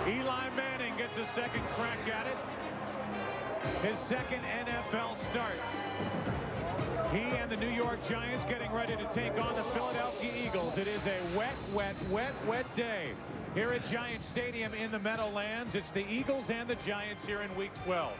Eli Manning gets a second crack at it. His second NFL start. He and the New York Giants getting ready to take on the Philadelphia Eagles. It is a wet day here at Giant Stadium in the Meadowlands. It's the Eagles and the Giants here in Week 12.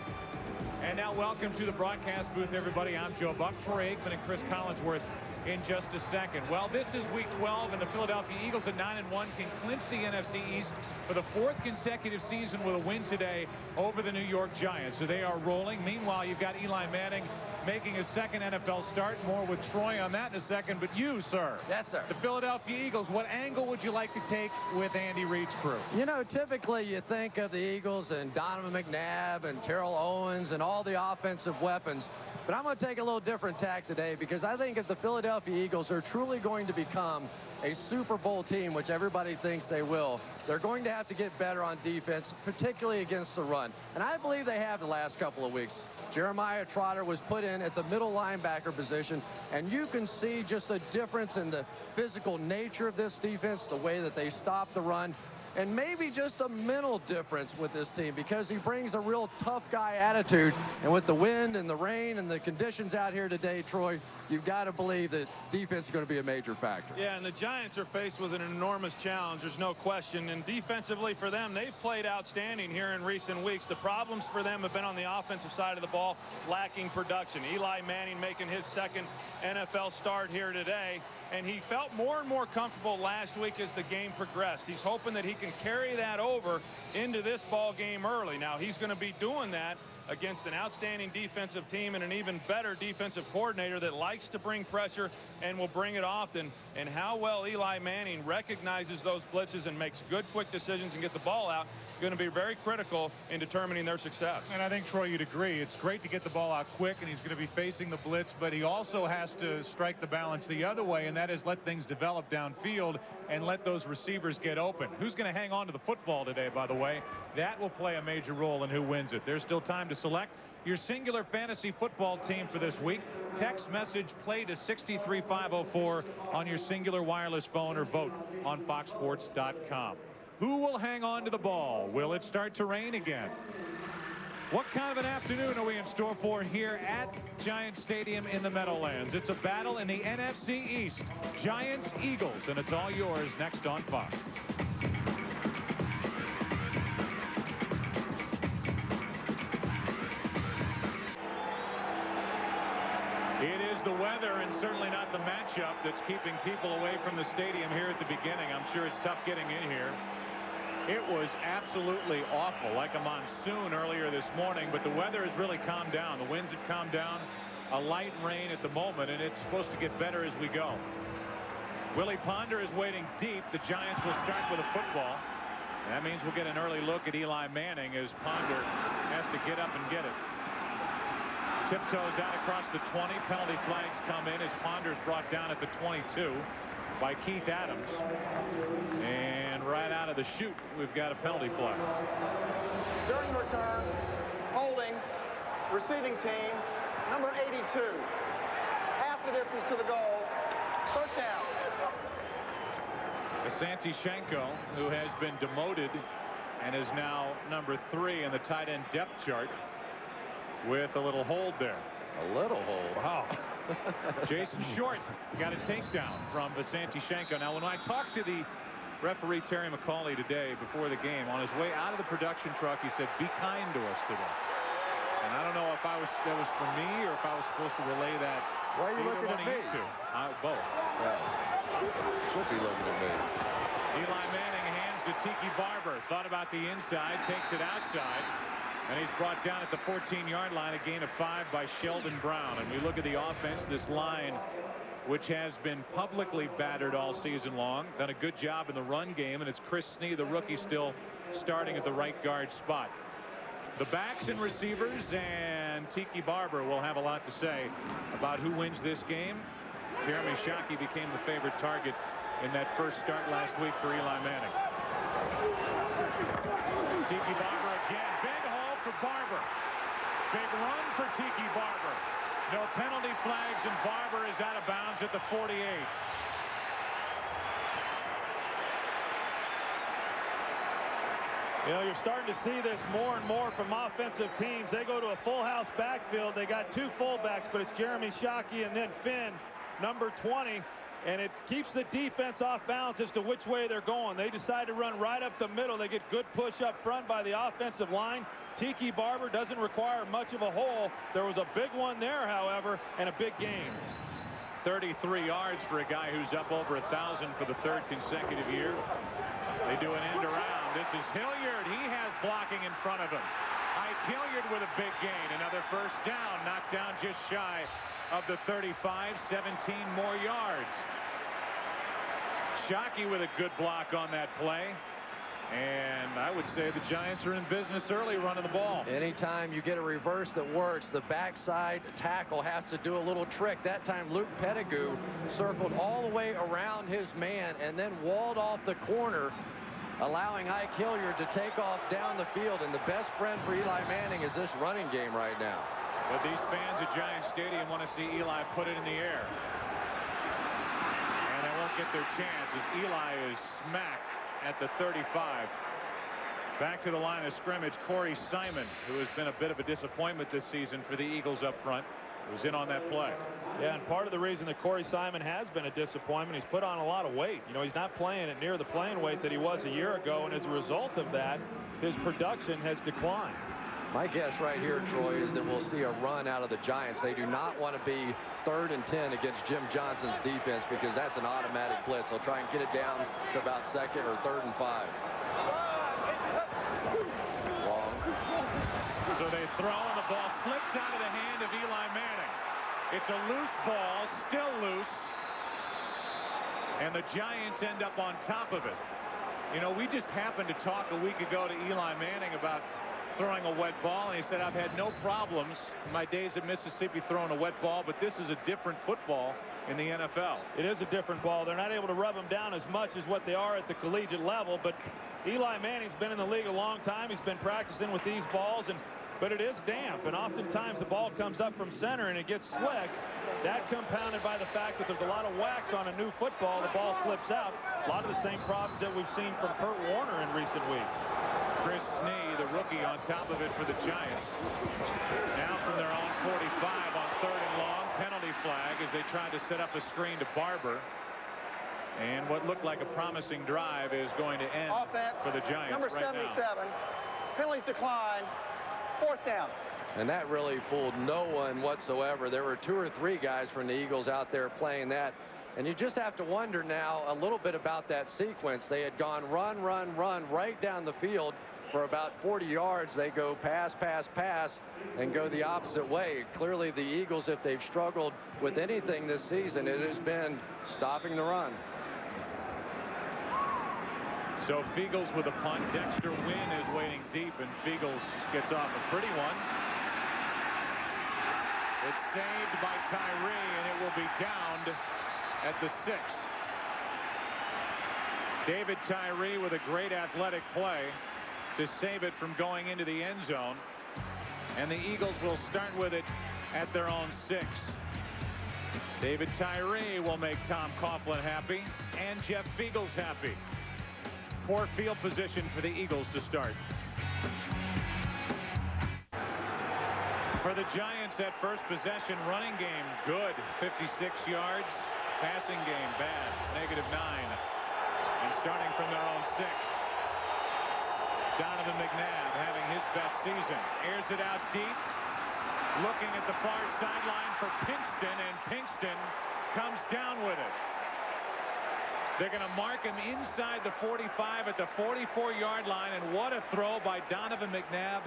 And now welcome to the broadcast booth, everybody. I'm Joe Buck, Troy Aikman, and Cris Collinsworth in just a second. Well, this is Week 12, and the Philadelphia Eagles at 9-1 can clinch the NFC East for the fourth consecutive season with a win today over the New York Giants. So they are rolling. Meanwhile, you've got Eli Manning making his second NFL start. More with Troy on that in a second. But you, sir. Yes, sir. The Philadelphia Eagles, what angle would you like to take with Andy Reid's crew? You know, typically you think of the Eagles and Donovan McNabb and Terrell Owens and all the offensive weapons. But I'm going to take a little different tack today, because I think if the Philadelphia Eagles are truly going to become a Super Bowl team, which everybody thinks they will, they're going to have to get better on defense, particularly against the run. And I believe they have the last couple of weeks. Jeremiah Trotter was put in at the middle linebacker position, and you can see just a difference in the physical nature of this defense, the way that they stop the run, and maybe just a mental difference with this team, because he brings a real tough guy attitude. And with the wind and the rain and the conditions out here today, Troy, you've got to believe that defense is going to be a major factor. Yeah, and the Giants are faced with an enormous challenge, there's no question. And defensively for them, they've played outstanding here in recent weeks. The problems for them have been on the offensive side of the ball, lacking production. Eli Manning making his second NFL start here today, and he felt more and more comfortable last week as the game progressed. He's hoping that he can carry that over into this ball game early. Now, he's going to be doing that against an outstanding defensive team and an even better defensive coordinator that likes to bring pressure and will bring it often. And how well Eli Manning recognizes those blitzes and makes good, quick decisions and get the ball out is going to be very critical in determining their success. And I think, Troy, you'd agree. It's great to get the ball out quick, and he's going to be facing the blitz, but he also has to strike the balance the other way, and that is let things develop downfield and let those receivers get open. Who's going to hang on to the football today, by the way? That will play a major role in who wins it. There's still time to select your singular fantasy football team for this week. Text message play to 63504 on your singular wireless phone, or vote on foxsports.com. Who will hang on to the ball? Will it start to rain again? What kind of an afternoon are we in store for here at Giant Stadium in the Meadowlands? It's a battle in the NFC East. Giants, Eagles, and it's all yours next on Fox. It is the weather and certainly not the matchup that's keeping people away from the stadium here at the beginning. I'm sure it's tough getting in here. It was absolutely awful, like a monsoon earlier this morning, but the weather has really calmed down. The winds have calmed down, a light rain at the moment, and it's supposed to get better as we go. Willie Ponder is waiting deep. The Giants will start with a football. That means we'll get an early look at Eli Manning as Ponder has to get up and get it. Tiptoes out across the 20. Penalty flags come in as Ponder's brought down at the 22 by Keith Adams. And right out of the chute, we've got a penalty flag. During return, holding, receiving team, number 82. Half the distance to the goal. First down. Asante Shenko, who has been demoted and is now number 3 in the tight end depth chart, with a little hold there. A little hold. Wow. Jason Short got a takedown from Asante Shenko. Now, when I talked to the referee Terry McCauley today before the game, on his way out of the production truck, he said, "Be kind to us today." And I don't know if that was for me or if I was supposed to relay that. Why are you looking at me? Both. Yeah. Should be looking at me. Eli Manning hands to Tiki Barber. Thought about the inside, takes it outside. And he's brought down at the 14-yard line, a gain of 5 by Sheldon Brown. And we look at the offense, this line, which has been publicly battered all season long, done a good job in the run game, and it's Chris Snee, the rookie, still starting at the right guard spot. The backs and receivers and Tiki Barber will have a lot to say about who wins this game. Jeremy Shockey became the favorite target in that first start last week for Eli Manning. Tiki Barber again. Big haul for Barber. Big run for Tiki Barber. No penalty flags, and Barber is out of bounds at the 48. You know, you're starting to see this more and more from offensive teams. They go to a full house backfield. They got two fullbacks, but it's Jeremy Shockey and then Finn, number 20. And it keeps the defense off balance as to which way they're going. They decide to run right up the middle. They get good push up front by the offensive line. Tiki Barber doesn't require much of a hole. There was a big one there, however, and a big gain. 33 yards for a guy who's up over 1,000 for the third consecutive year. They do an end around. This is Hilliard. He has blocking in front of him. Ike Hilliard with a big gain. Another first down. Knocked down just shy of the 35. 17 more yards. Shockey with a good block on that play. And I would say the Giants are in business early running the ball. Anytime you get a reverse that works, the backside tackle has to do a little trick. That time Luke Pettigrew circled all the way around his man and then walled off the corner, allowing Ike Hilliard to take off down the field. And the best friend for Eli Manning is this running game right now. But these fans at Giant Stadium want to see Eli put it in the air. And they won't get their chance as Eli is smacked at the 35. Back to the line of scrimmage, Corey Simon, who has been a bit of a disappointment this season for the Eagles up front, was in on that play. Yeah, and part of the reason that Corey Simon has been a disappointment, he's put on a lot of weight. You know, he's not playing at near the playing weight that he was a year ago, and as a result of that, his production has declined. My guess right here, Troy, is that we'll see a run out of the Giants. They do not want to be 3rd and 10 against Jim Johnson's defense because that's an automatic blitz. They'll try and get it down to about 2nd or 3rd and 5. Long. So they throw and the ball slips out of the hand of Eli Manning. It's a loose ball, still loose. And the Giants end up on top of it. You know, we just happened to talk a week ago to Eli Manning about throwing a wet ball, and he said, I've had no problems in my days at Mississippi throwing a wet ball, but this is a different football in the NFL. It is a different ball. They're not able to rub them down as much as what they are at the collegiate level, but Eli Manning's been in the league a long time. He's been practicing with these balls, but it is damp, and oftentimes the ball comes up from center and it gets slick. That compounded by the fact that there's a lot of wax on a new football, the ball slips out. A lot of the same problems that we've seen from Kurt Warner in recent weeks. Chris Snee, the rookie, on top of it for the Giants. Now from their own 45 on 3rd and long. Penalty flag as they tried to set up a screen to Barber. And what looked like a promising drive is going to end Offense, for the Giants number right 77. now. Penalties decline. 4th down. And that really fooled no one whatsoever. There were 2 or 3 guys from the Eagles out there playing that. And you just have to wonder now a little bit about that sequence. They had gone run, run, run right down the field for about 40 yards. They go pass, pass, pass, and go the opposite way. Clearly the Eagles, if they've struggled with anything this season, it has been stopping the run. So Fiegels with a punt. Dexter Wynn is waiting deep, and Fiegels gets off a pretty one. It's saved by Tyree, and it will be downed at the 6. David Tyree with a great athletic play to save it from going into the end zone. And the Eagles will start with it at their own 6. David Tyree will make Tom Coughlin happy and Jeff Fiegels happy. Poor field position for the Eagles to start. For the Giants, that first possession, running game good, 56 yards. Passing game bad, -9. And starting from their own 6. Donovan McNabb having his best season. Airs it out deep. Looking at the far sideline for Pinkston, and Pinkston comes down with it. They're going to mark him inside the 45 at the 44-yard line, and what a throw by Donovan McNabb.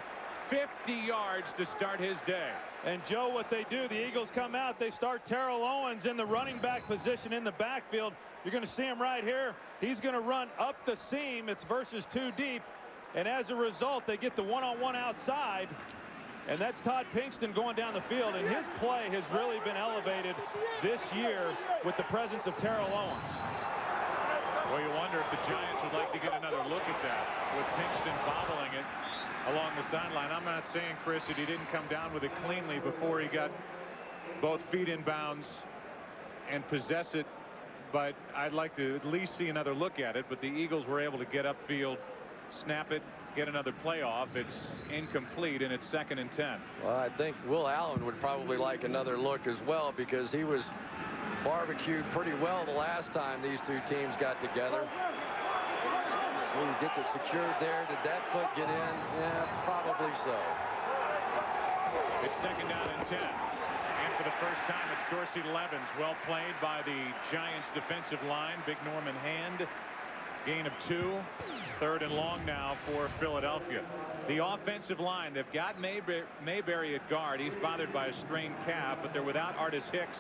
50 yards to start his day. And Joe, what they do, the Eagles come out, they start Terrell Owens in the running back position in the backfield. You're going to see him right here. He's going to run up the seam. It's versus 2 deep. And as a result, they get the one-on-one outside. And that's Todd Pinkston going down the field. And his play has really been elevated this year with the presence of Terrell Owens. Well, you wonder if the Giants would like to get another look at that with Pinkston bobbling it along the sideline. I'm not saying, Chris, that he didn't come down with it cleanly before he got both feet in bounds and possess it, but I'd like to at least see another look at it. But the Eagles were able to get upfield snap it, get another playoff. It's incomplete, and it's 2nd and 10. Well, I think Will Allen would probably like another look as well, because he was barbecued pretty well the last time these two teams got together. See, he gets it secured there. Did that foot get in? Yeah, probably so. It's 2nd down and 10. And for the first time, it's Dorsey Levens. Well played by the Giants defensive line. Big Norman hand. Gain of 2. 3rd and long now for Philadelphia. The offensive line, they've got Mayberry at guard. He's bothered by a strained calf, but they're without Artis Hicks.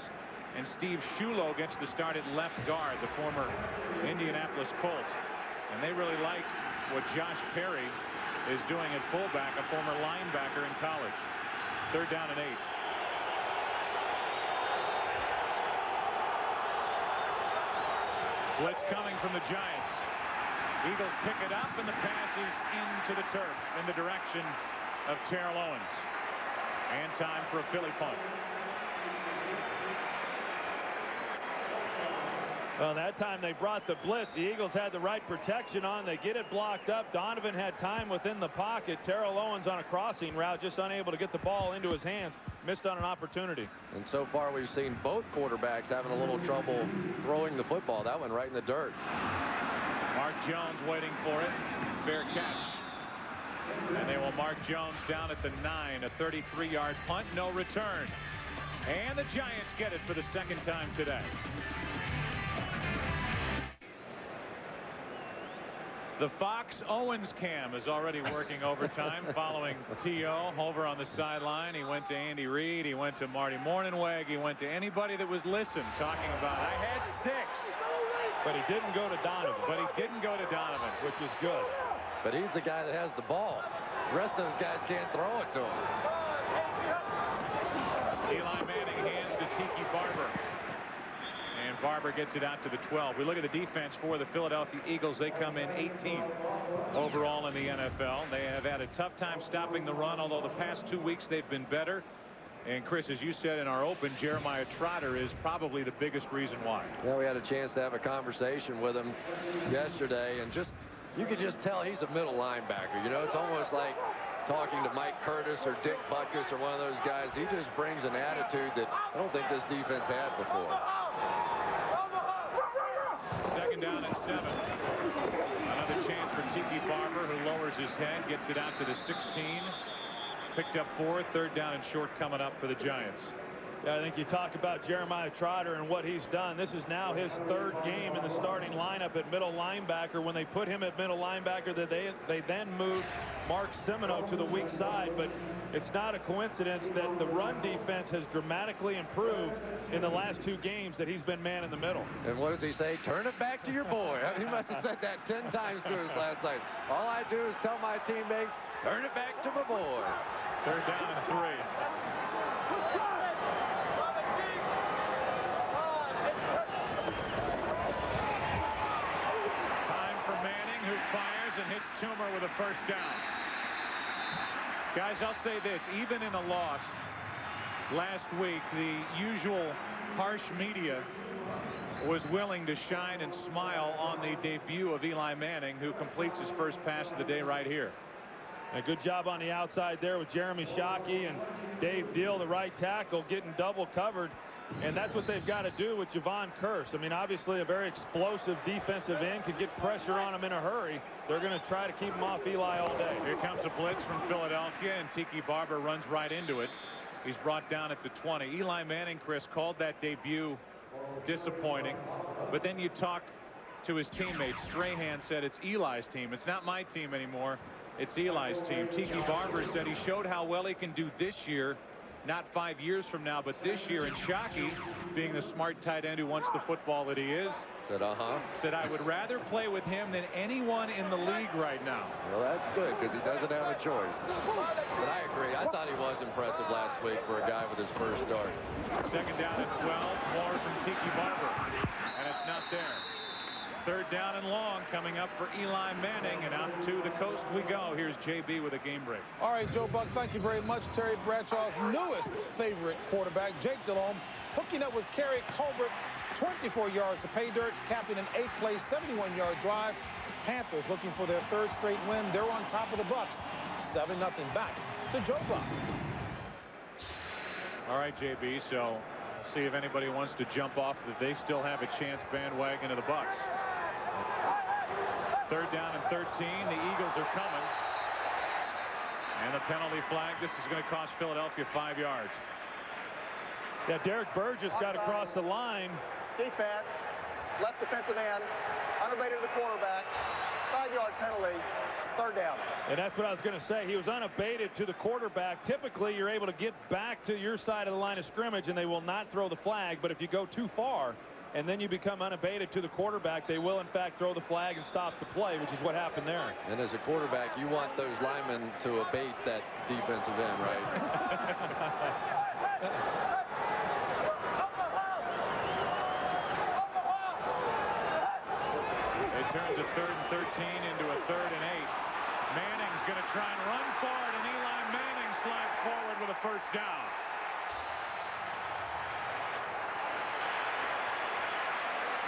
And Steve Shulo gets the start at left guard, the former Indianapolis Colt. And they really like what Josh Perry is doing at fullback, a former linebacker in college. 3rd down and 8. Blitz coming from the Giants. Eagles pick it up, and the pass is into the turf in the direction of Terrell Owens. And time for a Philly punt. Well, that time they brought the blitz. The Eagles had the right protection on. They get it blocked up. Donovan had time within the pocket. Terrell Owens on a crossing route, just unable to get the ball into his hands. Missed on an opportunity. And so far we've seen both quarterbacks having a little trouble throwing the football. That one right in the dirt. Mark Jones waiting for it. Fair catch. And they will mark Jones down at the 9. A 33-yard punt, no return. And the Giants get it for the 2nd time today. The Fox Owens cam is already working overtime following T.O. over on the sideline. He went to Andy Reid. He went to Marty Mornhinweg. He went to anybody that was listening, talking about, I had 6. But he didn't go to Donovan. Which is good. But he's the guy that has the ball. The rest of those guys can't throw it to him. Eli Manning hands to Tiki Barber. And Barber gets it out to the 12. We look at the defense for the Philadelphia Eagles. They come in 18th overall in the NFL. They have had a tough time stopping the run, although the past 2 weeks they've been better. And Chris, as you said in our open, Jeremiah Trotter is probably the biggest reason why. Yeah, we had a chance to have a conversation with him yesterday, and you could just tell he's a middle linebacker. You know, it's almost like talking to Mike Curtis or Dick Butkus or one of those guys. He just brings an attitude that I don't think this defense had before. 2nd down and 7. Another chance for Tiki Barber, who lowers his head, gets it out to the 16. Picked up 4. 3rd down and short coming up for the Giants. Yeah, I think you talk about Jeremiah Trotter and what he's done. This is now his 3rd game in the starting lineup at middle linebacker. When they put him at middle linebacker, they then moved Mark Semino to the weak side. But it's not a coincidence that the run defense has dramatically improved in the last 2 games that he's been man in the middle. And what does he say? Turn it back to your boy. He must have said that 10 times to us last night. All I do is tell my teammates, turn it back to my boy. 3rd down and 3. Who fires and hits Toomer with a 1st down. Guys, I'll say this, even in a loss last week, the usual harsh media was willing to shine and smile on the debut of Eli Manning, who completes his first pass of the day right here. A good job on the outside there with Jeremy Shockey and Dave Deal, the right tackle, getting double covered. And that's what they've got to do with Javon Curse. I mean, obviously a very explosive defensive end, could get pressure on him in a hurry. They're going to try to keep him off Eli all day. Here comes a blitz from Philadelphia, and Tiki Barber runs right into it. He's brought down at the 20. Eli Manning, Chris, called that debut disappointing. But then you talk to his teammates. Strahan said it's Eli's team. It's not my team anymore. It's Eli's team. Tiki Barber said he showed how well he can do this year. Not 5 years from now, but this year. And Shockey, being the smart tight end who wants the football that he is, said, said, I would rather play with him than anyone in the league right now. Well, that's good, because he doesn't have a choice. But I agree. I thought he was impressive last week for a guy with his first start. 2nd down and 12. More from Tiki Barber. And it's not there. 3rd down and long coming up for Eli Manning, and out to the coast we go. Here's JB with a game break. All right, Joe Buck, thank you very much. Terry Bradshaw's newest favorite quarterback, Jake Delhomme, hooking up with Kerry Colbert 24 yards to pay dirt, capping an 8th place, 71-yard drive. Panthers looking for their 3rd straight win. They're on top of the Bucks. 7-0 back to Joe Buck. All right, JB, so see if anybody wants to jump off that they still have a chance bandwagon of the Bucks. 3rd down and 13. The Eagles are coming. And the penalty flag. This is going to cost Philadelphia 5 yards. Yeah, Derek Burgess got across the line. Defense, left defensive end, unabated to the quarterback, 5-yard penalty, 3rd down. And that's what I was going to say. He was unabated to the quarterback. Typically, you're able to get back to your side of the line of scrimmage, and they will not throw the flag. But if you go too far, and then you become unabated to the quarterback, they will, in fact, throw the flag and stop the play, which is what happened there. And as a quarterback, you want those linemen to abate that defensive end, right? It turns a 3rd and 13 into a 3rd and 8. Manning's going to try and run for it, and Eli Manning slides forward with a 1st down.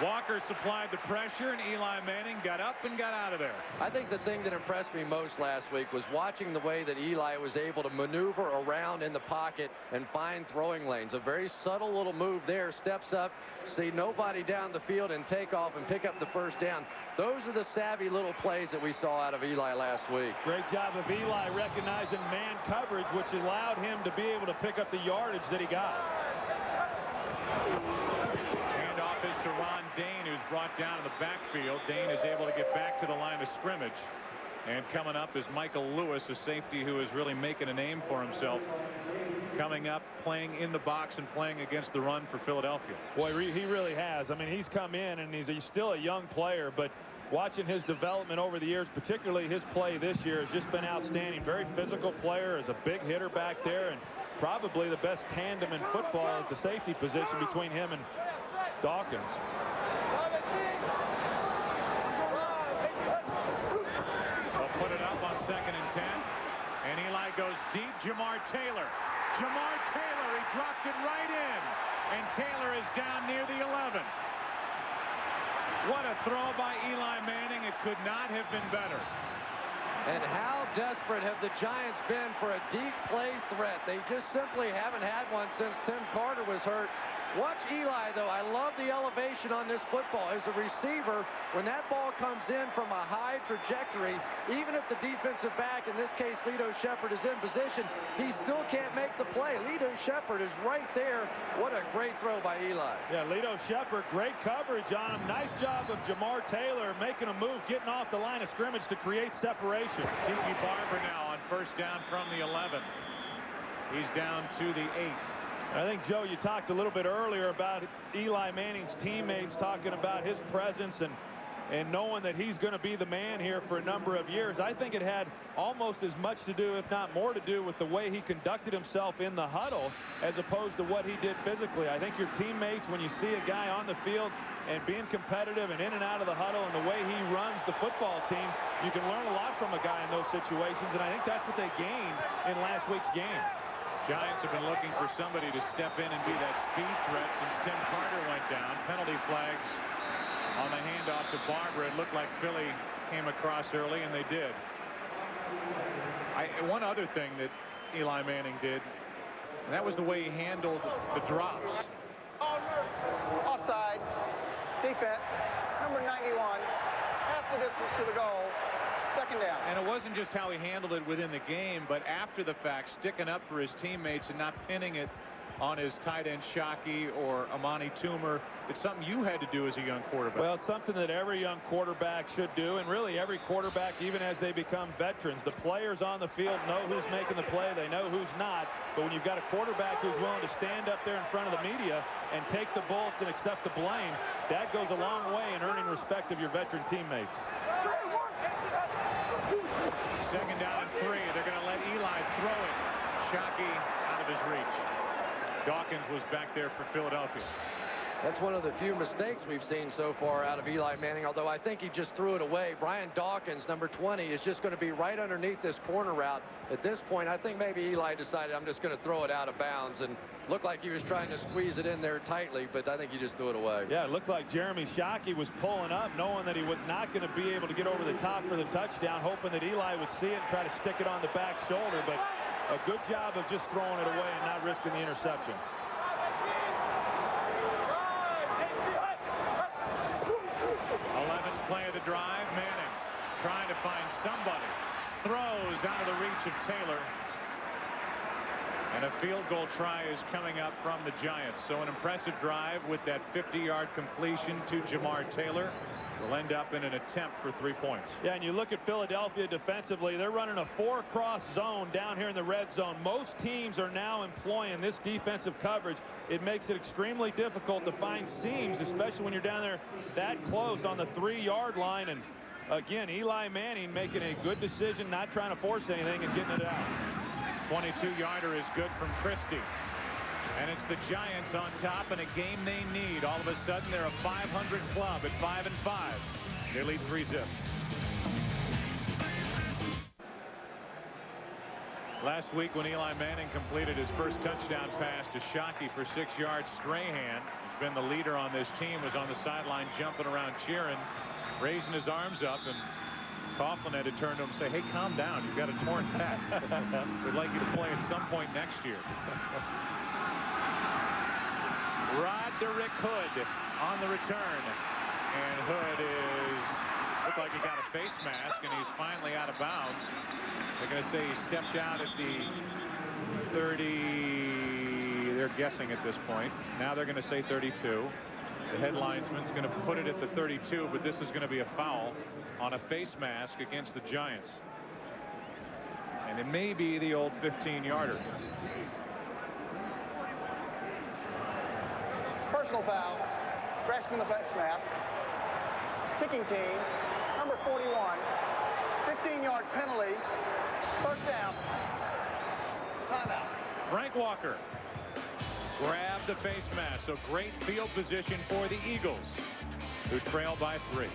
Walker supplied the pressure, and Eli Manning got up and got out of there. I think the thing that impressed me most last week was watching the way that Eli was able to maneuver around in the pocket and find throwing lanes. A very subtle little move there. Steps up, see nobody down the field, and take off and pick up the 1st down. Those are the savvy little plays that we saw out of Eli last week. Great job of Eli recognizing man coverage, which allowed him to be able to pick up the yardage that he got. Handoff is to Ron Dane, who's brought down in the backfield. Dane is able to get back to the line of scrimmage. And coming up is Michael Lewis, a safety who is really making a name for himself. Coming up, playing in the box and playing against the run for Philadelphia. Boy, he really has. I mean, he's come in, and he's still a young player, but watching his development over the years, particularly his play this year, has just been outstanding. Very physical player, is a big hitter back there, and probably the best tandem in football at the safety position between him and Dawkins. They'll put it up on 2nd and 10. And Eli goes deep. Jamar Taylor. Jamar Taylor, he dropped it right in. And Taylor is down near the 11. What a throw by Eli Manning. It could not have been better. And how desperate have the Giants been for a deep play threat? They just simply haven't had one since Tim Carter was hurt. Watch Eli, though. I love the elevation on this football. As a receiver, when that ball comes in from a high trajectory, even if the defensive back, in this case Lito Shepherd, is in position, he still can't make the play. Lito Shepherd is right there. What a great throw by Eli. Yeah, Lito Shepherd, great coverage on him. Nice job of Jamar Taylor making a move, getting off the line of scrimmage to create separation. Tiki Barber now on 1st down from the 11. He's down to the 8. I think, Joe, you talked a little bit earlier about Eli Manning's teammates talking about his presence and knowing that he's going to be the man here for a number of years. I think it had almost as much to do, if not more to do, with the way he conducted himself in the huddle as opposed to what he did physically. I think your teammates, when you see a guy on the field and being competitive and in and out of the huddle and the way he runs the football team, you can learn a lot from a guy in those situations, and I think that's what they gained in last week's game. Giants have been looking for somebody to step in and be that speed threat since Tim Carter went down. Penalty flags on the handoff to Barber. It looked like Philly came across early, and they did. One other thing that Eli Manning did, and that was the way he handled the drops. Offside. Defense. Number 91. Half the distance to the goal. 2nd down. And it wasn't just how he handled it within the game, but after the fact, sticking up for his teammates and not pinning it on his tight end Shockey or Amani Toomer. It's something you had to do as a young quarterback. Well, it's something that every young quarterback should do, and really every quarterback, even as they become veterans. The players on the field know who's making the play, they know who's not, but when you've got a quarterback who's willing to stand up there in front of the media and take the bullets and accept the blame, that goes a long way in earning respect of your veteran teammates. 2nd down and 3. They're going to let Eli throw it. Shockey out of his reach. Dawkins was back there for Philadelphia. That's one of the few mistakes we've seen so far out of Eli Manning, although I think he just threw it away. Brian Dawkins, number 20, is just going to be right underneath this corner route. At this point, I think maybe Eli decided I'm just going to throw it out of bounds, and looked like he was trying to squeeze it in there tightly, but I think he just threw it away. Yeah, it looked like Jeremy Shockey was pulling up, knowing that he was not going to be able to get over the top for the touchdown, hoping that Eli would see it and try to stick it on the back shoulder, but a good job of just throwing it away and not risking the interception. 11th play of the drive. Manning trying to find somebody. Throws out of the reach of Taylor. And a field goal try is coming up from the Giants. So an impressive drive with that 50-yard completion to Jamar Taylor. Will end up in an attempt for 3 points. Yeah, and you look at Philadelphia defensively, they're running a 4-cross zone down here in the red zone. Most teams are now employing this defensive coverage. It makes it extremely difficult to find seams, especially when you're down there that close on the 3-yard line. And again, Eli Manning making a good decision, not trying to force anything and getting it out. 22-yarder is good from Christie. And it's the Giants on top in a game they need. All of a sudden, they're a 500 club at 5-5. They lead 3-0. Last week when Eli Manning completed his first touchdown pass to Shockey for 6 yards, Strahan, who's been the leader on this team, was on the sideline jumping around cheering, raising his arms up, and Coughlin had to turn to him and say, hey, calm down. You've got a torn pec. We'd like you to play at some point next year. Roderick Hood on the return, and Hood looked like he got a face mask, and he's finally out of bounds. They're going to say he stepped out at the 30. They're guessing at this point. Now they're going to say 32. The headlinesman's going to put it at the 32, but this is going to be a foul on a face mask against the Giants, and it may be the old 15-yarder. Personal foul, grasping the face mask. Kicking team, number 41. 15-yard penalty. First down. Timeout. Frank Walker grabbed the face mask. So great field position for the Eagles, who trail by 3.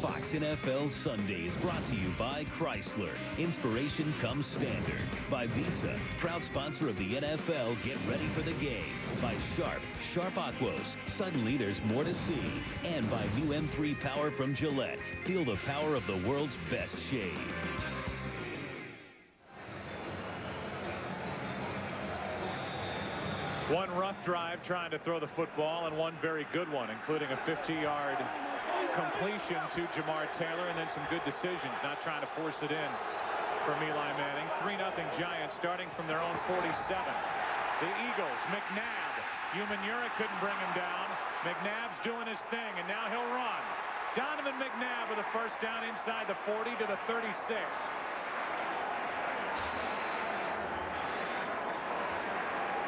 Fox NFL Sundays brought to you by Chrysler. Inspiration comes standard. By Visa, proud sponsor of the NFL. Get ready for the game. By Sharp Aquos. Suddenly there's more to see. And by new M3 Power from Gillette. Feel the power of the world's best shave. One rough drive trying to throw the football, and one very good one, including a 50-yard completion to Jamar Taylor, and then some good decisions, not trying to force it in from Eli Manning. 3-0 Giants starting from their own 47. The Eagles, McNabb. Umanura couldn't bring him down. McNabb's doing his thing, and now he'll run. Donovan McNabb with a first down inside the 40 to the 36.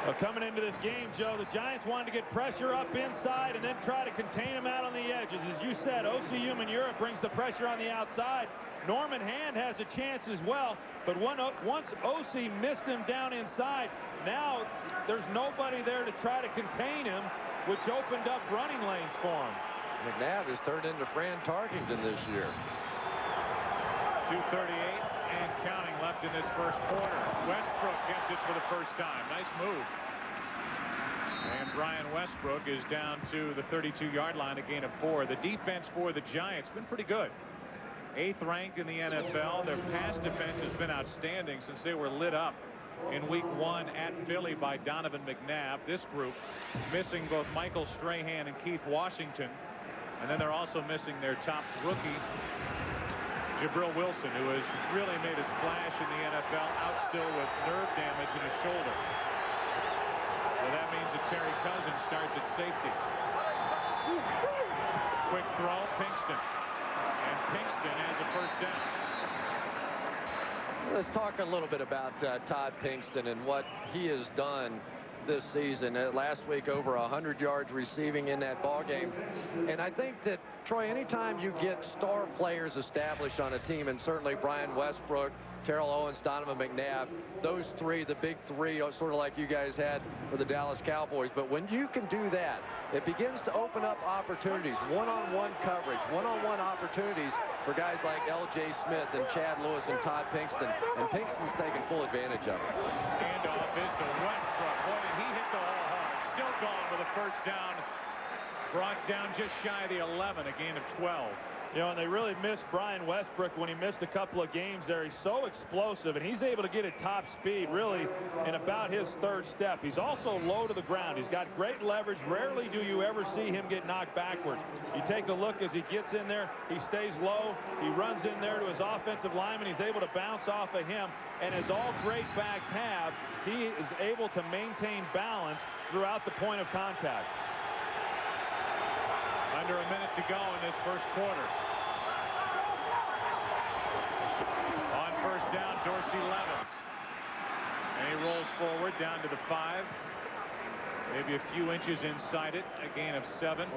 Well, coming into this game, Joe, the Giants wanted to get pressure up inside and then try to contain him out on the edges. As you said, O.C. Umanura brings the pressure on the outside. Norman Hand has a chance as well, but once O.C. missed him down inside, now there's nobody there to try to contain him, which opened up running lanes for him. McNabb has turned into Fran Tarkington this year. 2:38 and counting left in this first quarter. Westbrook gets it for the first time. Nice move. And Brian Westbrook is down to the 32-yard line, a gain of 4. The defense for the Giants been pretty good. 8th ranked in the NFL. Their pass defense has been outstanding since they were lit up in week 1 at Philly by Donovan McNabb. This group missing both Michael Strahan and Keith Washington. And then they're also missing their top rookie, Jabril Wilson, who has really made a splash in the NFL, out still with nerve damage in his shoulder. So that means that Terry Cousins starts at safety. Quick throw, Pinkston. And Pinkston has a first down. Let's talk a little bit about Todd Pinkston and what he has done this season. Last week, over 100 yards receiving in that ball game. And I think that, Troy, anytime you get star players established on a team, and certainly Brian Westbrook, Terrell Owens, Donovan McNabb, those three, the big three, are sort of like you guys had for the Dallas Cowboys. But when you can do that, it begins to open up opportunities, one-on-one coverage, one-on-one opportunities for guys like L.J. Smith and Chad Lewis and Todd Pinkston. And Pinkston's taking full advantage of it. Handoff is to Westbrook. Boy, did he hit the hole hard. Still gone with a first down. Brought down just shy of the 11, a gain of 12. You know, and they really missed Brian Westbrook when he missed a couple of games there. He's so explosive, and he's able to get at top speed, really, in about his third step. He's also low to the ground. He's got great leverage. Rarely do you ever see him get knocked backwards. You take a look as he gets in there. He stays low. He runs in there to his offensive lineman. He's able to bounce off of him. And as all great backs have, he is able to maintain balance throughout the point of contact. Under a minute to go in this first quarter. On first down, Dorsey Levens. And he rolls forward down to the 5. Maybe a few inches inside it, a gain of 7.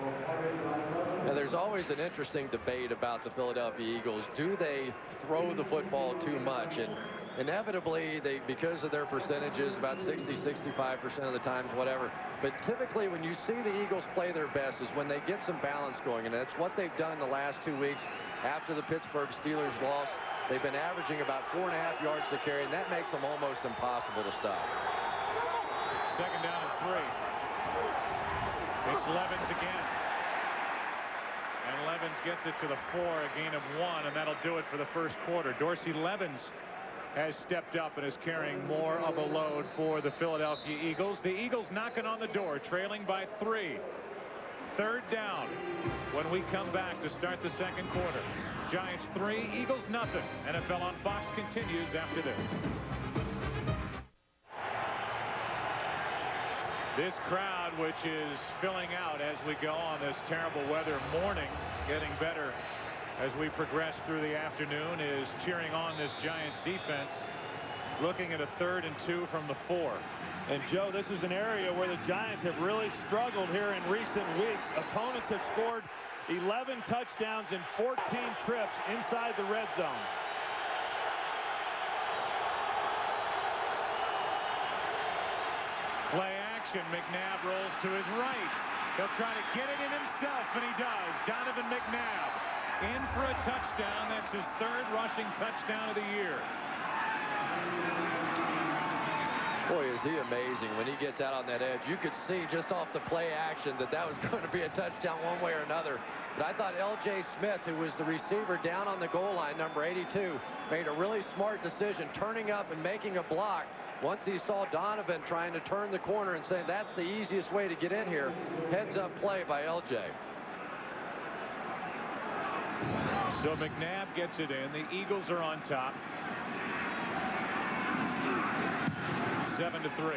Now, there's always an interesting debate about the Philadelphia Eagles. Do they throw the football too much? And inevitably, because of their percentages, about 60-65% of the times, whatever. But typically, when you see the Eagles play their best is when they get some balance going, and that's what they've done the last 2 weeks after the Pittsburgh Steelers loss. They've been averaging about 4.5 yards to carry, and that makes them almost impossible to stop. Second down and 3. It's Levens again. And Levens gets it to the 4, a gain of 1, and that'll do it for the first quarter. Dorsey Levens has stepped up and is carrying more of a load for the Philadelphia Eagles. The Eagles knocking on the door, trailing by 3. Third down when we come back to start the second quarter. Giants 3, Eagles nothing. NFL on Fox continues after this. This crowd, which is filling out as we go on this terrible weather morning, getting better as we progress through the afternoon, is cheering on this Giants defense, looking at a 3rd and 2 from the 4. And Joe, this is an area where the Giants have really struggled here in recent weeks. Opponents have scored 11 touchdowns in 14 trips inside the red zone. Play action. McNabb rolls to his right. He'll try to get it in himself, and he does. Donovan McNabb in for a touchdown. That's his 3rd rushing touchdown of the year. Boy, is he amazing when he gets out on that edge. You could see just off the play action that was going to be a touchdown one way or another. But I thought L.J. Smith, who was the receiver down on the goal line, number 82, made a really smart decision, turning up and making a block. Once he saw Donovan trying to turn the corner and saying that's the easiest way to get in here, heads up play by L.J. So McNabb gets it in. The Eagles are on top. 7-3.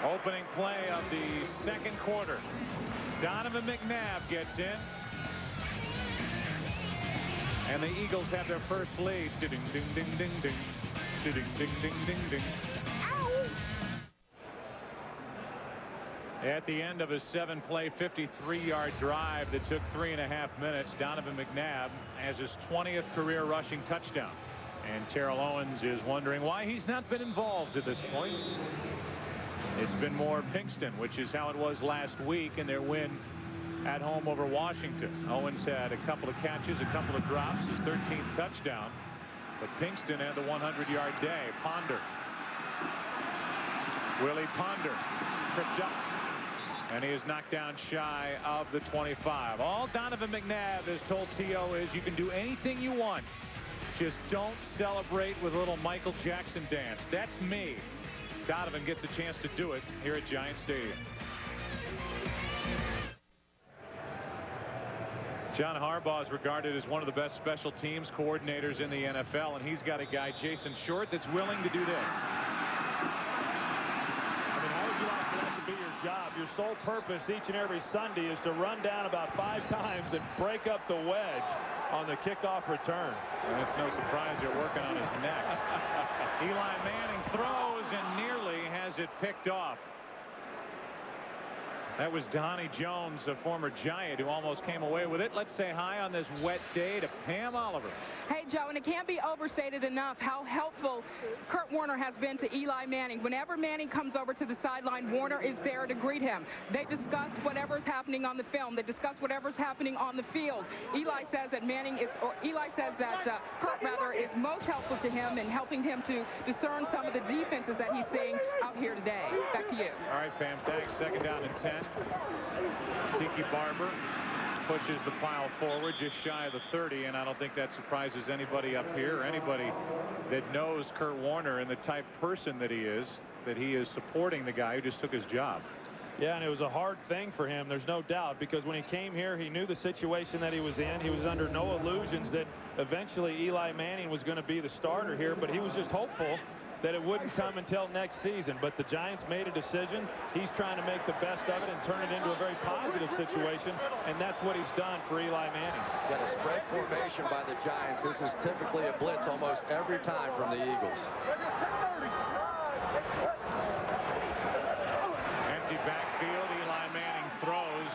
Opening play of the second quarter. Donovan McNabb gets in. And the Eagles have their first lead. Ding, ding, ding, ding, ding. Ding, ding, ding, ding, ding. Ow! At the end of a 7-play, 53-yard drive that took 3.5 minutes, Donovan McNabb has his 20th career rushing touchdown. And Terrell Owens is wondering why he's not been involved at this point. It's been more Pinkston, which is how it was last week in their win at home over Washington. Owens had a couple of catches, a couple of drops, his 13th touchdown. But Pinkston had the 100-yard day. Ponder. Willie Ponder tripped up. And he is knocked down shy of the 25. All Donovan McNabb has told T.O. is you can do anything you want. Just don't celebrate with a little Michael Jackson dance. That's me. Donovan gets a chance to do it here at Giant Stadium. John Harbaugh is regarded as one of the best special teams coordinators in the NFL, and he's got a guy, Jason Short, that's willing to do this. I mean, how would you like for that to be your job? Your sole purpose each and every Sunday is to run down about 5 times and break up the wedge on the kickoff return. And it's no surprise they're working on his neck. Eli Manning throws and nearly has it picked off. That was Donnie Jones, a former Giant, who almost came away with it. Let's say hi on this wet day to Pam Oliver. Hey, say, Joe, and it can't be overstated enough how helpful Kurt Warner has been to Eli Manning. Whenever Manning comes over to the sideline, Warner is there to greet him. They discuss whatever's happening on the film. They discuss whatever's happening on the field. Eli says that Kurt rather is most helpful to him in helping him to discern some of the defenses that he's seeing out here today. Back to you. All right, Pam, thanks. Second down and 10. Tiki Barber pushes the pile forward just shy of the 30, and I don't think that surprises anybody up here or anybody that knows Kurt Warner and the type person that he is supporting the guy who just took his job. Yeah, and it was a hard thing for him, there's no doubt, because when he came here, he knew the situation that he was in. He was under no illusions that eventually Eli Manning was going to be the starter here, but he was just hopeful that it wouldn't come until next season. But the Giants made a decision. He's trying to make the best of it and turn it into a very positive situation, and that's what he's done for Eli Manning. Got a spread formation by the Giants. This is typically a blitz almost every time from the Eagles. Empty backfield. Eli Manning throws.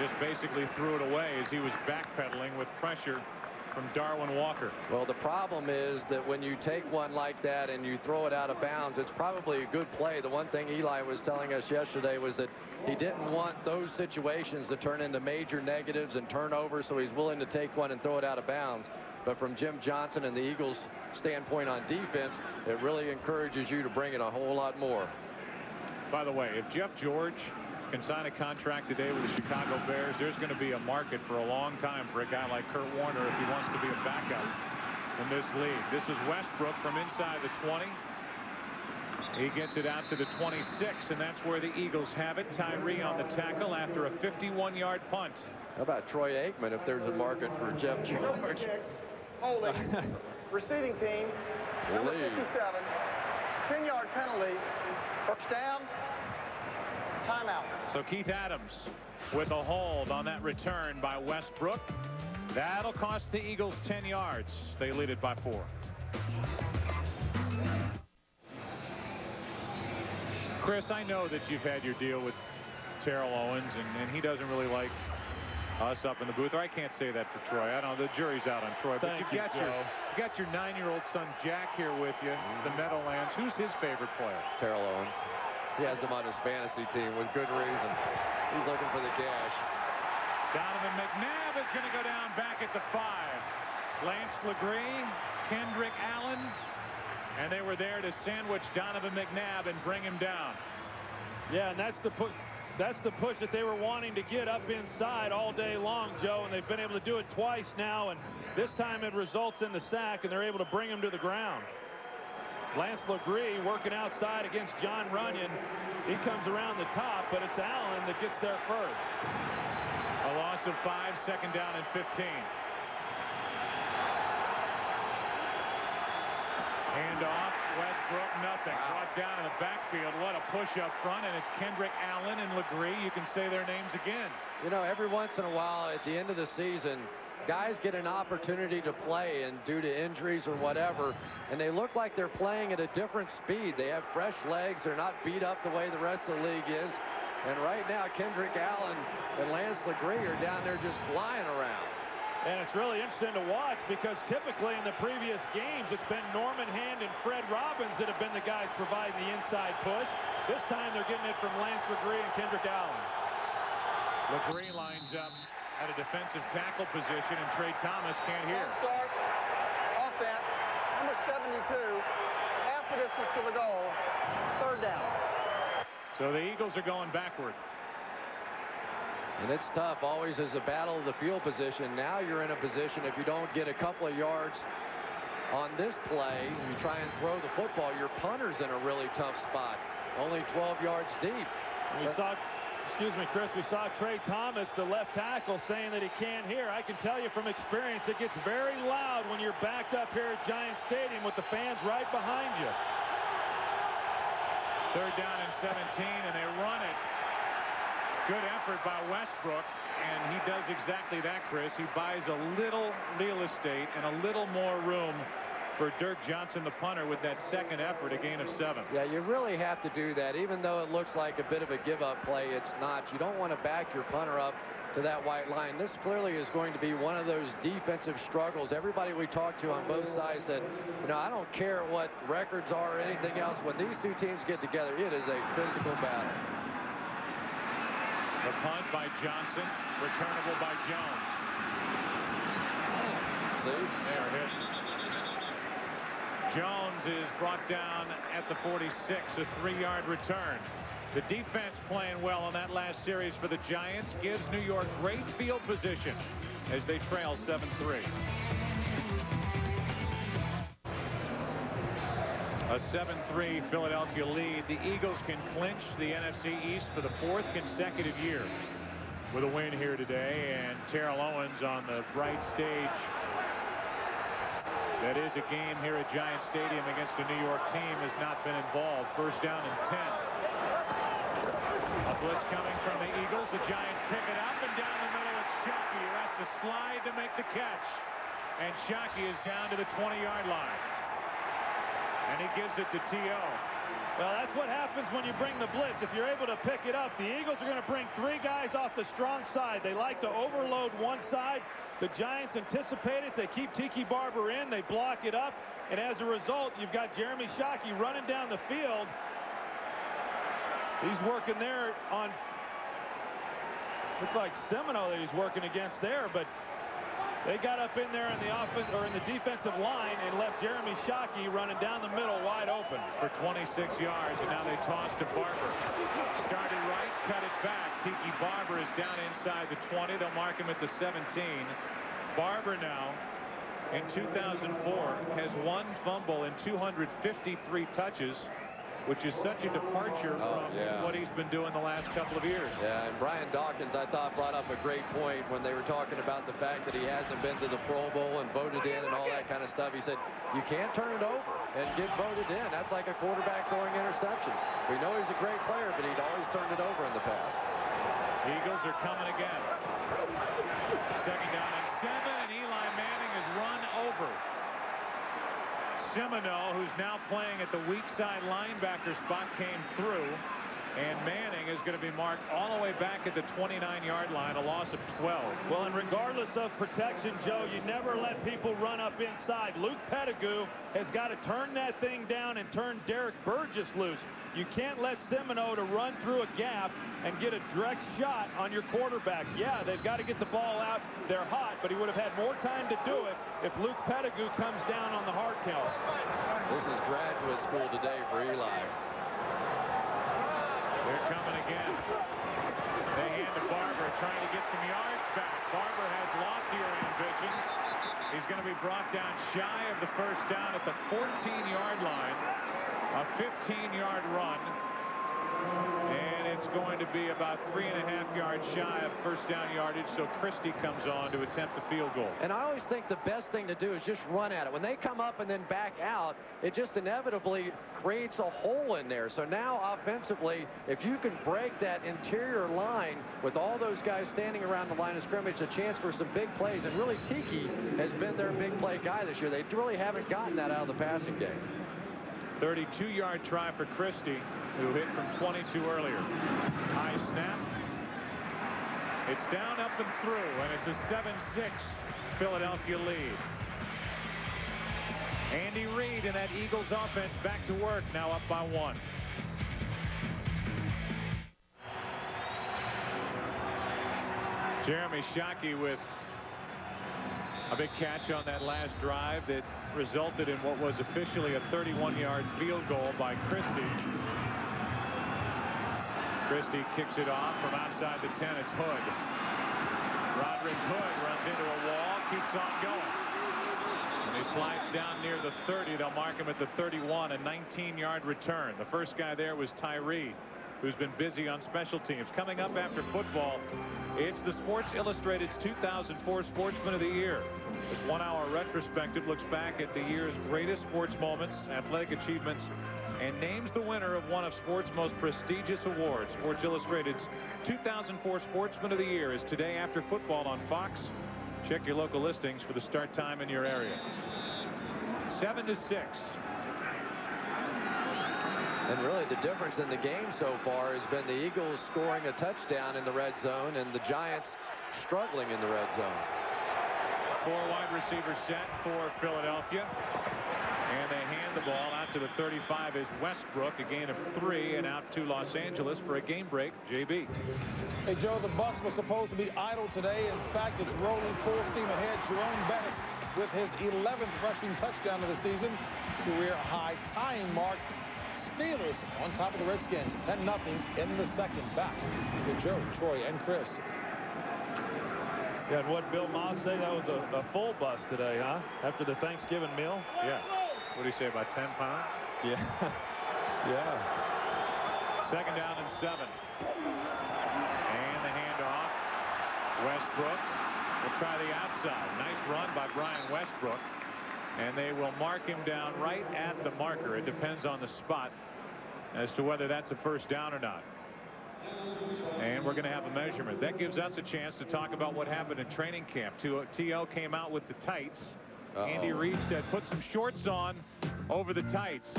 Just basically threw it away as he was backpedaling with pressure from Darwin Walker. Well, the problem is that when you take one like that and you throw it out of bounds, it's probably a good play. The one thing Eli was telling us yesterday was that he didn't want those situations to turn into major negatives and turnovers, so he's willing to take one and throw it out of bounds. But from Jim Johnson and the Eagles' standpoint on defense, it really encourages you to bring it a whole lot more. By the way, if Jeff George can sign a contract today with the Chicago Bears, there's going to be a market for a long time for a guy like Kurt Warner if he wants to be a backup in this league. This is Westbrook from inside the 20. He gets it out to the 26, and that's where the Eagles have it. Tyree on the tackle after a 51-yard punt. How about Troy Aikman if there's a market for Jeff George? Holding. Receiving team, number 57. 10-yard penalty. First down. Timeout. So Keith Adams with a hold on that return by Westbrook. That'll cost the Eagles 10 yards. They lead it by 4. Chris, I know that you've had your deal with Terrell Owens, and he doesn't really like us up in the booth. Or I can't say that for Troy. I don't know. The jury's out on Troy. But you got your 9-year-old son Jack here with you, the Meadowlands. Who's his favorite player? Terrell Owens. He has him on his fantasy team with good reason. He's looking for the cash. Donovan McNabb is going to go down back at the 5. Lance Legree, Kendrick Allen, and they were there to sandwich Donovan McNabb and bring him down. Yeah, and that's the push that they were wanting to get up inside all day long, Joe, and they've been able to do it twice now, and this time it results in the sack, and they're able to bring him to the ground. Lance Legree working outside against John Runyon. He comes around the top, but it's Allen that gets there first. A loss of 5, second down and 15. Handoff, Westbrook, nothing. Brought down in the backfield. What a push up front, and it's Kendrick Allen and Legree. You can say their names again. You know, every once in a while at the end of the season, guys get an opportunity to play, and due to injuries or whatever, and they look like they're playing at a different speed. They have fresh legs. They're not beat up the way the rest of the league is. And right now, Kendrick Allen and Lance Legree are down there just flying around. And it's really interesting to watch because typically in the previous games, it's been Norman Hand and Fred Robbins that have been the guys providing the inside push. This time they're getting it from Lance Legree and Kendrick Allen. Legree lines up at a defensive tackle position, and Trey Thomas can't hear. Start. Offense. Number 72. Half the distance to the goal. Third down. So the Eagles are going backward. And it's tough. Always is a battle of the field position. Now you're in a position, if you don't get a couple of yards on this play, you try and throw the football, your punter's in a really tough spot. Only 12 yards deep. We saw, excuse me, Chris, we saw Trey Thomas, the left tackle, saying that he can't hear. I can tell you from experience, it gets very loud when you're backed up here at Giant Stadium with the fans right behind you. Third down and 17, and they run it. Good effort by Westbrook, and he does exactly that, Chris. He buys a little real estate and a little more room for Dirk Johnson, the punter, with that second effort, a gain of 7. Yeah, you really have to do that. Even though it looks like a bit of a give-up play, it's not. You don't want to back your punter up to that white line. This clearly is going to be one of those defensive struggles. Everybody we talked to on both sides said, you know, I don't care what records are or anything else. When these two teams get together, it is a physical battle. The punt by Johnson, returnable by Jones. See? There, hit. Jones is brought down at the 46, a 3-yard return. The defense playing well on that last series for the Giants gives New York great field position as they trail 7-3. A 7-3 Philadelphia lead. The Eagles can clinch the NFC East for the 4th consecutive year with a win here today, and Terrell Owens on the bright stage. That is a game here at Giant Stadium against a New York team has not been involved. First down and 10. A blitz coming from the Eagles. The Giants pick it up, and down the middle it's Shockey, who has to slide to make the catch. And Shockey is down to the 20-yard line. And he gives it to T.O. Well, that's what happens when you bring the blitz. If you're able to pick it up, the Eagles are going to bring 3 guys off the strong side. They like to overload one side. The Giants anticipate it. They keep Tiki Barber in. They block it up. And as a result, you've got Jeremy Shockey running down the field. He's working there on, looks like Semino that he's working against there, but they got up in there in the offense or in the defensive line and left Jeremy Shockey running down the middle wide open for 26 yards, and now they toss to Barber. Started right, cut it back. Tiki Barber is down inside the 20. They'll mark him at the 17. Barber now in 2004 has 1 fumble and 253 touches, which is such a departure from what he's been doing the last couple of years. Yeah, and Brian Dawkins, I thought, brought up a great point when they were talking about the fact that he hasn't been to the Pro Bowl and voted in and all that kind of stuff. He said, you can't turn it over and get voted in. That's like a quarterback throwing interceptions. We know he's a great player, but he'd always turned it over in the past. Eagles are coming again. Second down and 7, and Eli Manning is run over. Semino, who's now playing at the weak side linebacker spot, came through, and Manning is going to be marked all the way back at the 29-yard line, a loss of 12. Well, and regardless of protection, Joe, you never let people run up inside. Luke Pettigrew has got to turn that thing down and turn Derek Burgess loose. You can't let Semino to run through a gap and get a direct shot on your quarterback. Yeah, they've got to get the ball out. They're hot, but he would have had more time to do it if Luke Pettigrew comes down on the hard count. This is graduate school today for Eli. They're coming again. They hand to Barber, trying to get some yards back. Barber has loftier ambitions. He's going to be brought down shy of the first down at the 14-yard line. A 15-yard run, and it's going to be about 3.5 yards shy of first down yardage, so Christie comes on to attempt the field goal. And I always think the best thing to do is just run at it. When they come up and then back out, it just inevitably creates a hole in there. So now offensively, if you can break that interior line with all those guys standing around the line of scrimmage, a chance for some big plays. And really, Tiki has been their big play guy this year. They really haven't gotten that out of the passing game. 32-yard try for Christie, who hit from 22 earlier. High snap. It's down, up, and through, and it's a 7-6 Philadelphia lead. Andy Reid and that Eagles offense back to work, now up by 1. Jeremy Shockey with a big catch on that last drive that resulted in what was officially a 31-yard field goal by Christie. Christie kicks it off from outside the 10. It's Hood. Roderick Hood runs into a wall, keeps on going. And he slides down near the 30. They'll mark him at the 31, a 19-yard return. The first guy there was Tyree, who's been busy on special teams. Coming up after football, it's the Sports Illustrated's 2004 Sportsman of the Year. This one-hour retrospective looks back at the year's greatest sports moments, athletic achievements, and names the winner of one of sports' most prestigious awards. Sports Illustrated's 2004 Sportsman of the Year is today after football on Fox. Check your local listings for the start time in your area. 7-6. And really the difference in the game so far has been the Eagles scoring a touchdown in the red zone and the Giants struggling in the red zone. 4 wide receivers set for Philadelphia. And they hand the ball out to the 35 is Westbrook, a gain of 3, and out to Los Angeles for a game break. JB. Hey, Joe, the bus was supposed to be idle today. In fact, it's rolling full steam ahead. Jerome Bettis with his 11th rushing touchdown of the season. Career high tying mark. Steelers on top of the Redskins, 10-0 in the second. Back to Joe, Troy, and Chris. Yeah, and what Bill Moss say, that was a full bus today, huh? After the Thanksgiving meal? Yeah. What do you say, about 10 pounds? Yeah. Yeah. 2nd down and 7. And the handoff. Westbrook will try the outside. Nice run by Brian Westbrook. And they will mark him down right at the marker. It depends on the spot as to whether that's a first down or not. And we're going to have a measurement. That gives us a chance to talk about what happened in training camp. T.O. came out with the tights. Andy Reid said, put some shorts on over the tights.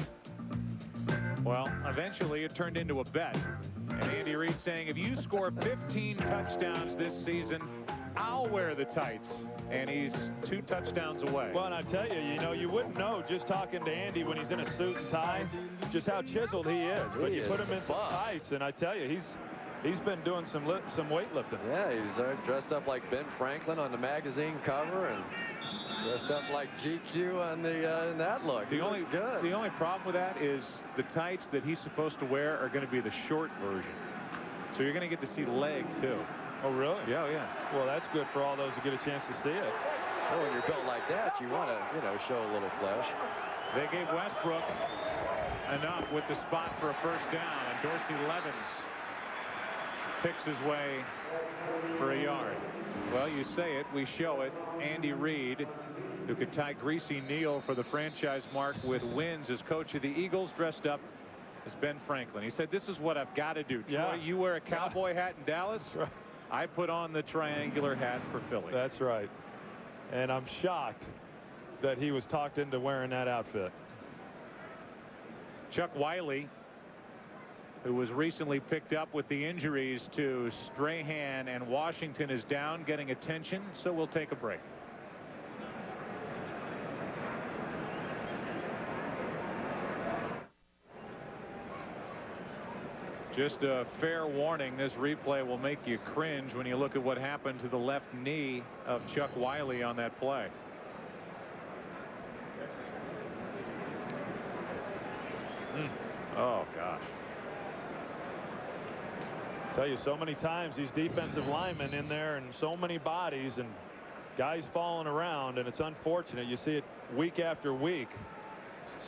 Well, eventually it turned into a bet. And Andy Reid saying, if you score 15 touchdowns this season, I'll wear the tights. And he's 2 touchdowns away. Well, and I tell you, you wouldn't know just talking to Andy when he's in a suit and tie just how chiseled he is. But you put him in some tights, and I tell you, he's been doing some weightlifting. Yeah, he's dressed up like Ben Franklin on the magazine cover and dressed up like GQ on the in that look. The only problem with that is the tights that he's supposed to wear are going to be the short version. So you're going to get to see leg too. Oh, really? Yeah, yeah. Well, that's good for all those who get a chance to see it. Well, when you're built like that, you want to, show a little flesh. They gave Westbrook enough with the spot for a first down, and Dorsey Levens picks his way for a yard. Well, you say it, we show it. Andy Reid, who could tie Greasy Neal for the franchise mark with wins as coach of the Eagles, dressed up as Ben Franklin. He said, this is what I've got to do. Yeah. Troy, you wear a cowboy hat in Dallas. Right. I put on the triangular hat for Philly. That's right. And I'm shocked that he was talked into wearing that outfit. Chuck Wiley, who was recently picked up with the injuries to Strahan and Washington, is down, getting attention, so we'll take a break. Just a fair warning, this replay will make you cringe when you look at what happened to the left knee of Chuck Wiley on that play. Oh, gosh. Tell you, so many times these defensive linemen in there and so many bodies and guys falling around, and it's unfortunate. You see it week after week.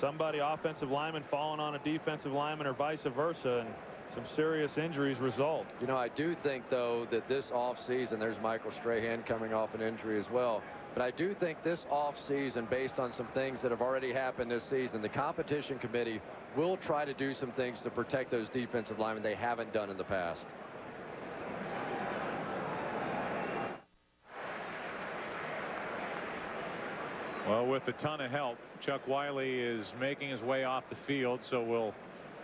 Somebody, offensive lineman, falling on a defensive lineman or vice versa, and some serious injuries result. I do think, though, that this offseason, there's Michael Strahan coming off an injury as well. But I do think this offseason, based on some things that have already happened this season, the competition committee will try to do some things to protect those defensive linemen they haven't done in the past. Well, with a ton of help, Chuck Wiley is making his way off the field, so we'll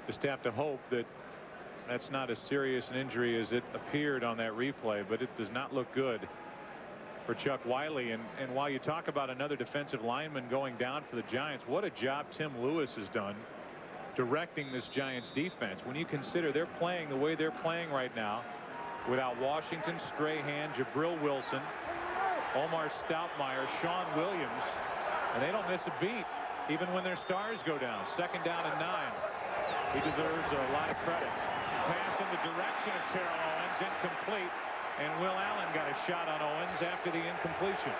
just have to hope that that's not as serious an injury as it appeared on that replay, but it does not look good for Chuck Wiley. And while you talk about another defensive lineman going down for the Giants, what a job Tim Lewis has done directing this Giants defense. When you consider they're playing the way they're playing right now, without Washington, Strahan, Jabril Wilson, Omar Stoutmire, Sean Williams, and they don't miss a beat even when their stars go down. 2nd down and 9. He deserves a lot of credit. Pass in the direction of Terrell Owens, incomplete, and Will Allen got a shot on Owens after the incompletion.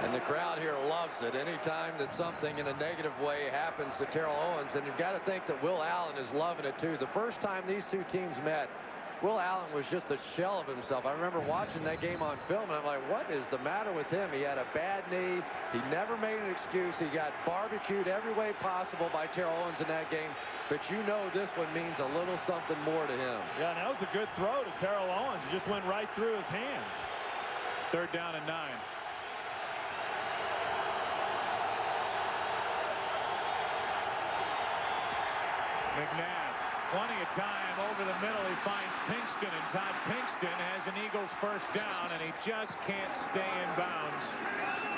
And the crowd here loves it anytime that something in a negative way happens to Terrell Owens. And you've got to think that Will Allen is loving it too. The first time these two teams met, Will Allen was just a shell of himself. I remember watching that game on film, and I'm like, what is the matter with him? He had a bad knee. He never made an excuse. He got barbecued every way possible by Terrell Owens in that game. But this one means a little something more to him. Yeah, and that was a good throw to Terrell Owens. It just went right through his hands. 3rd down and 9. McNabb, plenty of time over the middle. He finds Pinkston, and Todd Pinkston has an Eagles first down, and he just can't stay in bounds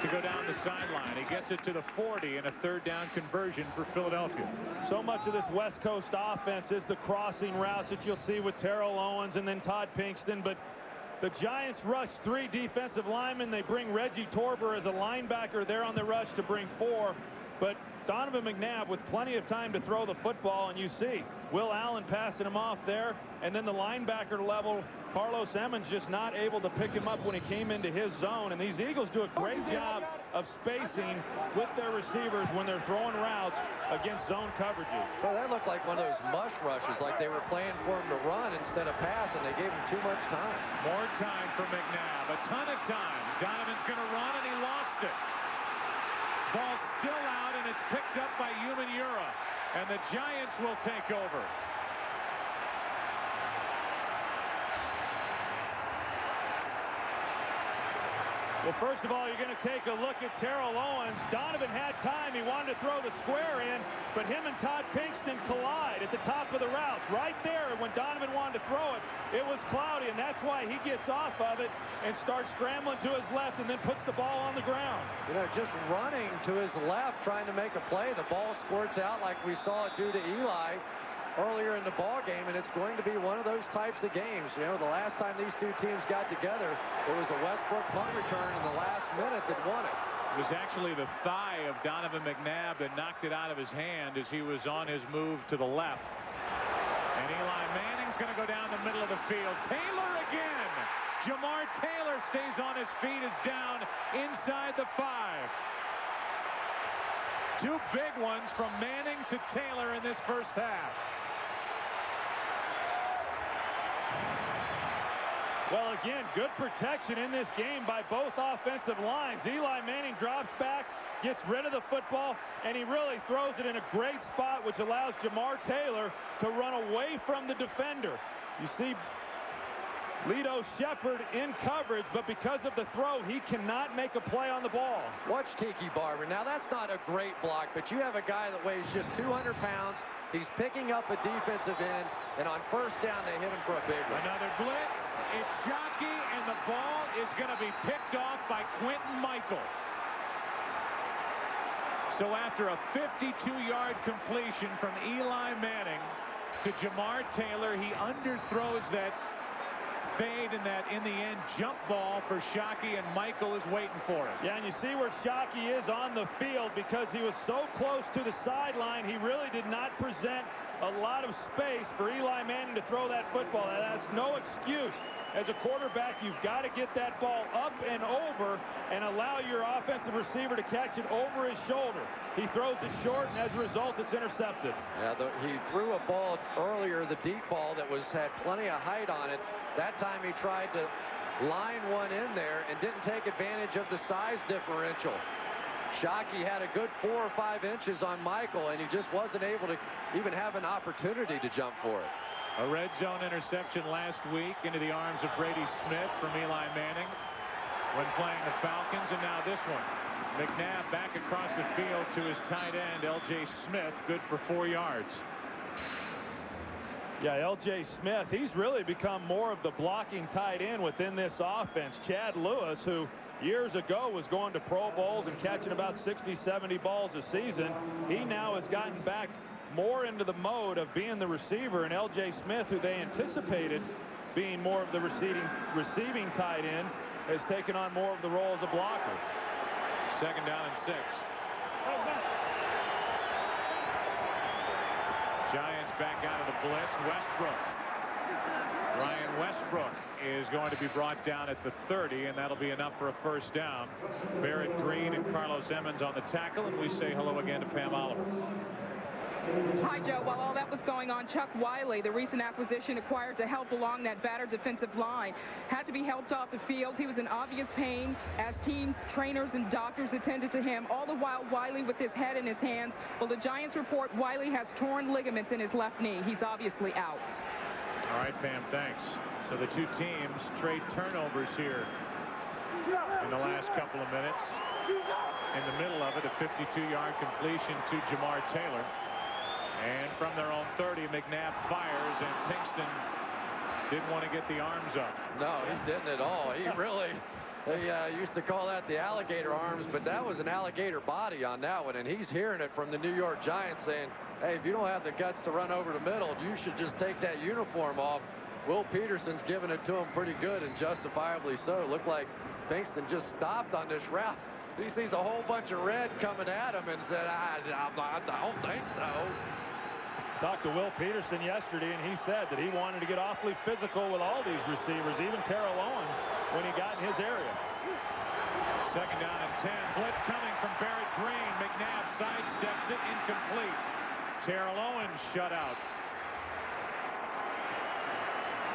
to go down the sideline. He gets it to the 40 and a third down conversion for Philadelphia. So much of this West Coast offense is the crossing routes that you'll see with Terrell Owens and then Todd Pinkston, but the Giants rush 3 defensive linemen. They bring Reggie Torber as a linebacker there on the rush to bring 4. But Donovan McNabb with plenty of time to throw the football, and you see Will Allen passing him off there, and then the linebacker level, Carlos Emmons just not able to pick him up when he came into his zone. And these Eagles do a great job of spacing with their receivers when they're throwing routes against zone coverages. So that looked like one of those mush rushes, like they were playing for him to run instead of pass, and they gave him too much time. More time for McNabb, a ton of time. Donovan's going to run, and he lost it. Ball still out, and it's picked up by Umenyiora, and the Giants will take over. Well, first of all, you're going to take a look at Terrell Owens. Donovan had time. He wanted to throw the square in, but him and Todd Pinkston collide at the top of the routes. Right there, when Donovan wanted to throw it, it was cloudy, and that's why he gets off of it and starts scrambling to his left and then puts the ball on the ground. You know, just running to his left, trying to make a play. The ball squirts out like we saw it do to Eli earlier in the ball game, and it's going to be one of those types of games. You know, the last time these two teams got together, it was a Westbrook punt return in the last minute that won it. It was actually the thigh of Donovan McNabb that knocked it out of his hand as he was on his move to the left. And Eli Manning's going to go down the middle of the field. Taylor again. Jamar Taylor stays on his feet, is down inside the 5. 2 big ones from Manning to Taylor in this first half. Well, again, good protection in this game by both offensive lines. Eli Manning drops back, gets rid of the football, and he really throws it in a great spot, which allows Jamar Taylor to run away from the defender. You see Lito Shepherd in coverage, but because of the throw, he cannot make a play on the ball. Watch Tiki Barber. Now, that's not a great block, but you have a guy that weighs just 200 pounds. He's picking up a defensive end, and on first down, they hit him for a big one. Another blitz. It's Shockey, and the ball is going to be picked off by Quentin Michael. So after a 52-yard completion from Eli Manning to Jamar Taylor, he underthrows that fade and that, in the end, jump ball for Shockey, and Michael is waiting for it. Yeah, and you see where Shockey is on the field because he was so close to the sideline. He really did not present a lot of space for Eli Manning to throw that football. That's no excuse. As a quarterback, you've got to get that ball up and over and allow your offensive receiver to catch it over his shoulder. He throws it short, and as a result, it's intercepted. Yeah, he threw a ball earlier, the deep ball that had plenty of height on it. That time he tried to line one in there and didn't take advantage of the size differential. Shockey had a good 4 or 5 inches on Michael, and he just wasn't able to even have an opportunity to jump for it. A red zone interception last week into the arms of Brady Smith from Eli Manning when playing the Falcons, and now this one. McNabb back across the field to his tight end, L.J. Smith, good for 4 yards. Yeah, L.J. Smith, he's really become more of the blocking tight end within this offense. Chad Lewis, who years ago was going to Pro Bowls and catching about 60, 70 balls a season, he now has gotten back more into the mode of being the receiver, and L.J. Smith, who they anticipated being more of the receiving tight end, has taken on more of the role as a blocker. 2nd down and 6. Giants back out of the blitz. Westbrook. Ryan Westbrook is going to be brought down at the 30, and that'll be enough for a first down. Barrett Green and Carlos Emmons on the tackle, and we say hello again to Pam Oliver. Hi, Joe. While all that was going on, Chuck Wiley, the recent acquisition acquired to help along that battered defensive line, had to be helped off the field. He was in obvious pain as team trainers and doctors attended to him. All the while, Wiley with his head in his hands. Well, the Giants report Wiley has torn ligaments in his left knee. He's obviously out. All right, Pam, thanks. So the two teams trade turnovers here in the last couple of minutes. In the middle of it, a 52-yard completion to Jamar Taylor. And from their own 30, McNabb fires, and Pinkston didn't want to get the arms up. No, he didn't at all. He really, they used to call that the alligator arms, but that was an alligator body on that one. And he's hearing it from the New York Giants saying, hey, if you don't have the guts to run over the middle, you should just take that uniform off. Will Peterson's giving it to him pretty good, and justifiably so. It looked like Pinkston just stopped on this route. He sees a whole bunch of red coming at him and said, I don't think so. Talked to Will Peterson yesterday, and he said that he wanted to get awfully physical with all these receivers, even Terrell Owens, when he got in his area. Second down and 10. Blitz coming from Barrett Green. McNabb sidesteps it, incomplete. Terrell Owens shut out.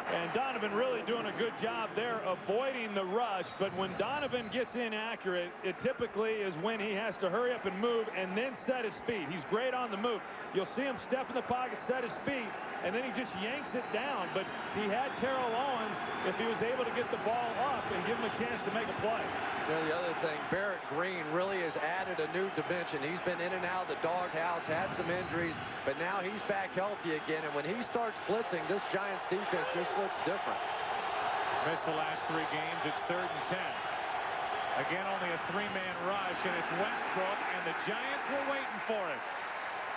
And Donovan really doing a good job there avoiding the rush. But when Donovan gets inaccurate, it typically is when he has to hurry up and move and then set his feet. He's great on the move. You'll see him step in the pocket, set his feet, and then he just yanks it down. But he had Terrell Owens if he was able to get the ball up and give him a chance to make a play. You know, the other thing, Barrett Green really has added a new dimension. He's been in and out of the doghouse, had some injuries, but now he's back healthy again. And when he starts blitzing, this Giants defense just looks different. Missed the last 3 games. It's 3rd and 10. Again, only a 3-man rush, and it's Westbrook, and the Giants were waiting for it.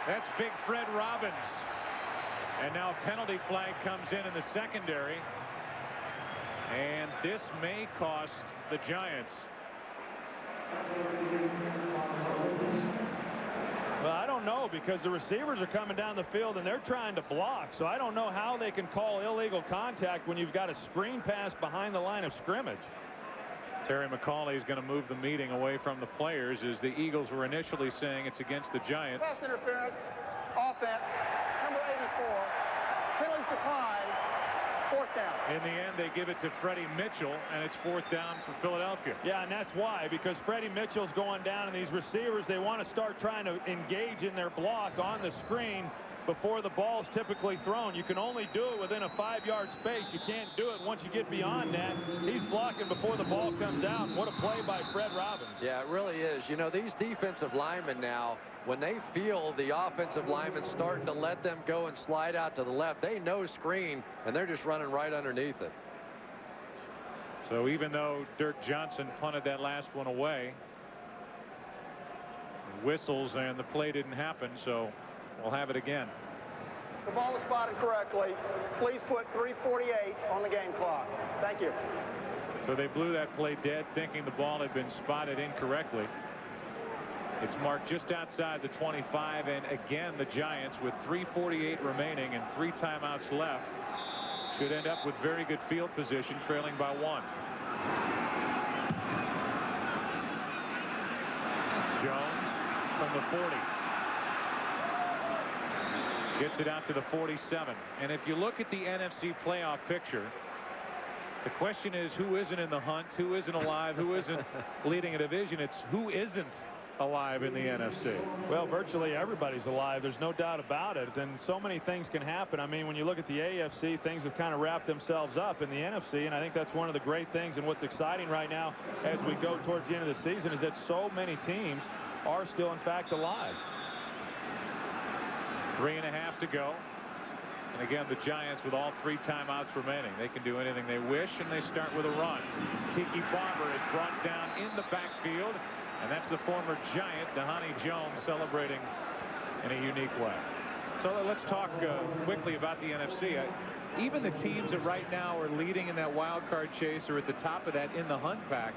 That's big Fred Robbins. And now a penalty flag comes in the secondary. And this may cost the Giants. Well, I don't know, because the receivers are coming down the field and they're trying to block. So I don't know how they can call illegal contact when you've got a screen pass behind the line of scrimmage. Terry McCauley is going to move the meeting away from the players, as the Eagles were initially saying it's against the Giants. Pass interference, offense, number 84. Penalties declined. 4th down. In the end, they give it to Freddie Mitchell, and it's 4th down for Philadelphia. Yeah, and that's why, because Freddie Mitchell's going down, and these receivers, they want to start trying to engage in their block on the screen before the ball's typically thrown. You can only do it within a 5-yard space. You can't do it once you get beyond that. He's blocking before the ball comes out, and what a play by Fred Robbins. Yeah, it really is. You know, these defensive linemen now, when they feel the offensive linemen starting to let them go and slide out to the left, they know screen, and they're just running right underneath it. So even though Dirk Johnson punted that last one away, whistles and the play didn't happen, so we'll have it again. The ball was spotted correctly. Please put 3:48 on the game clock. Thank you. So they blew that play dead, thinking the ball had been spotted incorrectly. It's marked just outside the 25, and again the Giants, with 3:48 remaining and 3 timeouts left, should end up with very good field position, trailing by 1. Jones from the 40. Gets it out to the 47. And if you look at the NFC playoff picture, the question is, who isn't in the hunt, who isn't alive, who isn't leading a division? It's who isn't alive in the NFC. Well, virtually everybody's alive. There's no doubt about it. And so many things can happen. I mean, when you look at the AFC, things have kind of wrapped themselves up in the NFC, and I think that's one of the great things. And what's exciting right now as we go towards the end of the season is that so many teams are still, in fact, alive. 3.5 to go. And again, the Giants with all 3 timeouts remaining. They can do anything they wish, and they start with a run. Tiki Barber is brought down in the backfield, and that's the former Giant, Dhani Jones, celebrating in a unique way. So let's talk quickly about the NFC. Even the teams that right now are leading in that wild card chase are at the top of that in the hunt pack.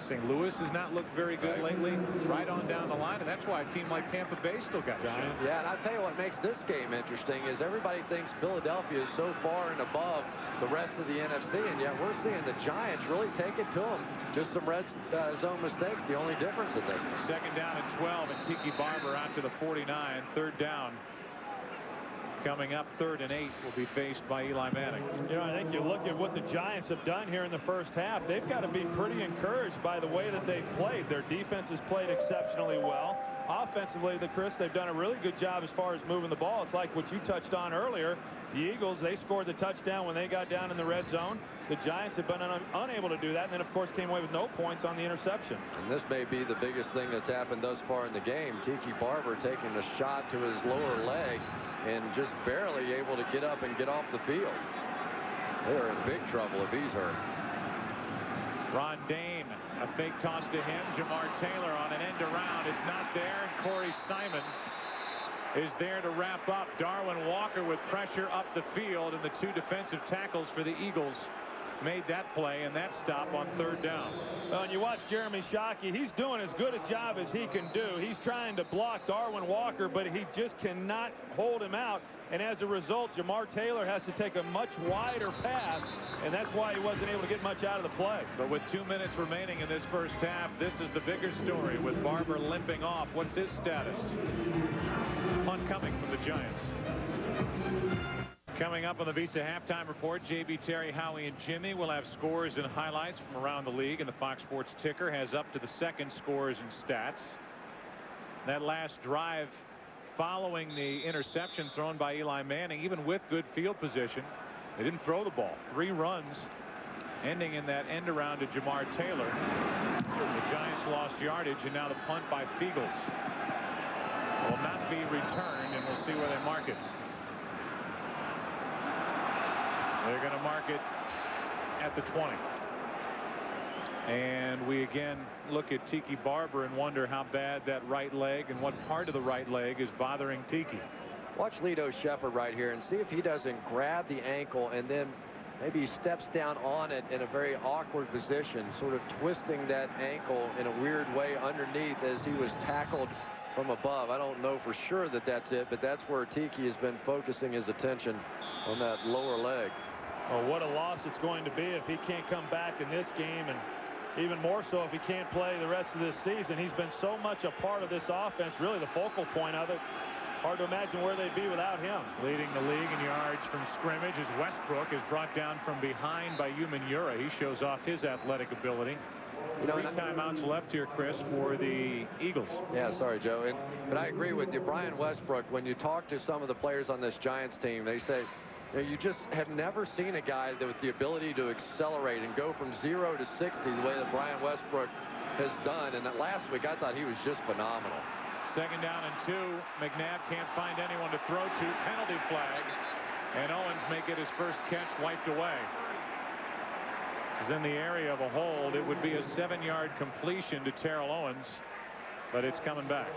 St. Louis has not looked very good lately, right on down the line, and that's why a team like Tampa Bay still got Giants. Yeah, and I'll tell you what makes this game interesting is everybody thinks Philadelphia is so far and above the rest of the NFC, and yet we're seeing the Giants really take it to them. Just some red zone mistakes, the only difference in this. Second down and 12, and Tiki Barber out to the 49. 3rd down. Coming up, 3rd and 8 will be faced by Eli Manning. You know, I think you look at what the Giants have done here in the first half. They've got to be pretty encouraged by the way that they've played. Their defense has played exceptionally well. Offensively, Chris, they've done a really good job as far as moving the ball. It's like what you touched on earlier. The Eagles, they scored the touchdown when they got down in the red zone. The Giants have been unable to do that, and then, of course, came away with no points on the interception. And this may be the biggest thing that's happened thus far in the game. Tiki Barber taking a shot to his lower leg and just barely able to get up and get off the field. They're in big trouble if he's hurt. Ron Dane, a fake toss to him. Jamar Taylor on an end around. It's not there. Corey Simon is there to wrap up. Darwin Walker with pressure up the field, and the two defensive tackles for the Eagles made that play and that stop on third down. Well, and you watch Jeremy Shockey. He's doing as good a job as he can do. He's trying to block Darwin Walker, but he just cannot hold him out. And as a result, Jamar Taylor has to take a much wider path, and that's why he wasn't able to get much out of the play. But with 2 minutes remaining in this first half, this is the bigger story with Barber limping off. What's his status? Punt coming from the Giants. Coming up on the Visa halftime report, JB, Terry, Howie, and Jimmy will have scores and highlights from around the league, and the Fox Sports ticker has up to the second scores and stats. That last drive following the interception thrown by Eli Manning, even with good field position, they didn't throw the ball. 3 runs ending in that end around to Jamar Taylor. The Giants lost yardage, and now the punt by Fiegels will not be returned, and we'll see where they mark it. They're going to mark it at the 20. And we again look at Tiki Barber and wonder how bad that right leg and what part of the right leg is bothering Tiki. Watch Lito Shepherd right here and see if he doesn't grab the ankle and then maybe he steps down on it in a very awkward position, sort of twisting that ankle in a weird way underneath as he was tackled from above. I don't know for sure that that's it, but that's where Tiki has been focusing his attention, on that lower leg. Oh, what a loss it's going to be if he can't come back in this game, and even more so if he can't play the rest of this season. He's been so much a part of this offense, really the focal point of it. Hard to imagine where they'd be without him. Leading the league in yards from scrimmage as Westbrook is brought down from behind by Umanura. He shows off his athletic ability. You know, 3 timeouts left here, Chris, for the Eagles. Yeah, sorry, Joe. But I agree with you. Brian Westbrook, when you talk to some of the players on this Giants team, they say, you just have never seen a guy that with the ability to accelerate and go from 0 to 60 the way that Brian Westbrook has done. And that last week, I thought he was just phenomenal. 2nd down and 2. McNabb can't find anyone to throw to. Penalty flag. And Owens may get his first catch wiped away. This is in the area of a hold. It would be a 7-yard completion to Terrell Owens, but it's coming back.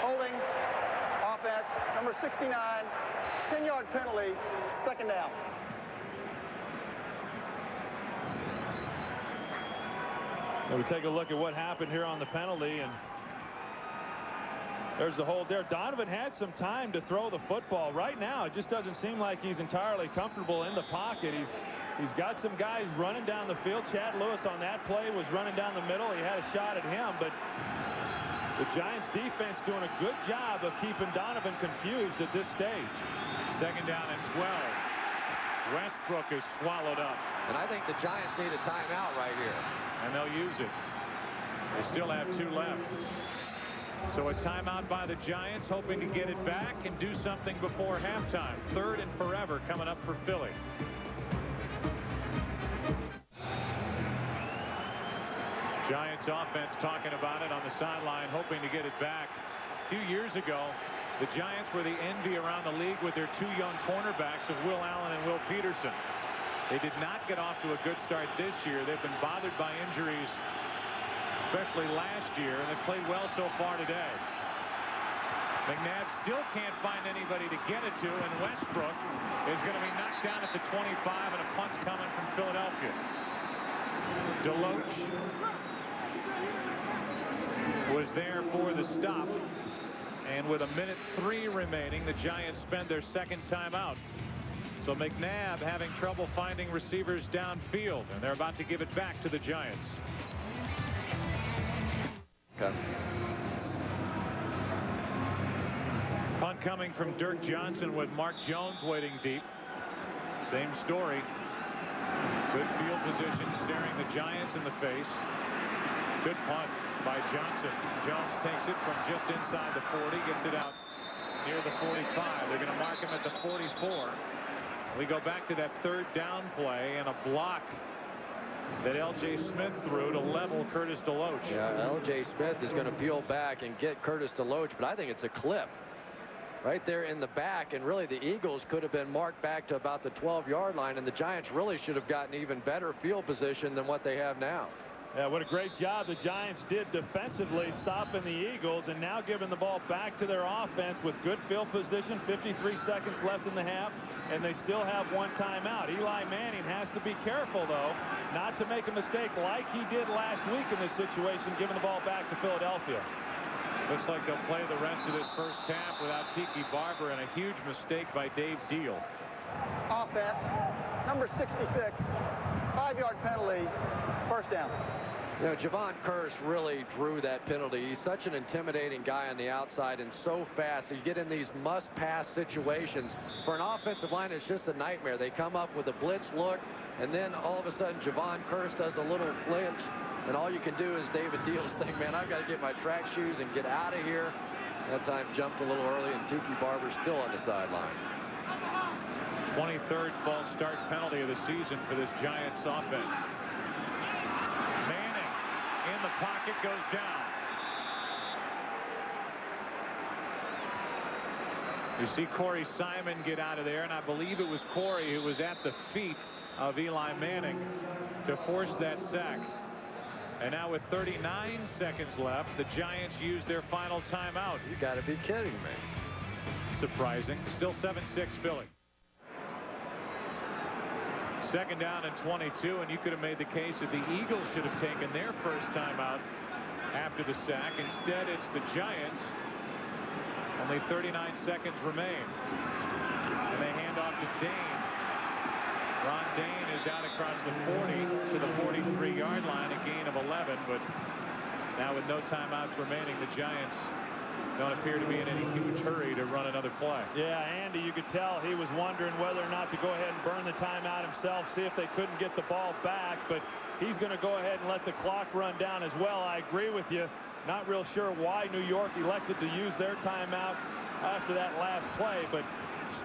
Holding. Offense. Number 69. 10-yard penalty. 2nd down. And we take a look at what happened here on the penalty, and there's the hold there. Donovan had some time to throw the football. Right now, it just doesn't seem like he's entirely comfortable in the pocket. He's got some guys running down the field. Chad Lewis on that play was running down the middle. He had a shot at him, but the Giants defense doing a good job of keeping Donovan confused at this stage. 2nd down and 12. Westbrook is swallowed up. And I think the Giants need a timeout right here. And they'll use it. They still have 2 left. So a timeout by the Giants, hoping to get it back and do something before halftime. 3rd and forever coming up for Philly. Giants offense talking about it on the sideline, hoping to get it back. A few years ago, the Giants were the envy around the league with their 2 young cornerbacks of Will Allen and Will Peterson. They did not get off to a good start this year. They've been bothered by injuries, especially last year, and they've played well so far today. McNabb still can't find anybody to get it to, and Westbrook is going to be knocked down at the 25, and a punt's coming from Philadelphia. Deloach was there for the stop, and with 1:03 remaining, the Giants spend their 2nd timeout. So McNabb having trouble finding receivers downfield, and they're about to give it back to the Giants. Okay. Punt coming from Dirk Johnson with Mark Jones waiting deep. Same story. Good field position, staring the Giants in the face. Good punt by Johnson. Jones takes it from just inside the 40, gets it out near the 45. They're going to mark him at the 44. We go back to that third down play and a block that L.J. Smith threw to level Curtis DeLoach. Yeah, L.J. Smith is going to peel back and get Curtis DeLoach, but I think it's a clip right there in the back, and really the Eagles could have been marked back to about the 12-yard line, and the Giants really should have gotten even better field position than what they have now. Yeah, what a great job the Giants did defensively, stopping the Eagles and now giving the ball back to their offense with good field position. 53 seconds left in the half, and they still have one timeout. Eli Manning has to be careful, though, not to make a mistake like he did last week in this situation, giving the ball back to Philadelphia. Looks like they'll play the rest of this first half without Tiki Barber, and a huge mistake by Dave Deal. Offense, number 66, 5-yard penalty, first down. You know, Javon Curse really drew that penalty. He's such an intimidating guy on the outside and so fast. So you get in these must-pass situations. For an offensive line, it's just a nightmare. They come up with a blitz look, and then all of a sudden Javon Curse does a little flinch, and all you can do is David Deal's thing, man, I've got to get my track shoes and get out of here. That time jumped a little early, and Tiki Barber's still on the sideline. 23rd false start penalty of the season for this Giants offense. Manning in the pocket, goes down. You see Corey Simon get out of there, and I believe it was Corey who was at the feet of Eli Manning to force that sack. And now with 39 seconds left, the Giants use their final timeout. You got to be kidding me. Surprising. Still 7-6 Philly. Second down and 22, and you could have made the case that the Eagles should have taken their first timeout after the sack. Instead, it's the Giants. Only 39 seconds remain. And they hand off to Dane. Ron Dane is out across the 40 to the 43-yard line, a gain of 11. But now with no timeouts remaining, the Giants don't appear to be in any huge hurry to run another play. Yeah, Andy, you could tell he was wondering whether or not to go ahead and burn the timeout himself, see if they couldn't get the ball back. But he's going to go ahead and let the clock run down as well. I agree with you. Not real sure why New York elected to use their timeout after that last play, but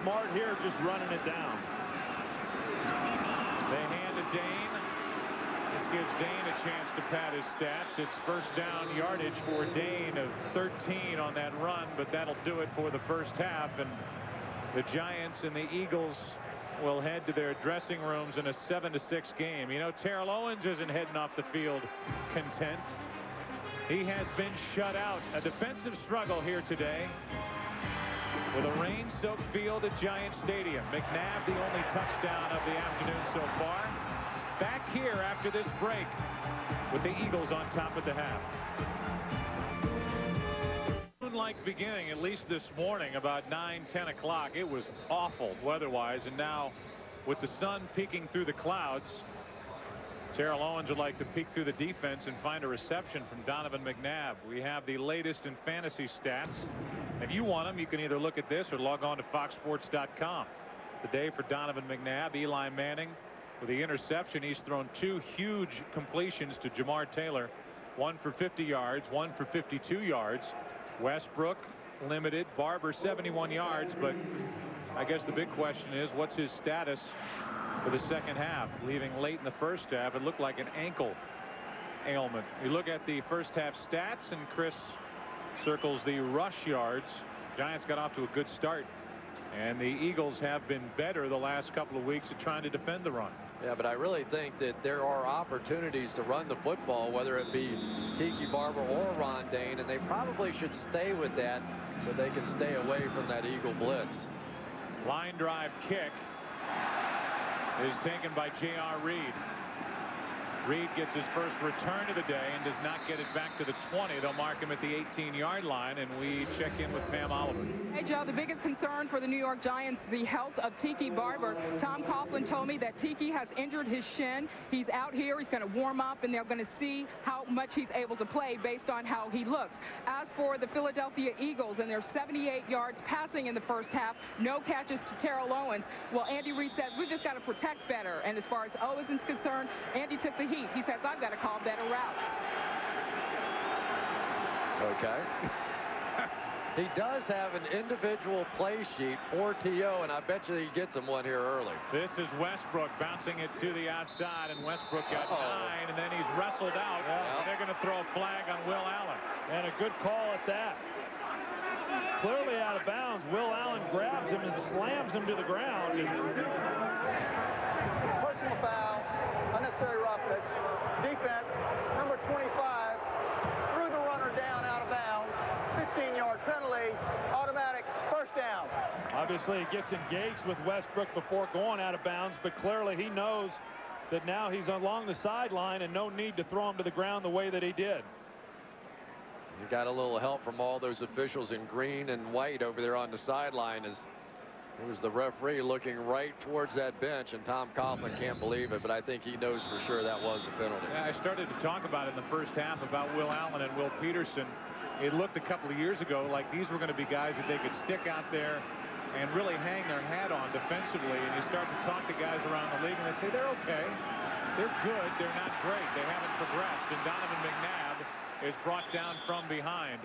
smart here just running it down. They hand to Dane. This gives Dane a chance to pad his stats. It's first down yardage for Dane of 13 on that run, but that'll do it for the first half. And the Giants and the Eagles will head to their dressing rooms in a 7-6 game. You know, Terrell Owens isn't heading off the field content. He has been shut out. A defensive struggle here today with a rain-soaked field at Giant Stadium. McNabb, the only touchdown of the afternoon so far. Back here after this break with the Eagles on top at the half. Moonlight beginning, at least this morning, about 9-10 o'clock. It was awful weather-wise, and now with the sun peeking through the clouds, Terrell Owens would like to peek through the defense and find a reception from Donovan McNabb. We have the latest in fantasy stats. If you want them, you can either look at this or log on to foxsports.com. The day for Donovan McNabb. Eli Manning with the interception. He's thrown 2 huge completions to Jamar Taylor. One for 50 yards, one for 52 yards. Westbrook limited. Barber 71 yards, but I guess the big question is, what's his status for the second half? Leaving late in the first half, it looked like an ankle ailment. You look at the first half stats, and Cris circles the rush yards. Giants got off to a good start, and the Eagles have been better the last couple of weeks at trying to defend the run. Yeah, but I really think that there are opportunities to run the football, whether it be Tiki Barber or Ron Dane, and they probably should stay with that so they can stay away from that Eagle blitz. Line drive kick is taken by J.R. Reed. Reed gets his first return of the day and does not get it back to the 20. They'll mark him at the 18-yard line, and we check in with Pam Oliver. Hey, Joe, the biggest concern for the New York Giants, the health of Tiki Barber. Tom Coughlin told me that Tiki has injured his shin. He's out here. He's going to warm up, and they're going to see how much he's able to play based on how he looks. As for the Philadelphia Eagles and their 78 yards passing in the first half, no catches to Terrell Owens. Well, Andy Reid says, we've just got to protect better. And as far as Owens is concerned, Andy took the heat. He says, I've got to call better route. Okay. He does have an individual play sheet for T.O., and I bet you he gets him one here early. This is Westbrook bouncing it to the outside, and Westbrook got 9, and then he's wrestled out. And they're going to throw a flag on Will Allen. And a good call at that. Clearly out of bounds. Will Allen grabs him and slams him to the ground. Personal foul, unnecessary roughness. Defense, number 25, threw the runner down out of bounds. 15-yard penalty, automatic first down. Obviously, he gets engaged with Westbrook before going out of bounds, but clearly he knows that now he's along the sideline and no need to throw him to the ground the way that he did. You got a little help from all those officials in green and white over there on the sideline as it was the referee looking right towards that bench, and Tom Coughlin can't believe it, but I think he knows for sure that was a penalty. Yeah, I started to talk about it in the first half about Will Allen and Will Peterson. It looked a couple of years ago like these were going to be guys that they could stick out there and really hang their hat on defensively, and you start to talk to guys around the league and they say they're okay, they're good, they're not great, they haven't progressed, and Donovan McNabb is brought down from behind.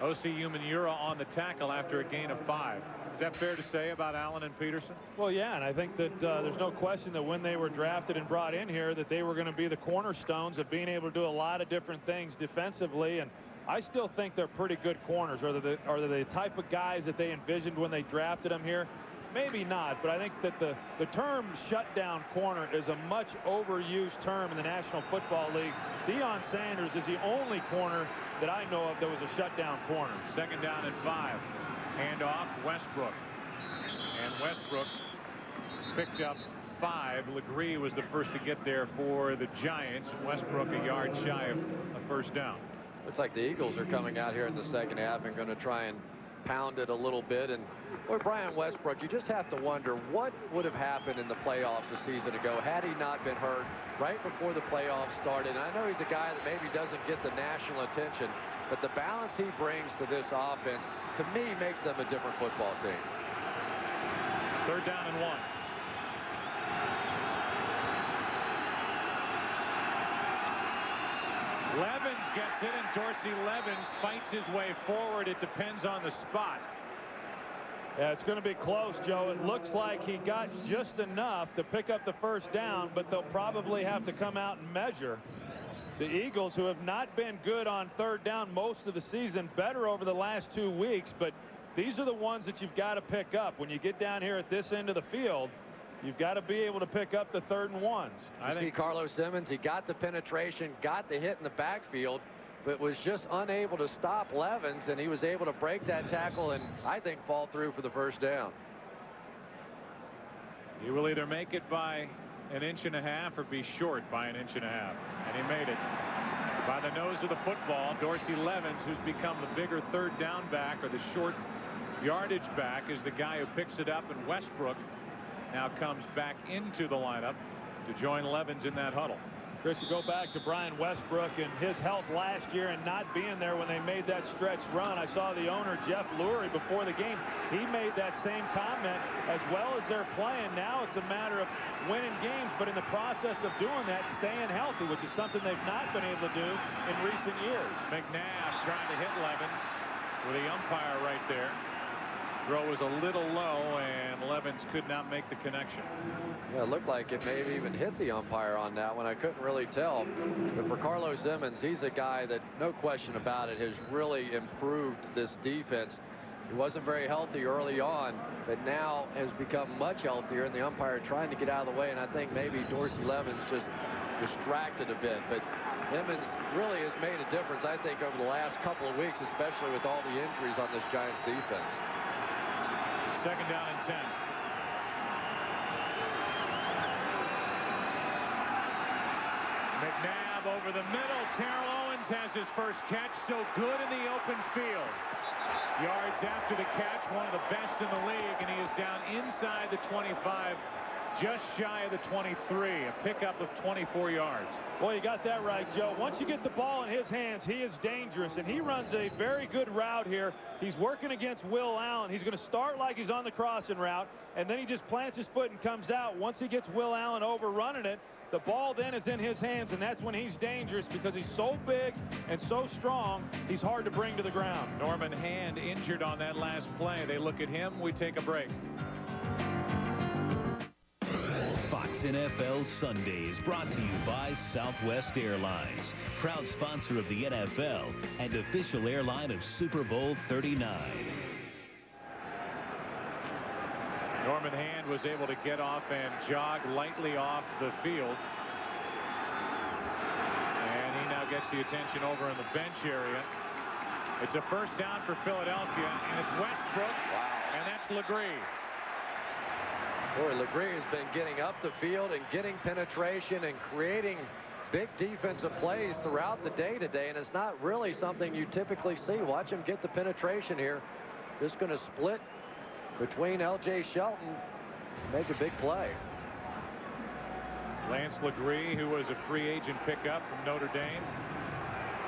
O.C. Umenyiora on the tackle after a gain of 5. Is that fair to say about Allen and Peterson? Well, yeah, and I think that there's no question that when they were drafted and brought in here that they were going to be the cornerstones of being able to do a lot of different things defensively, and I still think they're pretty good corners. Are they the type of guys that they envisioned when they drafted them here? Maybe not, but I think that the term shutdown corner is a much overused term in the National Football League. Deion Sanders is the only corner that I know of that was a shutdown corner. 2nd down and 5. Handoff, Westbrook. And Westbrook picked up 5. Legree was the first to get there for the Giants. Westbrook a yard shy of a first down. Looks like the Eagles are coming out here in the second half and going to try and pound it a little bit. And boy, Brian Westbrook, you just have to wonder what would have happened in the playoffs a season ago had he not been hurt right before the playoffs started. And I know he's a guy that maybe doesn't get the national attention, but the balance he brings to this offense, to me, makes them a different football team. 3rd down and 1. Levens gets it, and Dorsey Levens fights his way forward. It depends on the spot. Yeah, it's going to be close, Joe. It looks like he got just enough to pick up the first down, but they'll probably have to come out and measure. The Eagles, who have not been good on 3rd down most of the season, better over the last 2 weeks, but these are the ones that you've got to pick up. When you get down here at this end of the field, you've got to be able to pick up the 3rd and 1s. I think Carlos Simmons, he got the penetration, got the hit in the backfield, but was just unable to stop Levens, and he was able to break that tackle and I think fall through for the first down. You will either make it by 1.5 inches or be short by 1.5 inches, and he made it by the nose of the football. Dorsey Levens, who's become the bigger 3rd down back, or the short yardage back, is the guy who picks it up, and Westbrook now comes back into the lineup to join Levens in that huddle. Chris, you go back to Brian Westbrook and his health last year and not being there when they made that stretch run. I saw the owner, Jeff Lurie, before the game. He made that same comment. As well as they're playing, now it's a matter of winning games, but in the process of doing that, staying healthy, which is something they've not been able to do in recent years. McNabb trying to hit Levens with the umpire right there. Throw was a little low, and Levens could not make the connection. Yeah, it looked like it may have even hit the umpire on that one. I couldn't really tell. But for Carlos Simmons, he's a guy that, no question about it, has really improved this defense. He wasn't very healthy early on, but now has become much healthier, and the umpire trying to get out of the way, and I think maybe Dorsey Levens just distracted a bit. But Simmons really has made a difference, I think, over the last couple of weeks, especially with all the injuries on this Giants defense. 2nd down and 10. McNabb over the middle. Terrell Owens has his first catch. So good in the open field. Yards after the catch, one of the best in the league, and he is down inside the 25 just shy of the 23, a pickup of 24 yards. Well, you got that right, Joe. Once you get the ball in his hands, he is dangerous, and he runs a very good route here. He's working against Will Allen. He's going to start like he's on the crossing route, and then he just plants his foot and comes out. Once he gets Will Allen overrunning it, the ball then is in his hands, and that's when he's dangerous because he's so big and so strong, he's hard to bring to the ground. Norman Hand injured on that last play. They look at him. We take a break. Fox NFL Sundays brought to you by Southwest Airlines, proud sponsor of the NFL and official airline of Super Bowl 39. Norman Hand was able to get off and jog lightly off the field. And he now gets the attention over in the bench area. It's a first down for Philadelphia, and it's Westbrook. Wow. And that's Legree. Boy, Legree has been getting up the field and getting penetration and creating big defensive plays throughout the day today, and it's not really something you typically see. Watch him get the penetration here. Just going to split between L.J. Shelton, make a big play. Lance Legree, who was a free agent pickup from Notre Dame,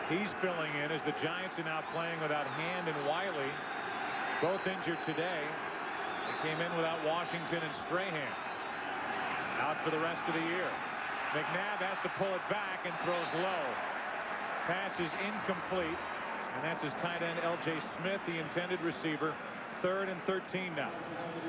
he's filling in as the Giants are now playing without Hand and Wiley, both injured today. They came in without Washington and Strahan out for the rest of the year. McNabb has to pull it back and throws low. Pass is incomplete, and that's his tight end L.J. Smith, the intended receiver. 3rd and 13 now.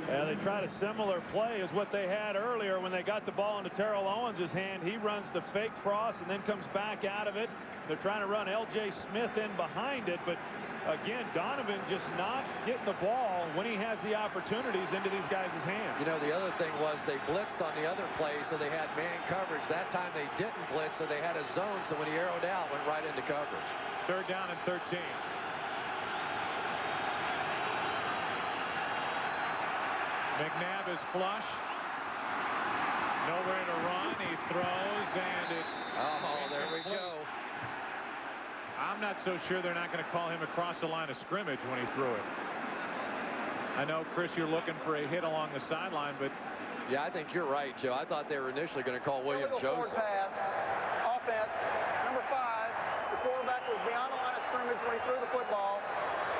Yeah, they tried a similar play as what they had earlier when they got the ball into Terrell Owens' hand. He runs the fake cross and then comes back out of it. They're trying to run L.J. Smith in behind it, but again, Donovan just not getting the ball when he has the opportunities into these guys' hands. You know, the other thing was they blitzed on the other play, so they had man coverage. That time they didn't blitz, so they had a zone, so when he arrowed out, went right into coverage. 3rd down and 13. McNabb is flushed. Nowhere to run. He throws, and it's... Oh, there we go. I'm not so sure they're not going to call him across the line of scrimmage when he threw it. I know, Chris, you're looking for a hit along the sideline, but... Yeah, I think you're right, Joe. I thought they were initially going to call William Joseph. Pass, offense, number 5. The quarterback was beyond the line of scrimmage when he threw the football.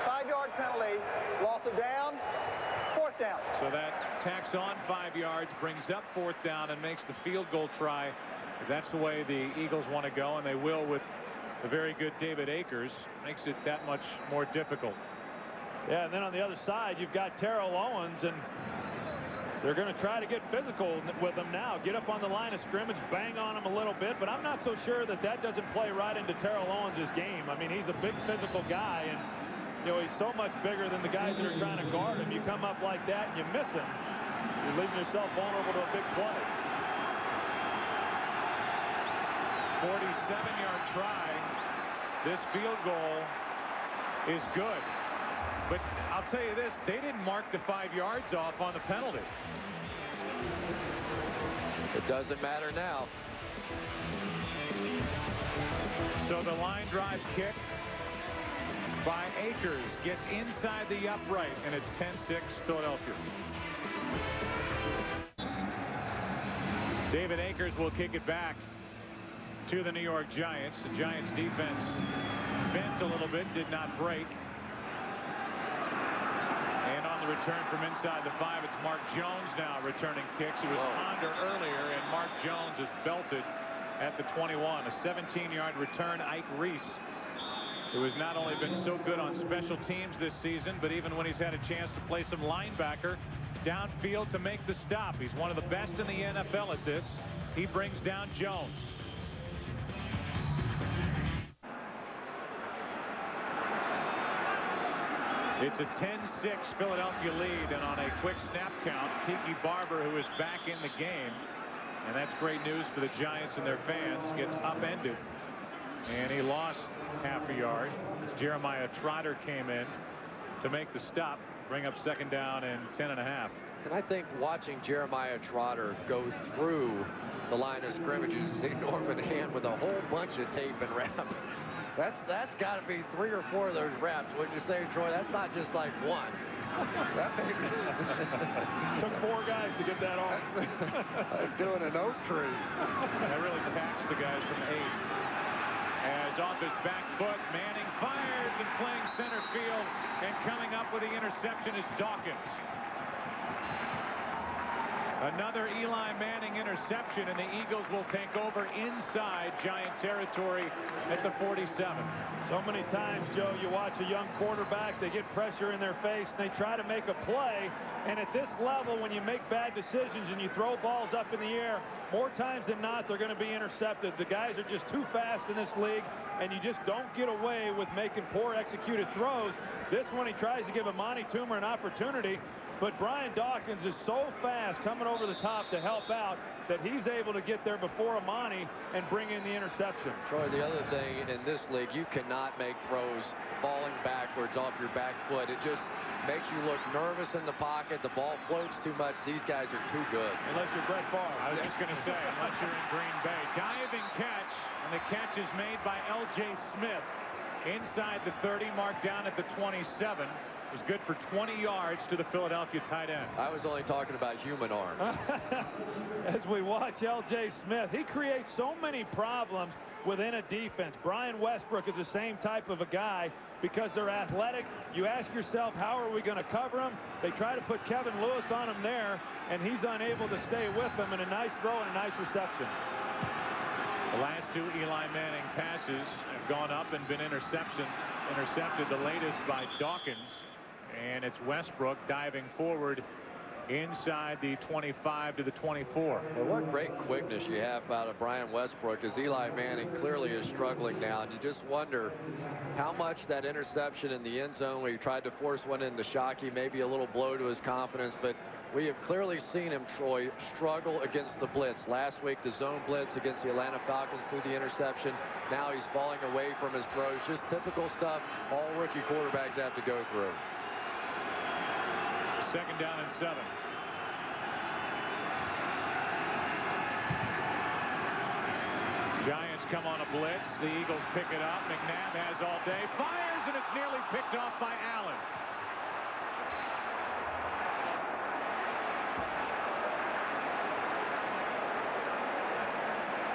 5-yard penalty, loss of down. 4th down. So that tacks on 5 yards, brings up 4th down, and makes the field goal try. If that's the way the Eagles want to go, and they will with the very good David Akers, makes it that much more difficult. Yeah, and then on the other side, you've got Terrell Owens, and they're going to try to get physical with him now. Get up on the line of scrimmage, bang on him a little bit, but I'm not so sure that that doesn't play right into Terrell Owens' game. I mean, he's a big physical guy, and you know, he's so much bigger than the guys that are trying to guard him. You come up like that and you miss him, you're leaving yourself vulnerable to a big play. 47-yard try. This field goal is good. But I'll tell you this, they didn't mark the 5 yards off on the penalty. It doesn't matter now. So the line drive kick by Akers gets inside the upright, and it's 10-6 Philadelphia. David Akers will kick it back to the New York Giants. The Giants defense bent a little bit, did not break. And on the return from inside the 5, it's Mark Jones now returning kicks. It was Ponder earlier, and Mark Jones is belted at the 21. A 17-yard return. Ike Reese, who has not only been so good on special teams this season, but even when he's had a chance to play some linebacker downfield to make the stop. He's one of the best in the NFL at this. He brings down Jones. It's a 10-6 Philadelphia lead, and on a quick snap count, Tiki Barber, who is back in the game, and that's great news for the Giants and their fans, gets upended, and he lost half a yard. Jeremiah Trotter came in to make the stop, bring up 2nd down and 10.5. And I think watching Jeremiah Trotter go through the line of scrimmage, you see Norman Hand with a whole bunch of tape and wrap. That's got to be 3 or 4 of those wraps, wouldn't you say, Troy? That's not just like one. Took 4 guys to get that off. I'm doing an oak tree. That really taxed the guys from Ace. As off his back foot, Manning fires and playing center field, and coming up with the interception is Dawkins. Another Eli Manning interception, and the Eagles will take over inside Giant territory at the 47. So many times, Joe, you watch a young quarterback, they get pressure in their face, and they try to make a play. And at this level, when you make bad decisions and you throw balls up in the air, more times than not, they're going to be intercepted. The guys are just too fast in this league, and you just don't get away with making poor executed throws. This one, he tries to give Amani Toomer an opportunity, but Brian Dawkins is so fast coming over the top to help out that he's able to get there before Amani and bring in the interception. Troy, the other thing in this league, you cannot make throws falling backwards off your back foot. It just makes you look nervous in the pocket. The ball floats too much. These guys are too good. Unless you're Brett Favre. I was just going to say, unless you're in Green Bay. Diving catch, and the catch is made by L.J. Smith inside the 30, marked down at the 27. Was good for 20 yards to the Philadelphia tight end. I was only talking about human arms. As we watch L.J. Smith, he creates so many problems within a defense. Brian Westbrook is the same type of a guy because they're athletic. You ask yourself, how are we going to cover him? They try to put Kevin Lewis on him there, and he's unable to stay with him, and a nice throw and a nice reception. The last 2 Eli Manning passes have gone up and been intercepted. The latest by Dawkins. And it's Westbrook diving forward inside the 25 to the 24. Well, what great quickness you have out of Brian Westbrook, as Eli Manning clearly is struggling now, and you just wonder how much that interception in the end zone where he tried to force one into Shockey, maybe a little blow to his confidence, but we have clearly seen him, Troy, struggle against the blitz. Last week, the zone blitz against the Atlanta Falcons through the interception. Now he's falling away from his throws. Just typical stuff all rookie quarterbacks have to go through. 2nd down and 7. Giants come on a blitz. The Eagles pick it up. McNabb has all day. Fires, and it's nearly picked off by Allen.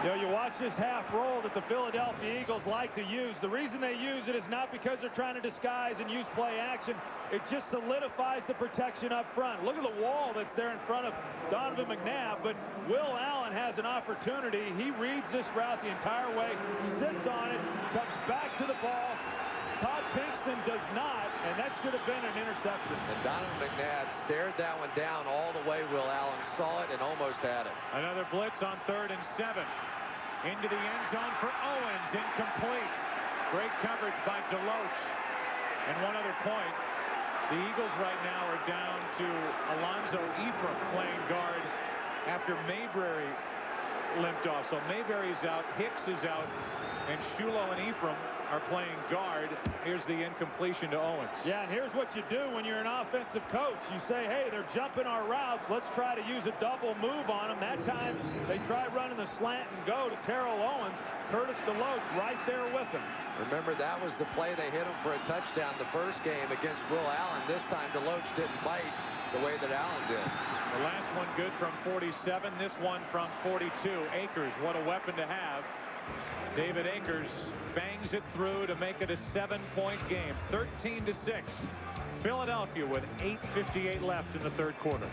You know, you watch this half roll that the Philadelphia Eagles like to use. The reason they use it is not because they're trying to disguise and use play action. It just solidifies the protection up front. Look at the wall that's there in front of Donovan McNabb, but Will Allen has an opportunity. He reads this route the entire way, sits on it, comes back to the ball. Todd Pinkston does not, and that should have been an interception. And Donovan McNabb stared that one down all the way. Will Allen saw it and almost had it. Another blitz on 3rd and 7. Into the end zone for Owens, incomplete. Great coverage by DeLoach. And one other point, the Eagles right now are down to Alonzo Ephraim playing guard after Mayberry limped off. So Mayberry's out, Hicks is out, and Shulo and Ephraim are playing guard. Here's the incompletion to Owens. Yeah, and here's what you do when you're an offensive coach. You say, hey, they're jumping our routes. Let's try to use a double move on them. That time, they try running the slant and go to Terrell Owens. Curtis DeLoach right there with him. Remember, that was the play they hit him for a touchdown the first game against Will Allen. This time, DeLoach didn't bite the way that Allen did. The last one good from 47. This one from 42. Akers, what a weapon to have. David Akers bangs it through to make it a 7-point game. 13-6. Philadelphia with 8:58 left in the 3rd quarter.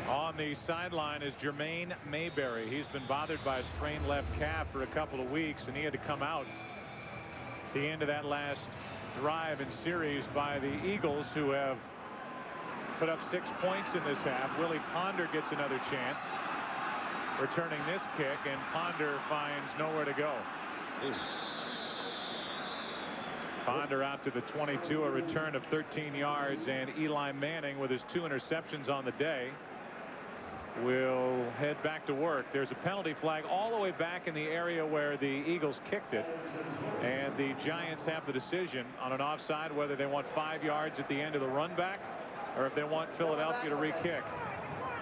On the sideline is Jermaine Mayberry. He's been bothered by a strained left calf for a couple of weeks, and he had to come out at the end of that last drive and series by the Eagles, who have put up 6 points in this half. Willie Ponder gets another chance, returning this kick, and Ponder finds nowhere to go. Ponder out to the 22, a return of 13 yards, and Eli Manning, with his 2 interceptions on the day, will head back to work. There's a penalty flag all the way back in the area where the Eagles kicked it, and the Giants have the decision on an offside whether they want 5 yards at the end of the run back or if they want Philadelphia to re-kick.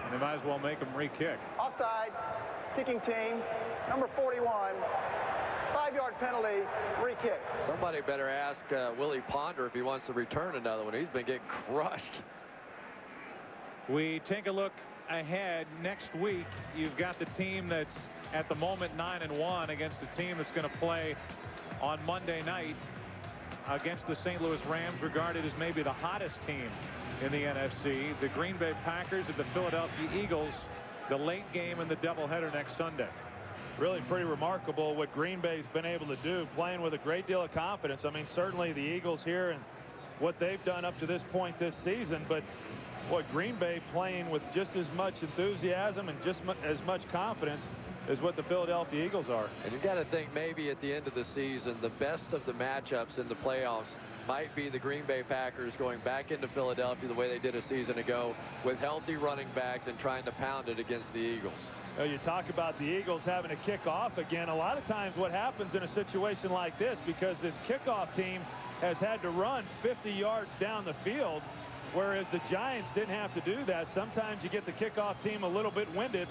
And they might as well make them re-kick. Offside, kicking team, number 41, 5 5-yard penalty, re-kick. Somebody better ask Willie Ponder if he wants to return another one. He's been getting crushed. We take a look ahead. Next week, you've got the team that's at the moment 9-1 against a team that's going to play on Monday night against the St. Louis Rams, regarded as maybe the hottest team in the NFC. The Green Bay Packers at the Philadelphia Eagles, the late game in the doubleheader next Sunday. Really pretty remarkable what Green Bay's been able to do, playing with a great deal of confidence. I mean, certainly the Eagles here and what they've done up to this point this season, but what Green Bay playing with just as much enthusiasm and just as much confidence is what the Philadelphia Eagles are. And you got to think maybe at the end of the season, the best of the matchups in the playoffs might be the Green Bay Packers going back into Philadelphia the way they did a season ago with healthy running backs and trying to pound it against the Eagles. You talk about the Eagles having to kick off again. A lot of times what happens in a situation like this, because this kickoff team has had to run 50 yards down the field, whereas the Giants didn't have to do that. Sometimes you get the kickoff team a little bit winded.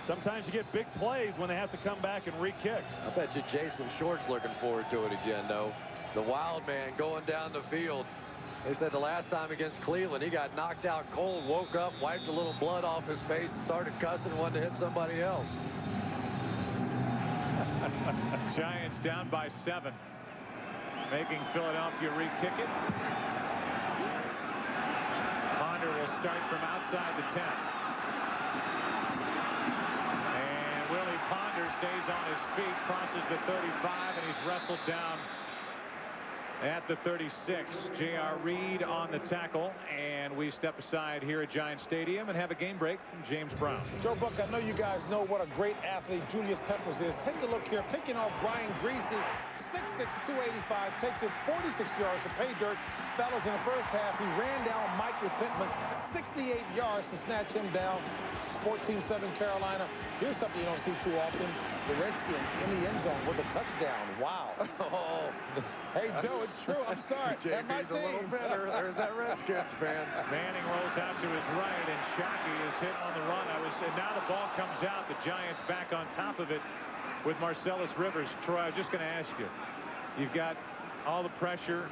Sometimes you get big plays when they have to come back and re-kick. I bet you Jason Short's looking forward to it again, though. The wild man going down the field. They said the last time against Cleveland, he got knocked out cold, woke up, wiped a little blood off his face, started cussing, wanted to hit somebody else. Giants down by 7, making Philadelphia re-kick it. Ponder will start from outside the 10. And Willie Ponder stays on his feet, crosses the 35, and he's wrestled down at the 36. J.R. Reed on the tackle, and we step aside here at Giant Stadium and have a game break from James Brown. Joe Buck, I know you guys know what a great athlete Julius Peppers is. Take a look here, picking off Brian Greasy, 6'6", 285, takes it 46 yards to pay dirt. Fellas, in the first half, he ran down Michael Pittman, 68 yards to snatch him down. 14-7 Carolina. Here's something you don't see too often. The Redskins in the end zone with a touchdown. Wow. Oh. Hey, Joe, it's true. I'm sorry. JP's a little bitter. There's that Redskins fan. Manning rolls out to his right, and Shockey is hit on the run. And now the ball comes out. The Giants back on top of it with Marcellus Rivers. Troy, I was just going to ask you. You've got all the pressure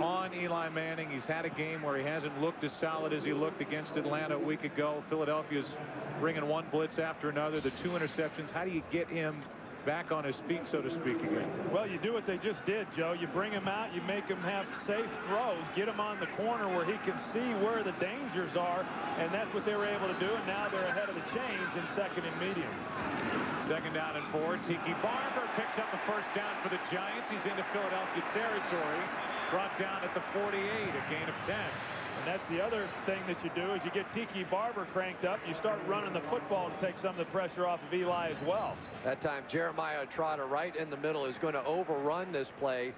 on Eli Manning. He's had a game where he hasn't looked as solid as he looked against Atlanta a week ago. Philadelphia's bringing one blitz after another, the 2 interceptions. How do you get him back on his feet, so to speak, again? Well, you do what they just did, Joe. You bring him out, you make him have safe throws, get him on the corner where he can see where the dangers are, and that's what they were able to do, and now they're ahead of the chains in 2nd and medium. 2nd down and 4. Tiki Barber picks up the first down for the Giants. He's into Philadelphia territory. Brought down at the 48, a gain of 10. And that's the other thing that you do is you get Tiki Barber cranked up. You start running the football to take some of the pressure off of Eli as well. That time, Jeremiah Trotter right in the middle is going to overrun this play.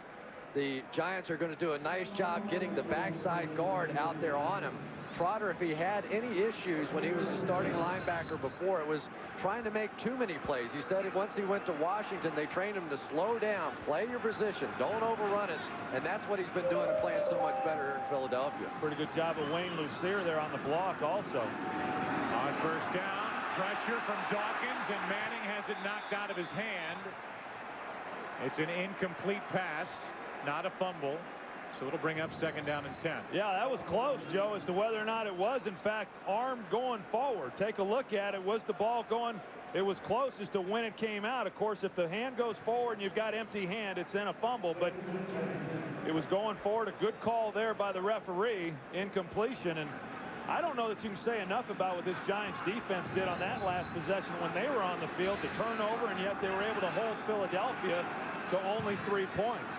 The Giants are going to do a nice job getting the backside guard out there on him. Trotter, if he had any issues when he was a starting linebacker before, it was trying to make too many plays. He said once he went to Washington, they trained him to slow down, play your position, don't overrun it, and that's what he's been doing and playing so much better here in Philadelphia. Pretty good job of Wayne Lucier there on the block also. On first down, pressure from Dawkins, and Manning has it knocked out of his hand. It's an incomplete pass, not a fumble. So it'll bring up 2nd down and 10. Yeah, that was close, Joe, as to whether or not it was, in fact, arm going forward. Take a look at it. Was the ball going? It was close as to when it came out. Of course, if the hand goes forward and you've got empty hand, it's in a fumble. But it was going forward. A good call there by the referee. Incompletion. And I don't know that you can say enough about what this Giants defense did on that last possession when they were on the field. The turnover, and yet they were able to hold Philadelphia to only 3 points.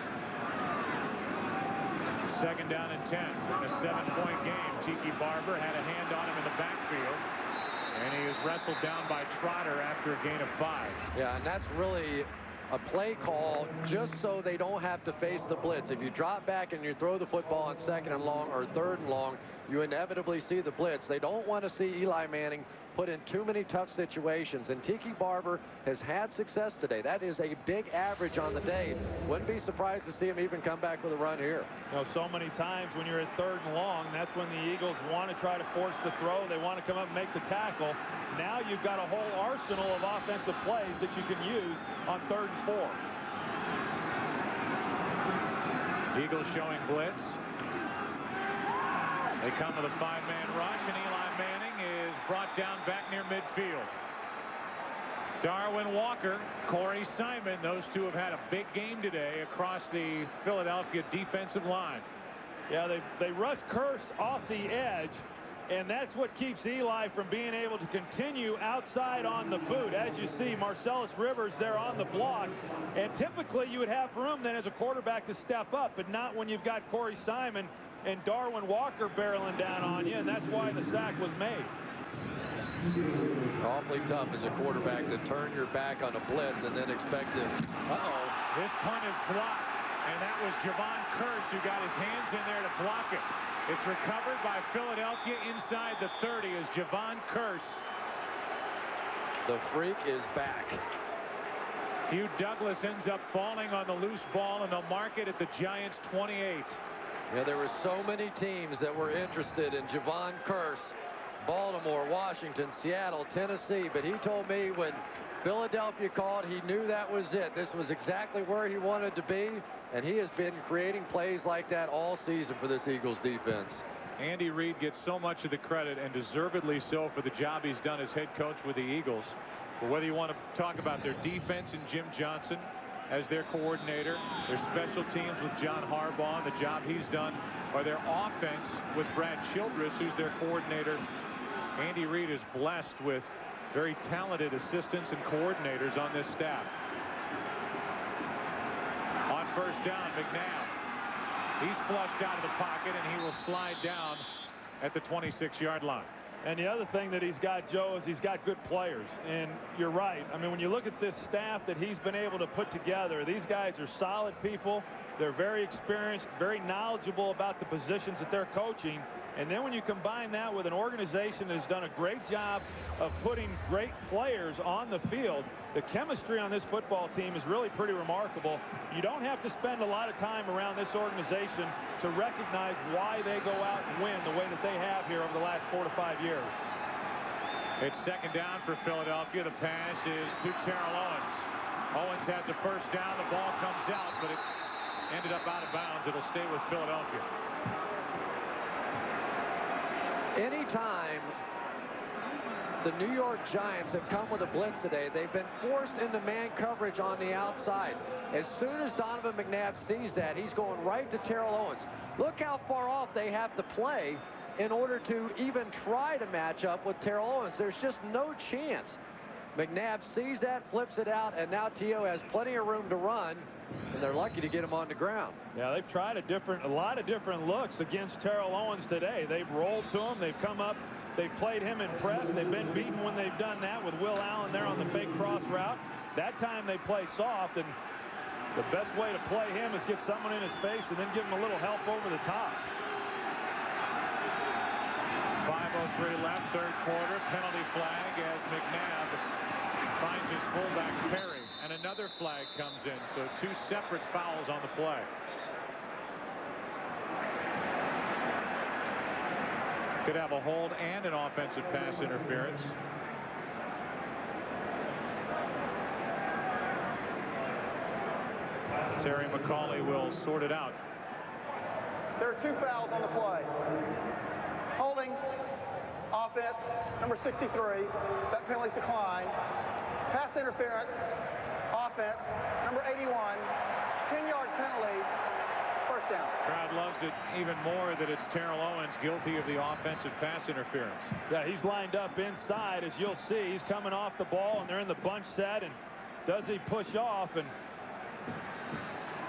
2nd down and 10 in a 7-point game. Tiki Barber had a hand on him in the backfield, and he is wrestled down by Trotter after a gain of 5. Yeah, and that's really a play call just so they don't have to face the blitz. If you drop back and you throw the football on 2nd and long or 3rd and long, you inevitably see the blitz. They don't want to see Eli Manning put in too many tough situations, and Tiki Barber has had success today. That is a big average on the day. Wouldn't be surprised to see him even come back with a run here. You know, so many times when you're at 3rd and long, that's when the Eagles want to try to force the throw. They want to come up and make the tackle. Now you've got a whole arsenal of offensive plays that you can use on 3rd and 4. Eagles showing blitz. They come with a 5-man rush, and Eli Manning is brought down back near midfield. Darwin Walker, Corey Simon, those two have had a big game today across the Philadelphia defensive line. Yeah, they rush Cris off the edge, and that's what keeps Eli from being able to continue outside on the boot. As you see, Marcellus Rivers there on the block, and typically you would have room then as a quarterback to step up, but not when you've got Corey Simon and Darwin Walker barreling down on you, and that's why the sack was made. Awfully tough as a quarterback to turn your back on a blitz and then expect it. This punt is blocked, and that was Javon Cris who got his hands in there to block it. It's recovered by Philadelphia inside the 30 as Javon Cris. The freak is back. Hugh Douglas ends up falling on the loose ball, and they'll mark it at the Giants' 28. Yeah, there were so many teams that were interested in Javon Cris. Baltimore, Washington, Seattle, Tennessee, but he told me when Philadelphia called, he knew that was it. This was exactly where he wanted to be, and he has been creating plays like that all season for this Eagles defense. Andy Reid gets so much of the credit, and deservedly so, for the job he's done as head coach with the Eagles. But whether you want to talk about their defense and Jim Johnson as their coordinator, their special teams with John Harbaugh and the job he's done, or their offense with Brad Childress, who's their coordinator, Andy Reid is blessed with very talented assistants and coordinators on this staff. On first down, McNabb. He's flushed out of the pocket, and he will slide down at the 26-yard line. And the other thing that he's got, Joe, is he's got good players. And you're right. I mean, when you look at this staff that he's been able to put together, these guys are solid people. They're very experienced, very knowledgeable about the positions that they're coaching. And then when you combine that with an organization that has done a great job of putting great players on the field, the chemistry on this football team is really pretty remarkable. You don't have to spend a lot of time around this organization to recognize why they go out and win the way that they have here over the last 4 to 5 years. It's second down for Philadelphia. The pass is to Terrell Owens. Owens has a first down. The ball comes out, but it ended up out of bounds. It'll stay with Philadelphia. Anytime the New York Giants have come with a blitz today, they've been forced into man coverage on the outside. As soon as Donovan McNabb sees that, he's going right to Terrell Owens. Look how far off they have to play in order to even try to match up with Terrell Owens. There's just no chance. McNabb sees that, flips it out, and now T.O. has plenty of room to run, and they're lucky to get him on the ground. Yeah, they've tried a lot of different looks against Terrell Owens today. They've rolled to him. They've come up. They've played him in press. They've been beaten when they've done that with Will Allen there on the fake cross route. That time they play soft, and the best way to play him is get someone in his face and then give him a little help over the top. 5:03 left, third quarter. Penalty flag as McNabb finds his fullback Perry, and another flag comes in. So 2 separate fouls on the play. Could have a hold and an offensive pass interference. Terry McCauley will sort it out. There are 2 fouls on the play. Holding, offense, number 63. That penalty's declined. Pass interference, offense, number 81. 10-yard penalty, first down. Crowd loves it even more that it's Terrell Owens guilty of the offensive pass interference. Yeah, he's lined up inside, as you'll see. He's coming off the ball, and they're in the bunch set, and does he push off? And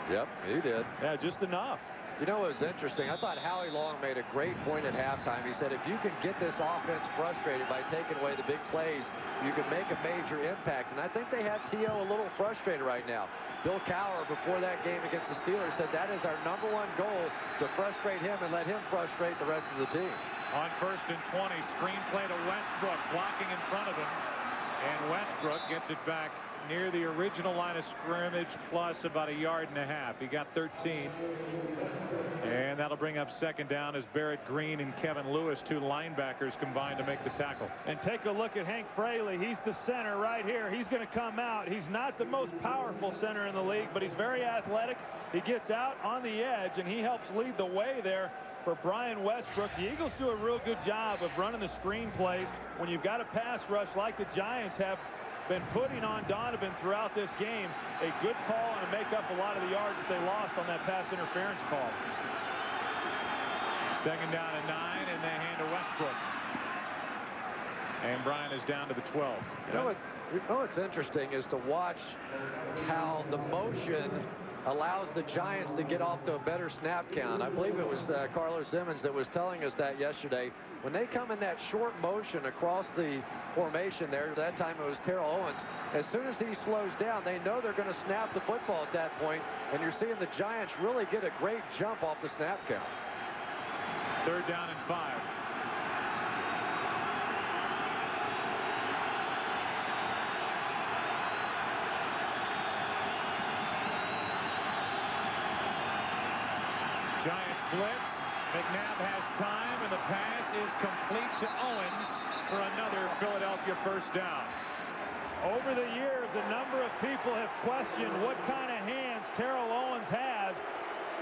yep, he did. Yeah, just enough. You know, it was interesting. I thought Howie Long made a great point at halftime. He said if you can get this offense frustrated by taking away the big plays, you can make a major impact. And I think they have T.O. a little frustrated right now. Bill Cowher, before that game against the Steelers, said that is our #1 goal, to frustrate him and let him frustrate the rest of the team. On 1st and 20, screen play to Westbrook, blocking in front of him. And Westbrook gets it back near the original line of scrimmage plus about 1.5 yards. He got 13. And that'll bring up second down as Barrett Green and Kevin Lewis, 2 linebackers, combined to make the tackle. And take a look at Hank Fraley. He's the center right here. He's going to come out. He's not the most powerful center in the league, but he's very athletic. He gets out on the edge, and he helps lead the way there for Brian Westbrook. The Eagles do a real good job of running the screen plays when you've got a pass rush like the Giants have been putting on Donovan throughout this game. A good call and to make up a lot of the yards that they lost on that pass interference call. Second down and 9, and they hand to Westbrook. And Brian is down to the 12. You know what's interesting is to watch how the motion allows the Giants to get off to a better snap count. I believe it was Carlos Simmons that was telling us that yesterday. When they come in that short motion across the formation there, that time it was Terrell Owens, as soon as he slows down, they know they're going to snap the football at that point, and you're seeing the Giants really get a great jump off the snap count. Third down and 5. Giants blitz. McNabb has time, and the pass is complete to Owens for another Philadelphia first down. Over the years, a number of people have questioned what kind of hands Terrell Owens has.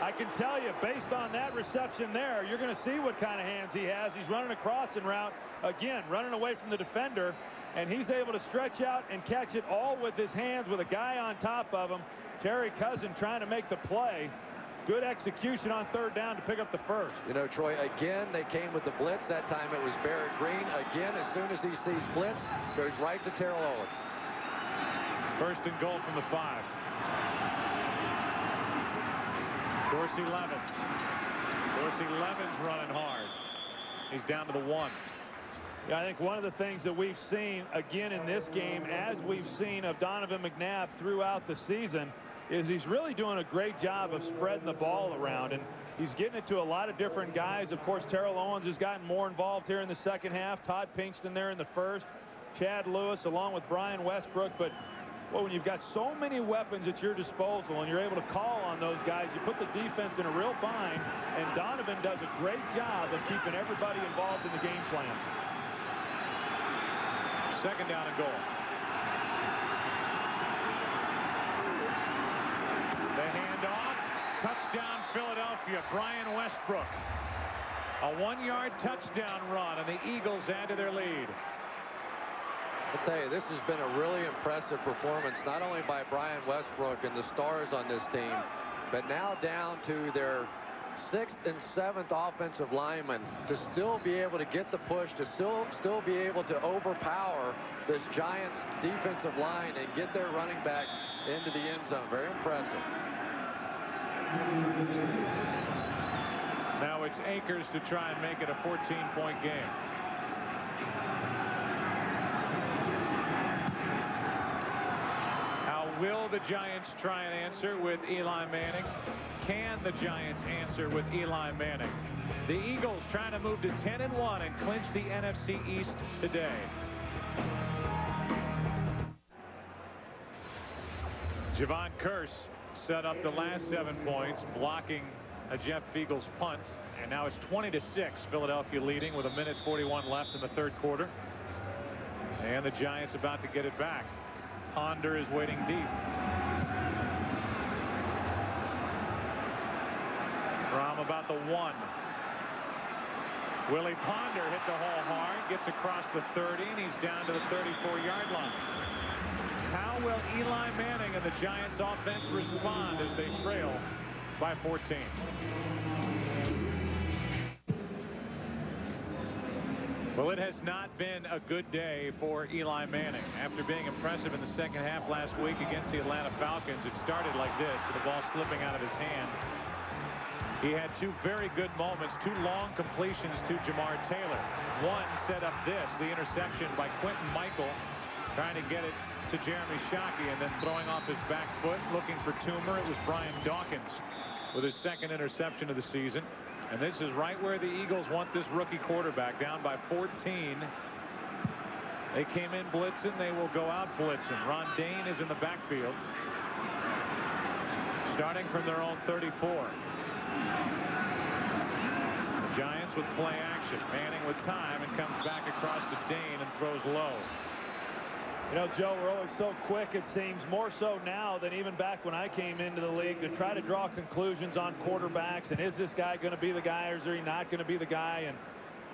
I can tell you, based on that reception there, you're going to see what kind of hands he has. He's running a crossing route, again, running away from the defender, and he's able to stretch out and catch it all with his hands with a guy on top of him. Terry Cousin trying to make the play. Good execution on third down to pick up the first. You know, Troy, again, they came with the blitz. That time it was Barrett Green. Again, as soon as he sees blitz, goes right to Terrell Owens. First and goal from the 5. Dorsey Levens. Dorsey Levens running hard. He's down to the 1. Yeah, I think one of the things that we've seen, again, in this game, as we've seen of Donovan McNabb throughout the season, is he's really doing a great job of spreading the ball around, and he's getting it to a lot of different guys. Of course, Terrell Owens has gotten more involved here in the second half. Todd Pinkston there in the first. Chad Lewis along with Brian Westbrook. But, well, when you've got so many weapons at your disposal and you're able to call on those guys, you put the defense in a real bind, and Donovan does a great job of keeping everybody involved in the game plan. Second down and goal. The handoff. Touchdown Philadelphia. Brian Westbrook. A 1-yard touchdown run, and the Eagles add to their lead. I'll tell you, this has been a really impressive performance, not only by Brian Westbrook and the stars on this team, but now down to their 6th and 7th offensive linemen to still be able to get the push, to still be able to overpower this Giants defensive line and get their running back into the end zone. Very impressive. Now it's Akers to try and make it a 14-point game. How will the Giants try and answer with Eli Manning? Can the Giants answer with Eli Manning? The Eagles trying to move to 10-1 and clinch the NFC East today. Javon Curse set up the last 7 points, blocking a Jeff Fiegel's punt, and now it's 20-6. Philadelphia leading with 1:41 left in the third quarter, and the Giants about to get it back. Ponder is waiting deep. From about the 1. Willie Ponder hit the hole hard, gets across the 30, and he's down to the 34-yard line. How will Eli Manning and the Giants offense respond as they trail by 14? Well, it has not been a good day for Eli Manning. After being impressive in the second half last week against the Atlanta Falcons, it started like this, with the ball slipping out of his hand. He had 2 very good moments, 2 long completions to Jamar Taylor. One set up this, the interception by Quentin Michael, trying to get it to Jeremy Shockey, and then throwing off his back foot, looking for Toomer. It was Brian Dawkins with his 2nd interception of the season. And this is right where the Eagles want this rookie quarterback, down by 14. They came in blitzing. They will go out blitzing. Ron Dane is in the backfield, starting from their own 34. The Giants with play action. Manning with time and comes back across to Dane and throws low. You know, Joe, we're always so quick, it seems, more so now than even back when I came into the league, to try to draw conclusions on quarterbacks. And is this guy going to be the guy, or is he not going to be the guy? And,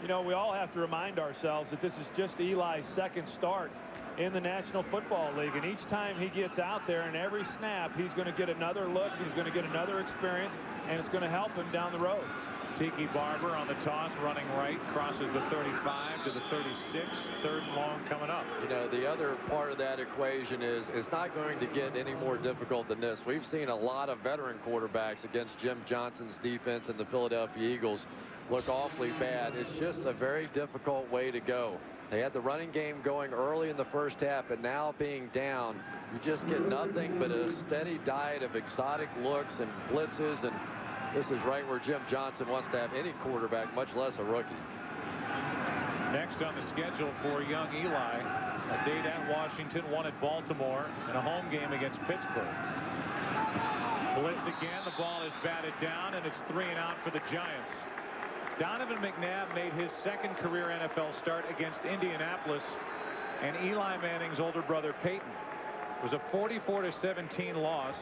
you know, we all have to remind ourselves that this is just Eli's second start in the National Football League. And each time he gets out there, and every snap, he's going to get another look, he's going to get another experience, and it's going to help him down the road. Tiki Barber on the toss, running right, crosses the 35 to the 36. Third and long coming up. You know, the other part of that equation is it's not going to get any more difficult than this. We've seen a lot of veteran quarterbacks against Jim Johnson's defense and the Philadelphia Eagles look awfully bad. It's just a very difficult way to go. They had the running game going early in the first half, and now being down, you just get nothing but a steady diet of exotic looks and blitzes, and this is right where Jim Johnson wants to have any quarterback, much less a rookie. Next on the schedule for young Eli, a date at Washington, one at Baltimore, and a home game against Pittsburgh. Blitz again, the ball is batted down, and it's 3 and out for the Giants. Donovan McNabb made his second career NFL start against Indianapolis, and Eli Manning's older brother Peyton. It was a 44-17 loss.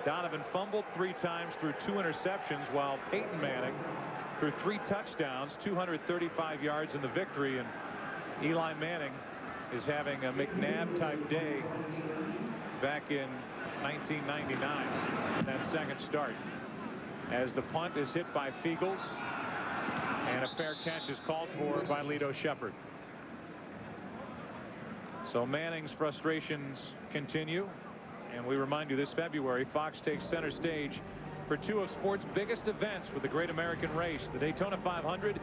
Donovan fumbled 3 times, threw 2 interceptions, while Peyton Manning threw 3 touchdowns, 235 yards in the victory. And Eli Manning is having a McNabb-type day back in 1999, that second start, as the punt is hit by Fiegels, and a fair catch is called for by Lito Shepherd. So Manning's frustrations continue. And we remind you, this February, Fox takes center stage for 2 of sports' biggest events with the Great American Race, the Daytona 500,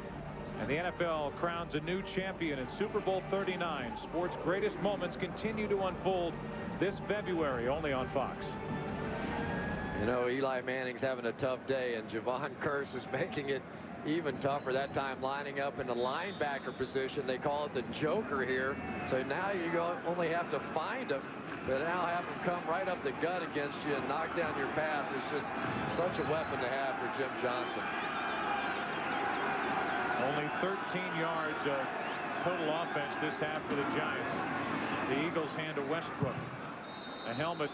and the NFL crowns a new champion in Super Bowl 39. Sports' greatest moments continue to unfold this February, only on Fox. You know, Eli Manning's having a tough day, and Javon Curse is making it even tougher that time, lining up in the linebacker position. They call it the Joker here. So now you only have to find him, but now have him come right up the gut against you and knock down your pass. It's just such a weapon to have for Jim Johnson. Only 13 yards of total offense this half for the Giants. The Eagles hand to Westbrook. The helmet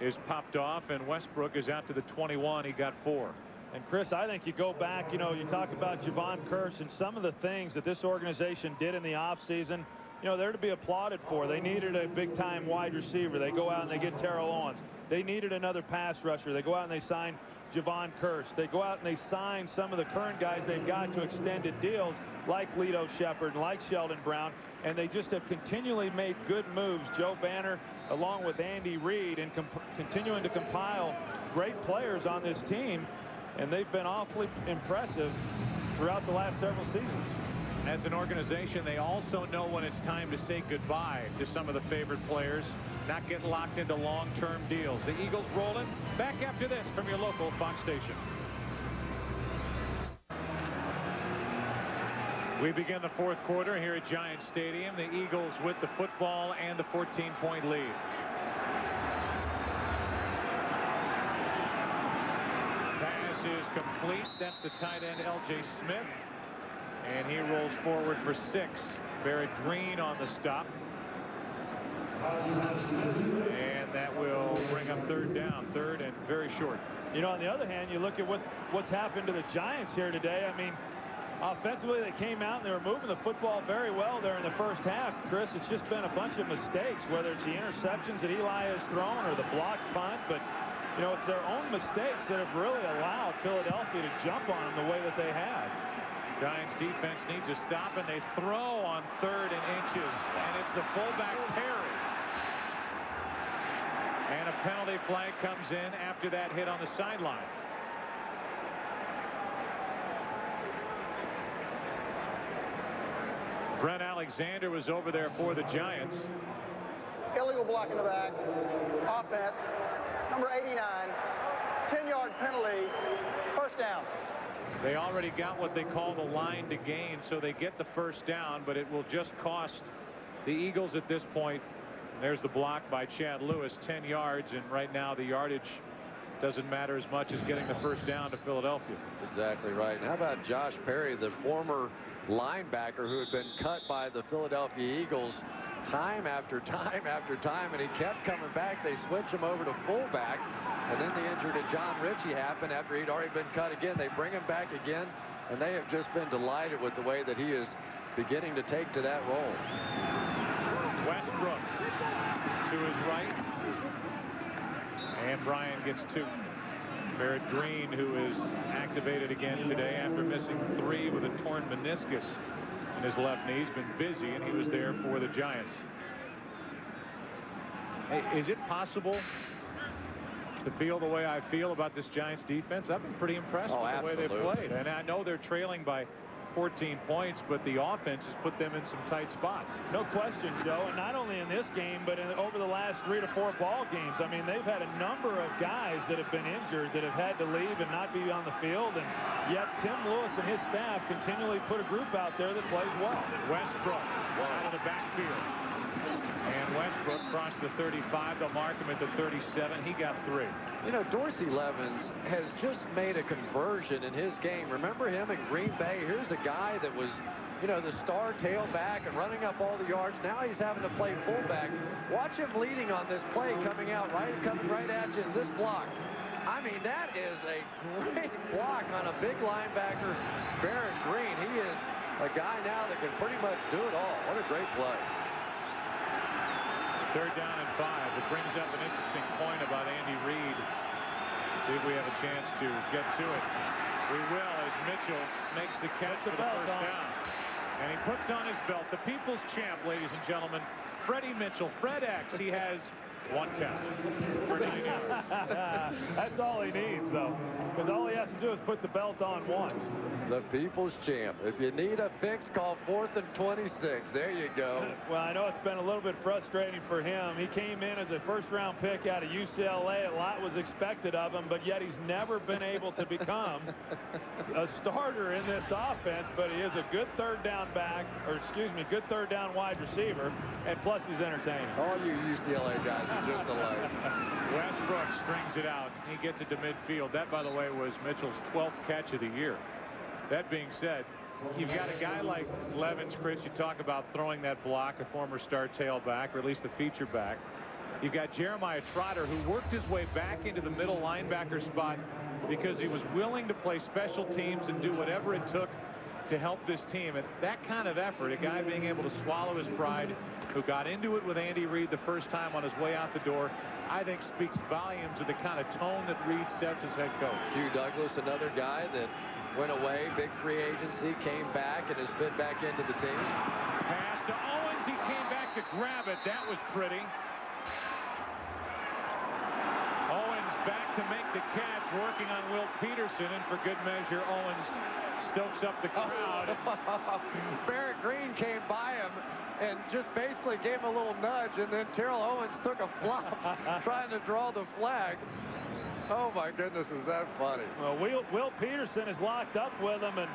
is popped off, and Westbrook is out to the 21. He got 4. And Chris, I think you go back, you know, you talk about Javon Curse and some of the things that this organization did in the offseason. You know, they're to be applauded for. They needed a big-time wide receiver. They go out and they get Terrell Owens. They needed another pass rusher. They go out and they sign Javon Curse. They go out and they sign some of the current guys they've got to extended deals, like Lito Shepherd and like Sheldon Brown, and they just have continually made good moves. Joe Banner, along with Andy Reid, and continuing to compile great players on this team, and they've been awfully impressive throughout the last several seasons. As an organization, they also know when it's time to say goodbye to some of the favorite players, not get locked into long-term deals. The Eagles rolling. Back after this from your local Fox station. We begin the 4th quarter here at Giant Stadium. The Eagles with the football and the 14-point lead. Pass is complete. That's the tight end, L.J. Smith. And he rolls forward for 6. Barrett Green on the stop. And that will bring up 3rd down. 3rd and very short. You know, on the other hand, you look at what's happened to the Giants here today. I mean, offensively, they came out and they were moving the football very well there in the first half. Chris, it's just been a bunch of mistakes, whether it's the interceptions that Eli has thrown or the blocked punt. But, you know, it's their own mistakes that have really allowed Philadelphia to jump on them the way that they have. Giants defense needs a stop, and they throw on 3rd and inches, and it's the fullback Perry. And a penalty flag comes in after that hit on the sideline. Brent Alexander was over there for the Giants. Illegal block in the back. Offense. Number 89. 10-yard penalty. First down. They already got what they call the line to gain, so they get the first down, but it will just cost The Eagles at this point, there's the block by Chad Lewis, 10 yards, and right now the yardage doesn't matter as much as getting the first down to Philadelphia. That's exactly right. And how about Josh Perry, the former linebacker who had been cut by the Philadelphia Eagles time after time after time, and he kept coming back. They switch him over to fullback, and then the injury to John Ritchie happened after he'd already been cut again. They bring him back again, and they have just been delighted with the way that he is beginning to take to that role. Westbrook to his right, and Bryan gets 2. Barrett Green, who is activated again today after missing 3 with a torn meniscus in his left knee. He's been busy, and he was there for the Giants. Hey, is it possible to feel the way I feel about this Giants defense? I've been pretty impressed with the way they've played. And I know they're trailing by 14 points, but the offense has put them in some tight spots. No question, Joe, and not only in this game, but over the last 3 to 4 ball games. I mean, they've had a number of guys that have been injured that have had to leave and not be on the field, and yet Tim Lewis and his staff continually put a group out there that plays well. Westbrook out of the backfield, and Westbrook crossed the 35. They'll mark him at the 37. He got 3. You know, Dorsey Levens has just made a conversion in his game. Remember him in Green Bay? Here's a guy that was, you know, the star tailback and running up all the yards. Now he's having to play fullback. Watch him leading on this play, coming right at you in this block. I mean, that is a great block on a big linebacker, Barrett Green. He is a guy now that can pretty much do it all. What a great play. 3rd down and 5. It brings up an interesting point about Andy Reid. See if we have a chance to get to it. We will, as Mitchell makes the catch for the first down. And he puts on his belt. The people's champ, ladies and gentlemen, Freddie Mitchell. Fred X. He has 1 catch for 9 yards. That's all he needs, though, because all he has to do is put the belt on once. The people's champ. If you need a fix, call 4th and 26. There you go. Well, I know it's been a little bit frustrating for him. He came in as a first-round pick out of UCLA. A lot was expected of him, but yet he's never been able to become a starter in this offense. But he is a good third down good third down wide receiver, and plus he's entertaining. All you UCLA guys are just alike. Westbrook strings it out. He gets it to midfield. That, by the way, was Mitchell's 12th catch of the year. That being said, you've got a guy like Levens, Chris. You talk about throwing that block, a former star tailback, or at least the feature back. You've got Jeremiah Trotter, who worked his way back into the middle linebacker spot because he was willing to play special teams and do whatever it took to help this team. And that kind of effort, a guy being able to swallow his pride, who got into it with Andy Reid the first time on his way out the door, I think speaks volumes of the kind of tone that Reid sets as head coach. Hugh Douglas, another guy that went away, big free agency, came back and has fit back into the team. Pass to Owens. He came back to grab it. That was pretty. Owens back to make the catch, working on Will Peterson, and for good measure, Owens stokes up the crowd. Barrett Green came by him and just basically gave him a little nudge, and then Terrell Owens took a flop trying to draw the flag. Oh my goodness, is that funny? Well, Will Peterson is locked up with him, and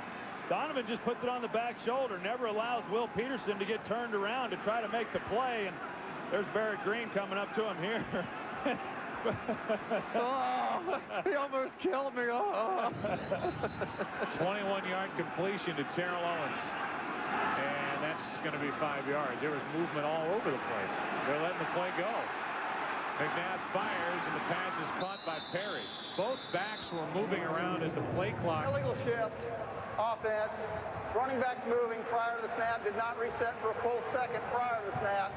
Donovan just puts it on the back shoulder, never allows Will Peterson to get turned around to try to make the play, and there's Barrett Green coming up to him here. Oh, he almost killed me. Oh. 21-yard completion to Terrell Owens, and that's going to be 5 yards. There was movement all over the place. They're letting the play go. McNabb fires, and the pass is caught by Perry. Both backs were moving around as the play clock. Illegal shift, offense. Running backs moving prior to the snap, did not reset for a full second prior to the snap.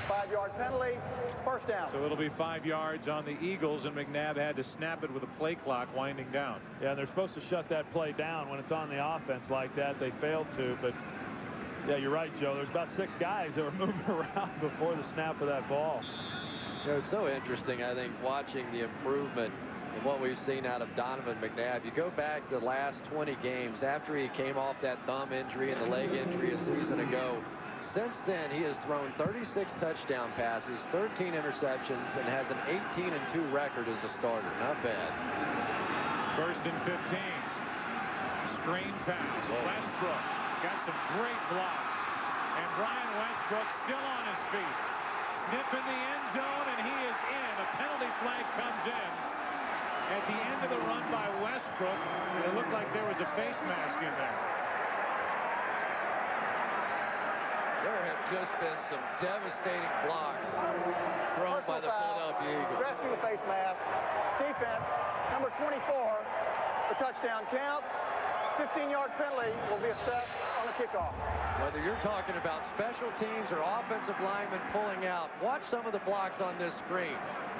5-yard penalty, first down. So it'll be 5 yards on the Eagles, and McNabb had to snap it with a play clock winding down. Yeah, they're supposed to shut that play down when it's on the offense like that. They failed to, but yeah, you're right, Joe. There's about 6 guys that were moving around before the snap of that ball. You know, it's so interesting, I think, watching the improvement in what we've seen out of Donovan McNabb. You go back the last 20 games after he came off that thumb injury and the leg injury a season ago. Since then, he has thrown 36 touchdown passes, 13 interceptions, and has an 18-2 record as a starter. Not bad. First and 15. Screen pass. Westbrook got some great blocks. And Brian Westbrook still on his feet. Snip in the end zone, and he is in. A penalty flag comes in. At the end of the run by Westbrook, it looked like there was a face mask in there. There have just been some devastating blocks thrown by the Philadelphia Eagles. Rescue the face mask. Defense, number 24. The touchdown counts. 15-yard penalty will be assessed on the kickoff. Whether you're talking about special teams or offensive linemen pulling out, watch some of the blocks on this screen.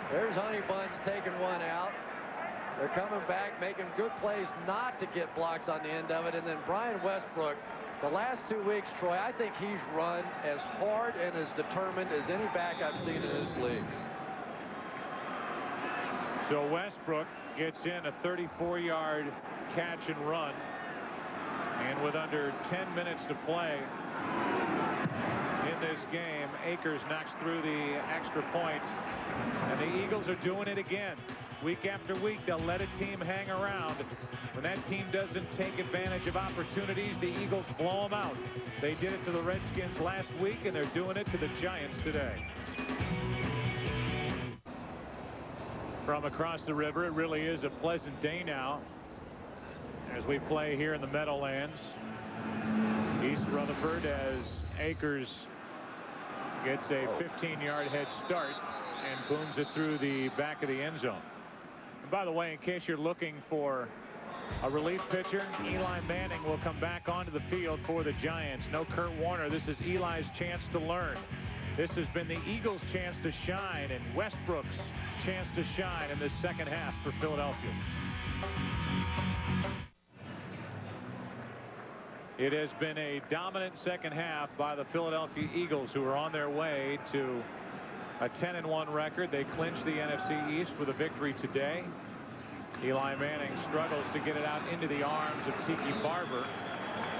There's Honeybuns taking one out. They're coming back, making good plays not to get blocks on the end of it. And then Brian Westbrook, the last 2 weeks, Troy, I think he's run as hard and as determined as any back I've seen in this league. So Westbrook gets in a 34-yard catch and run. And with under 10 minutes to play in this game, Akers knocks through the extra point. And the Eagles are doing it again. Week after week, they'll let a team hang around. When that team doesn't take advantage of opportunities, the Eagles blow them out. They did it to the Redskins last week, and they're doing it to the Giants today. From across the river, it really is a pleasant day now as we play here in the Meadowlands. East Rutherford, as Akers gets a 15-yard head start and booms it through the back of the end zone. And by the way, in case you're looking for a relief pitcher, Eli Manning will come back onto the field for the Giants. No Kurt Warner. This is Eli's chance to learn. This has been the Eagles' chance to shine and Westbrook's chance to shine in this second half for Philadelphia. It has been a dominant second half by the Philadelphia Eagles, who are on their way to a 10-1 record. They clinched the NFC East with a victory today. Eli Manning struggles to get it out into the arms of Tiki Barber,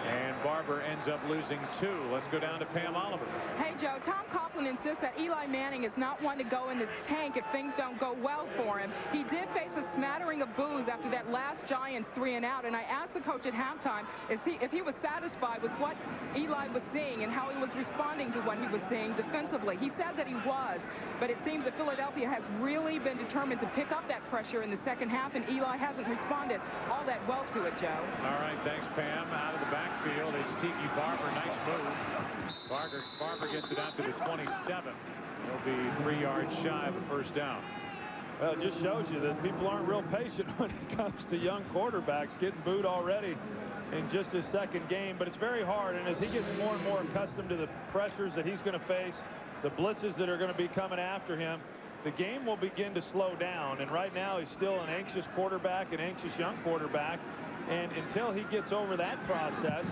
and Barber ends up losing 2. Let's go down to Pam Oliver. Hey, Joe, Tom Coughlin insists that Eli Manning is not one to go in the tank if things don't go well for him. He did face a smattering of boos after that last Giants 3-and-out, and I asked the coach at halftime if he was satisfied with what Eli was seeing and how he was responding to what he was seeing defensively. He said that he was, but it seems that Philadelphia has really been determined to pick up that pressure in the second half, and Eli hasn't responded all that well to it, Joe. All right, thanks, Pam. Out of the backfield, it's Tiki Barber. Nice move. Barber gets it out to the 27. He'll be 3 yards shy of a first down. Well, it just shows you that people aren't real patient when it comes to young quarterbacks getting booed already in just his second game. But it's very hard, and as he gets more and more accustomed to the pressures that he's going to face, the blitzes that are going to be coming after him, the game will begin to slow down. And right now he's still an anxious quarterback, an anxious young quarterback. And until he gets over that process,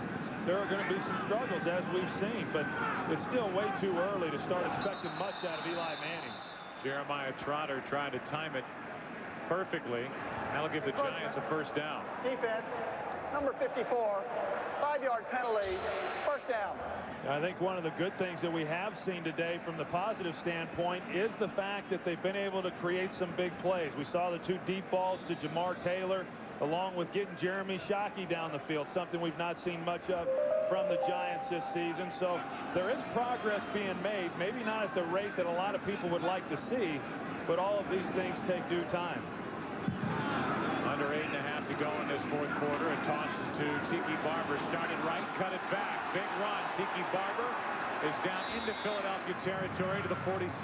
there are going to be some struggles, as we've seen. But it's still way too early to start expecting much out of Eli Manning. Jeremiah Trotter trying to time it perfectly. That'll give the Giants a first down. Defense, number 54, 5-yard penalty, first down. I think one of the good things that we have seen today from the positive standpoint is the fact that they've been able to create some big plays. We saw the 2 deep balls to Jamar Taylor, along with getting Jeremy Shockey down the field, something we've not seen much of from the Giants this season. So there is progress being made, maybe not at the rate that a lot of people would like to see, but all of these things take due time. Under 8.5 to go in this fourth quarter. A toss to Tiki Barber. Started right, cut it back. Big run. Tiki Barber is down into Philadelphia territory to the 46.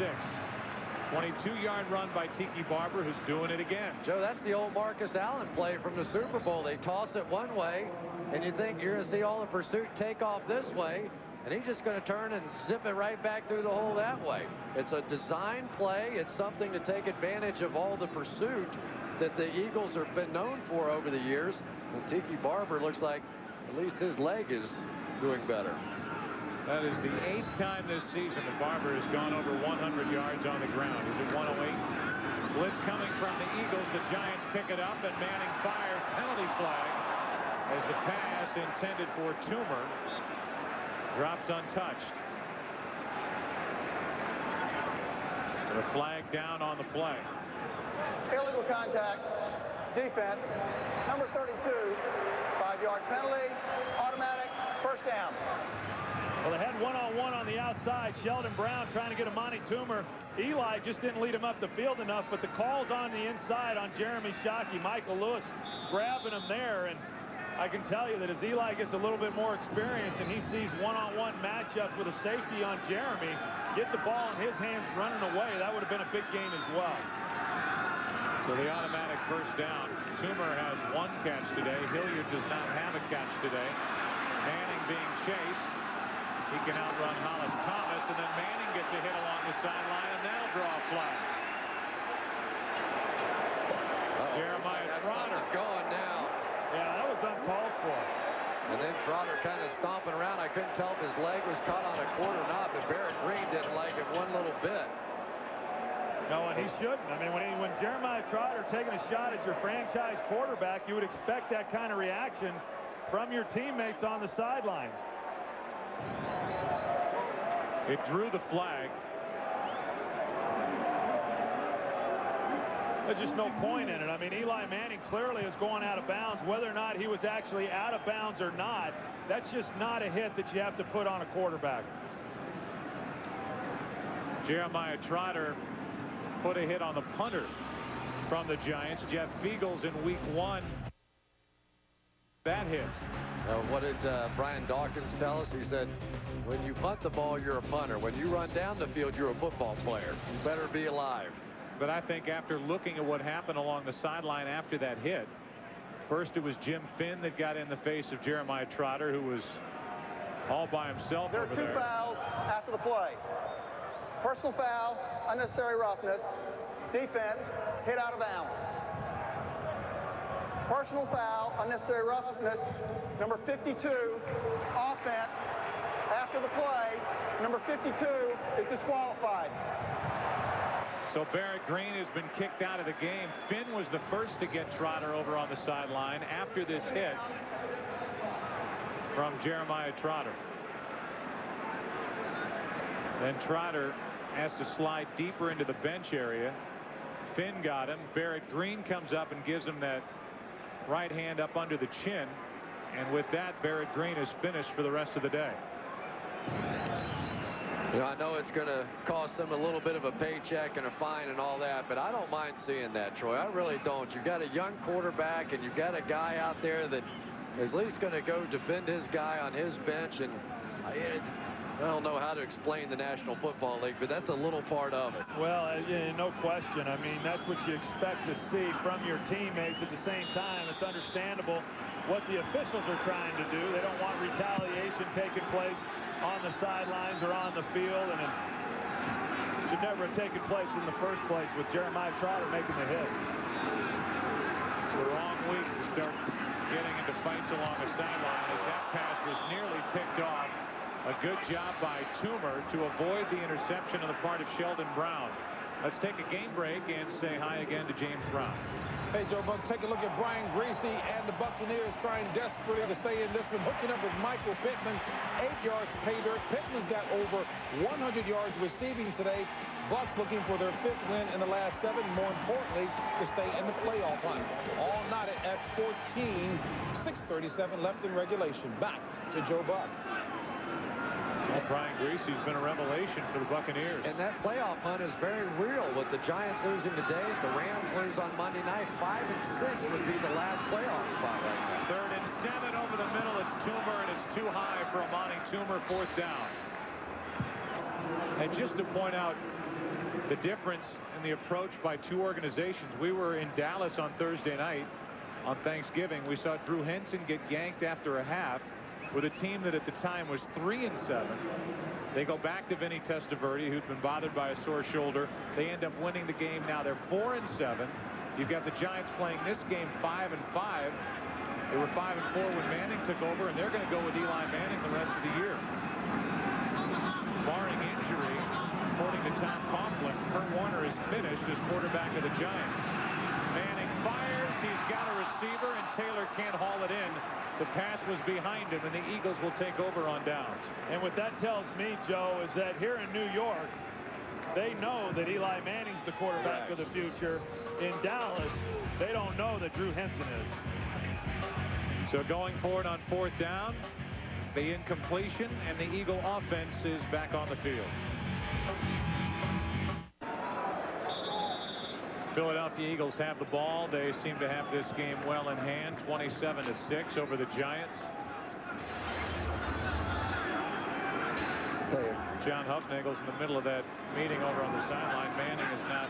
22-yard run by Tiki Barber, who's doing it again. Joe, that's the old Marcus Allen play from the Super Bowl. They toss it one way, and you think you're going to see all the pursuit take off this way, and he's just going to turn and zip it right back through the hole that way. It's a design play. It's something to take advantage of all the pursuit that the Eagles have been known for over the years. And Tiki Barber looks like at least his leg is doing better. That is the 8th time this season that Barber has gone over 100 yards on the ground. He's at 108. Blitz coming from the Eagles. The Giants pick it up, and Manning fires. Penalty flag as the pass intended for Toomer drops untouched. And a flag down on the play. Illegal contact. Defense, number 32, 5-yard penalty, automatic, first down. Well, they had one-on-one on the outside. Sheldon Brown trying to get Amani Toomer. Eli just didn't lead him up the field enough, but the call's on the inside on Jeremy Shockey. Michael Lewis grabbing him there, and I can tell you that as Eli gets a little bit more experience and he sees one-on-one matchups with a safety on Jeremy, get the ball in his hands running away, that would have been a big gain as well. So the automatic first down. Toomer has 1 catch today. Hilliard does not have a catch today. Manning being chased. He can outrun Hollis Thomas, and then Manning gets a hit along the sideline, and that'll draw a flag. Jeremiah Trotter going now. Yeah, that was uncalled for. And then Trotter kind of stomping around. I couldn't tell if his leg was caught on a cord or not, but Barrett Green didn't like it one little bit. No, and he shouldn't. I mean, when Jeremiah Trotter taking a shot at your franchise quarterback, you would expect that kind of reaction from your teammates on the sidelines. It drew the flag. There's just no point in it. I mean, Eli Manning clearly is going out of bounds. Whether or not he was actually out of bounds or not, that's just not a hit that you have to put on a quarterback. Jeremiah Trotter put a hit on the punter from the Giants, Jeff Fiegels, in week 1. That hit. What did Brian Dawkins tell us? He said, when you punt the ball, you're a punter. When you run down the field, you're a football player. You better be alive. But I think after looking at what happened along the sideline after that hit, first it was Jim Finn that got in the face of Jeremiah Trotter, who was all by himself over there. There are 2 fouls after the play. Personal foul, unnecessary roughness, defense, hit out of bounds. Personal foul, unnecessary roughness, number 52, offense, after the play, number 52 is disqualified. So Barrett Green has been kicked out of the game. Finn was the first to get Trotter over on the sideline after this hit from Jeremiah Trotter. Then Trotter has to slide deeper into the bench area. Finn got him. Barrett Green comes up and gives him that right hand up under the chin. And with that, Barrett Green is finished for the rest of the day. You know, I know it's going to cost them a little bit of a paycheck and a fine and all that, but I don't mind seeing that, Troy. I really don't. You've got a young quarterback, and you've got a guy out there that is at least going to go defend his guy on his bench. And I don't know how to explain the National Football League, but that's a little part of it. Well, yeah, no question. I mean, that's what you expect to see from your teammates. At the same time, it's understandable what the officials are trying to do. They don't want retaliation taking place on the sidelines or on the field, and it should never have taken place in the first place with Jeremiah Trotter making the hit. It's the wrong week to start getting into fights along the sideline, as that pass was nearly picked off. A good job by Toomer to avoid the interception on the part of Sheldon Brown. Let's take a game break and say hi again to James Brown. Hey, Joe Buck, take a look at Brian Greasy and the Buccaneers trying desperately to stay in this one, hooking up with Michael Pittman. 8 yards to pay dirt. Pittman's got over 100 yards receiving today. Bucks looking for their 5th win in the last 7. More importantly, to stay in the playoff hunt. All knotted at 14. 6:37 left in regulation. Back to Joe Buck. Well, Brian Greasy's been a revelation for the Buccaneers. And that playoff hunt is very real. With the Giants losing today, if the Rams lose on Monday night, 5 and 6 would be the last playoff spot right now. 3rd and 7 over the middle. It's Toomer, and it's too high for Amani Toomer. 4th down. And just to point out the difference in the approach by 2 organizations. We were in Dallas on Thursday night on Thanksgiving. We saw Drew Henson get yanked after a half with a team that at the time was 3 and 7. They go back to Vinny Testaverde, who's been bothered by a sore shoulder. They end up winning the game. Now they're 4 and 7. You've got the Giants playing this game 5 and 5. They were 5 and 4 when Manning took over, and they're going to go with Eli Manning the rest of the year. Barring injury, according to Tom Coughlin, Kurt Warner is finished as quarterback of the Giants. Manning fires. He's got a receiver, and Taylor can't haul it in. The pass was behind him, and the Eagles will take over on downs. And what that tells me, Joe, is that here in New York, they know that Eli Manning's the quarterback of the future. In Dallas, they don't know that Drew Henson is. So going forward on 4th down, the incompletion, and the Eagle offense is back on the field. Philadelphia Eagles have the ball. They seem to have this game well in hand, 27-6 over the Giants. John Hufnagel's in the middle of that meeting over on the sideline. Manning is not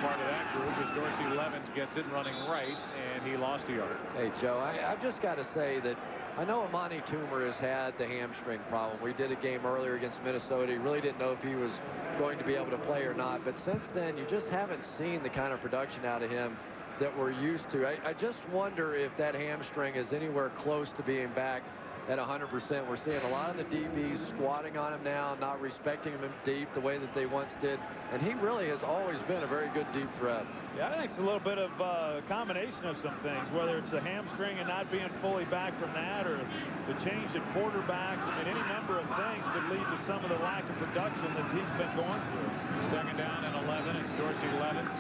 part of that group as Dorsey Levens gets it running right, and he lost a yard. Hey, Joe, I've just got to say that I know Amani Toomer has had the hamstring problem. We did a game earlier against Minnesota. He really didn't know if he was going to be able to play or not. But since then, you just haven't seen the kind of production out of him that we're used to. I just wonder if that hamstring is anywhere close to being back at 100%. We're seeing a lot of the DBs squatting on him now, not respecting him deep the way that they once did. And he really has always been a very good deep threat. Yeah, I think it's a little bit of a combination of some things, whether it's the hamstring and not being fully back from that, or the change in quarterbacks. I mean, any number of things could lead to some of the lack of production that he's been going through. Second down and 11. It's Dorsey Levens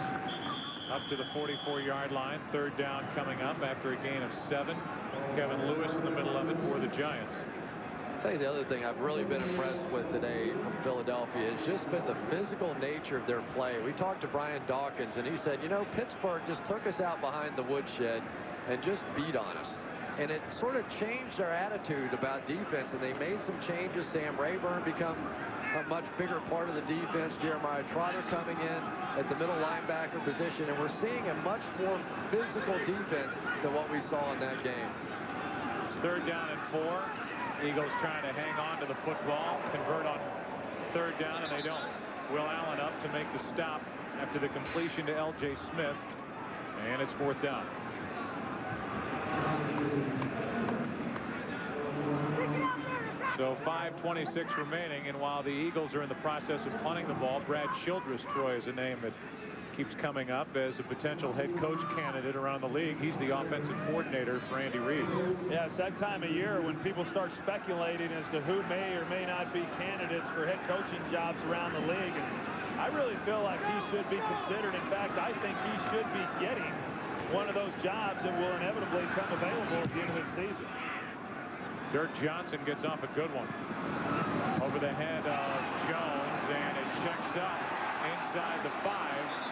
up to the 44-yard line. Third down coming up after a gain of 7. Kevin Lewis in the middle of it for the Giants. I'll tell you the other thing I've really been impressed with today from Philadelphia has just been the physical nature of their play. We talked to Brian Dawkins, and he said, you know, Pittsburgh just took us out behind the woodshed and just beat on us. And it sort of changed their attitude about defense, and they made some changes. Sam Rayburn become a much bigger part of the defense. Jeremiah Trotter coming in at the middle linebacker position, and we're seeing a much more physical defense than what we saw in that game. It's third down and 4. Eagles trying to hang on to the football, convert on third down, and they don't. Will Allen up to make the stop after the completion to L.J. Smith, and it's fourth down. So 5:26 remaining, and while the Eagles are in the process of punting the ball, Brad Childress, Troy, is a name that keeps coming up as a potential head coach candidate around the league. He's the offensive coordinator for Andy Reid. Yeah, it's that time of year when people start speculating as to who may or may not be candidates for head coaching jobs around the league. And I really feel like he should be considered. In fact, I think he should be getting one of those jobs that will inevitably come available at the end of the season. Dirk Johnson gets off a good one over the head of Jones, and it checks up inside the 5.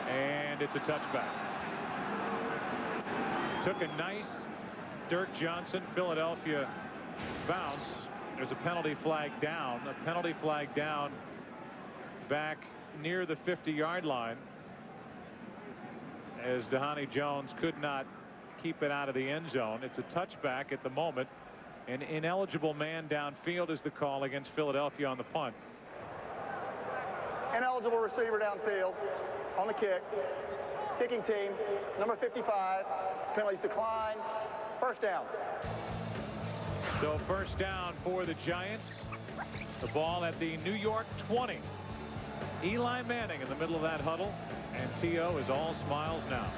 And it's a touchback. Took a nice Dirk Johnson, Philadelphia bounce. There's a penalty flag down. A penalty flag down back near the 50-yard line as Dhani Jones could not keep it out of the end zone. It's a touchback at the moment. An ineligible man downfield is the call against Philadelphia on the punt. Ineligible receiver downfield on the kick. Kicking team, number 55. Penalties decline. First down. So first down for the Giants. The ball at the New York 20. Eli Manning in the middle of that huddle, and T.O. is all smiles now.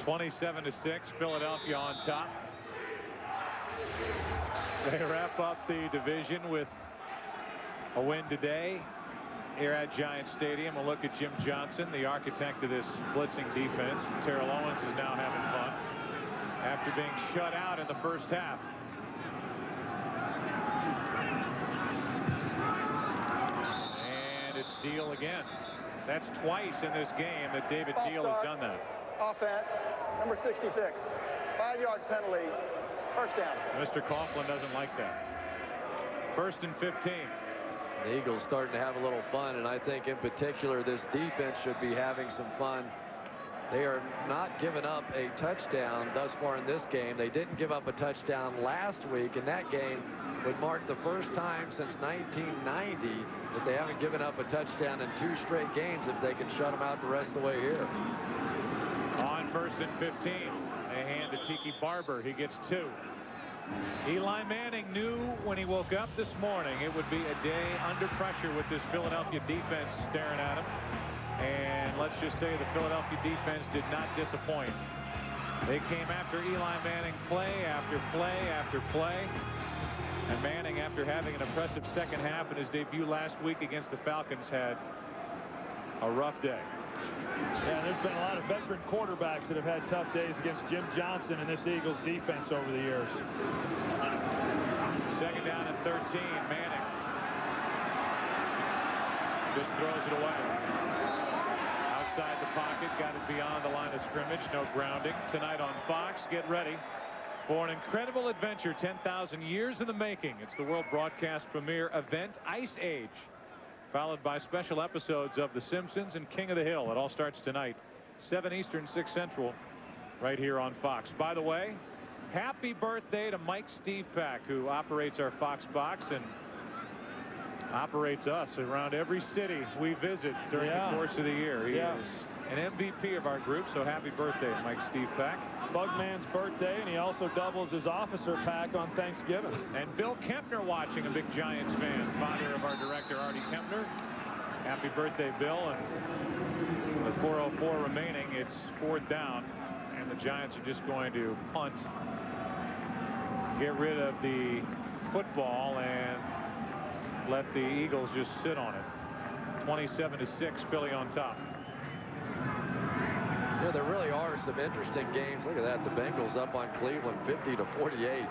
27-6, Philadelphia on top. They wrap up the division with a win today here at Giant Stadium. A look at Jim Johnson, the architect of this blitzing defense. Terrell Owens is now having fun after being shut out in the first half. And it's Deal again. That's twice in this game that David Deal has done that. Offense, number 66. 5-yard penalty. First down. Mr. Coughlin doesn't like that. First and 15. The Eagles starting to have a little fun, and I think in particular this defense should be having some fun. They are not giving up a touchdown thus far in this game. They didn't give up a touchdown last week, and that game would mark the first time since 1990 that they haven't given up a touchdown in 2 straight games if they can shut them out the rest of the way here. On first and 15, they hand to Tiki Barber. He gets 2. Eli Manning knew when he woke up this morning it would be a day under pressure with this Philadelphia defense staring at him. And let's just say the Philadelphia defense did not disappoint. They came after Eli Manning play after play after play. And Manning, after having an impressive second half in his debut last week against the Falcons, had a rough day. Yeah, there's been a lot of veteran quarterbacks that have had tough days against Jim Johnson and this Eagles defense over the years. Second down and 13. Manning just throws it away. Outside the pocket, got it beyond the line of scrimmage. No grounding. Tonight on Fox, get ready for an incredible adventure. 10,000 years in the making. It's the world broadcast premiere event, Ice Age, followed by special episodes of The Simpsons and King of the Hill. It all starts tonight, 7 Eastern, 6 Central, right here on Fox. By the way, happy birthday to Mike Steve Pack, who operates our Fox box and operates us around every city we visit during the course of the year. He is an MVP of our group, so happy birthday, Mike Steve Pack. Bugman's birthday, and he also doubles his officer pack on Thanksgiving. And Bill Kempner watching, a big Giants fan, father of our director, Artie Kempner. Happy birthday, Bill. And with 4:04 remaining, it's 4th down, and the Giants are just going to punt, get rid of the football, and let the Eagles just sit on it. 27-6, Philly on top. Yeah, there really are some interesting games. Look at that, the Bengals up on Cleveland 50-48.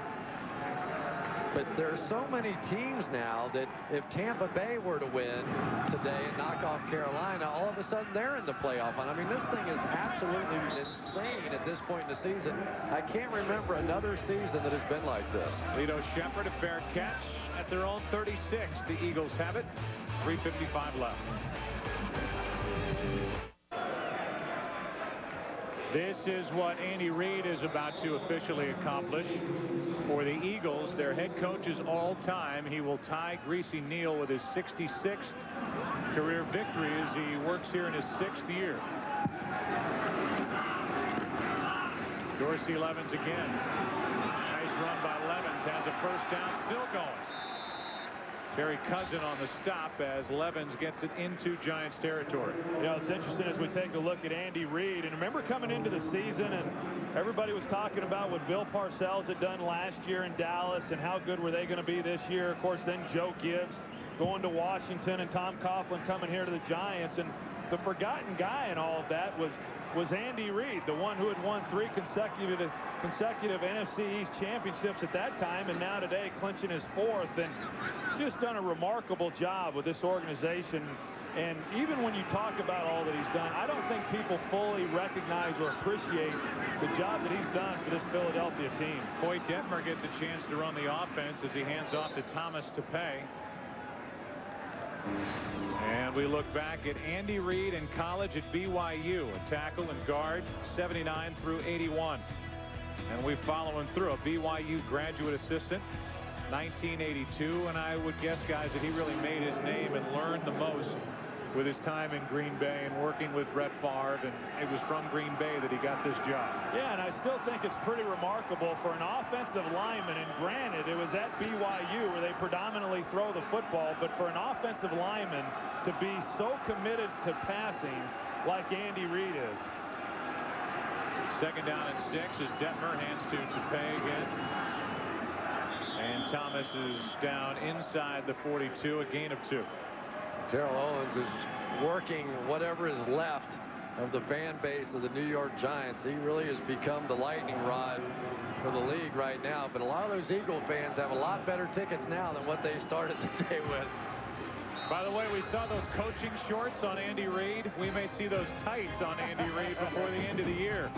But there are so many teams now that if Tampa Bay were to win today and knock off Carolina, all of a sudden they're in the playoff hunt. I mean, this thing is absolutely insane at this point in the season. I can't remember another season that has been like this. Lito Shepherd, a fair catch at their own 36. The Eagles have it. 3:55 left. This is what Andy Reid is about to officially accomplish for the Eagles, their head coach's all-time. He will tie Greasy Neal with his 66th career victory as he works here in his 6th year. Dorsey Levens again. Nice run by Levens, has a first down, still going. Terry Cousin on the stop as Levens gets it into Giants territory. Yeah, it's interesting as we take a look at Andy Reid. And remember coming into the season, and everybody was talking about what Bill Parcells had done last year in Dallas and how good were they going to be this year. Of course, then Joe Gibbs going to Washington and Tom Coughlin coming here to the Giants. And the forgotten guy in all of that was Andy Reid, the one who had won 3 consecutive NFC East championships at that time, and now today clinching his 4th, and just done a remarkable job with this organization. And even when you talk about all that he's done, I don't think people fully recognize or appreciate the job that he's done for this Philadelphia team. Boyd Detmer gets a chance to run the offense as he hands off to Thomas Tepay. And we look back at Andy Reid in college at BYU, a tackle and guard, 79 through 81. And we follow him through, a BYU graduate assistant, 1982. And I would guess, guys, that he really made his name and learned the most with his time in Green Bay and working with Brett Favre, and it was from Green Bay that he got this job. Yeah, and I still think it's pretty remarkable for an offensive lineman, and granted, it was at BYU where they predominantly throw the football, but for an offensive lineman to be so committed to passing like Andy Reid is. Second down and 6 as Detmer hands to Tepay again. And Thomas is down inside the 42, a gain of 2. Terrell Owens is working whatever is left of the fan base of the New York Giants. He really has become the lightning rod for the league right now. But a lot of those Eagle fans have a lot better tickets now than what they started the day with. By the way, we saw those coaching shorts on Andy Reid. We may see those tights on Andy Reid before the end of the year.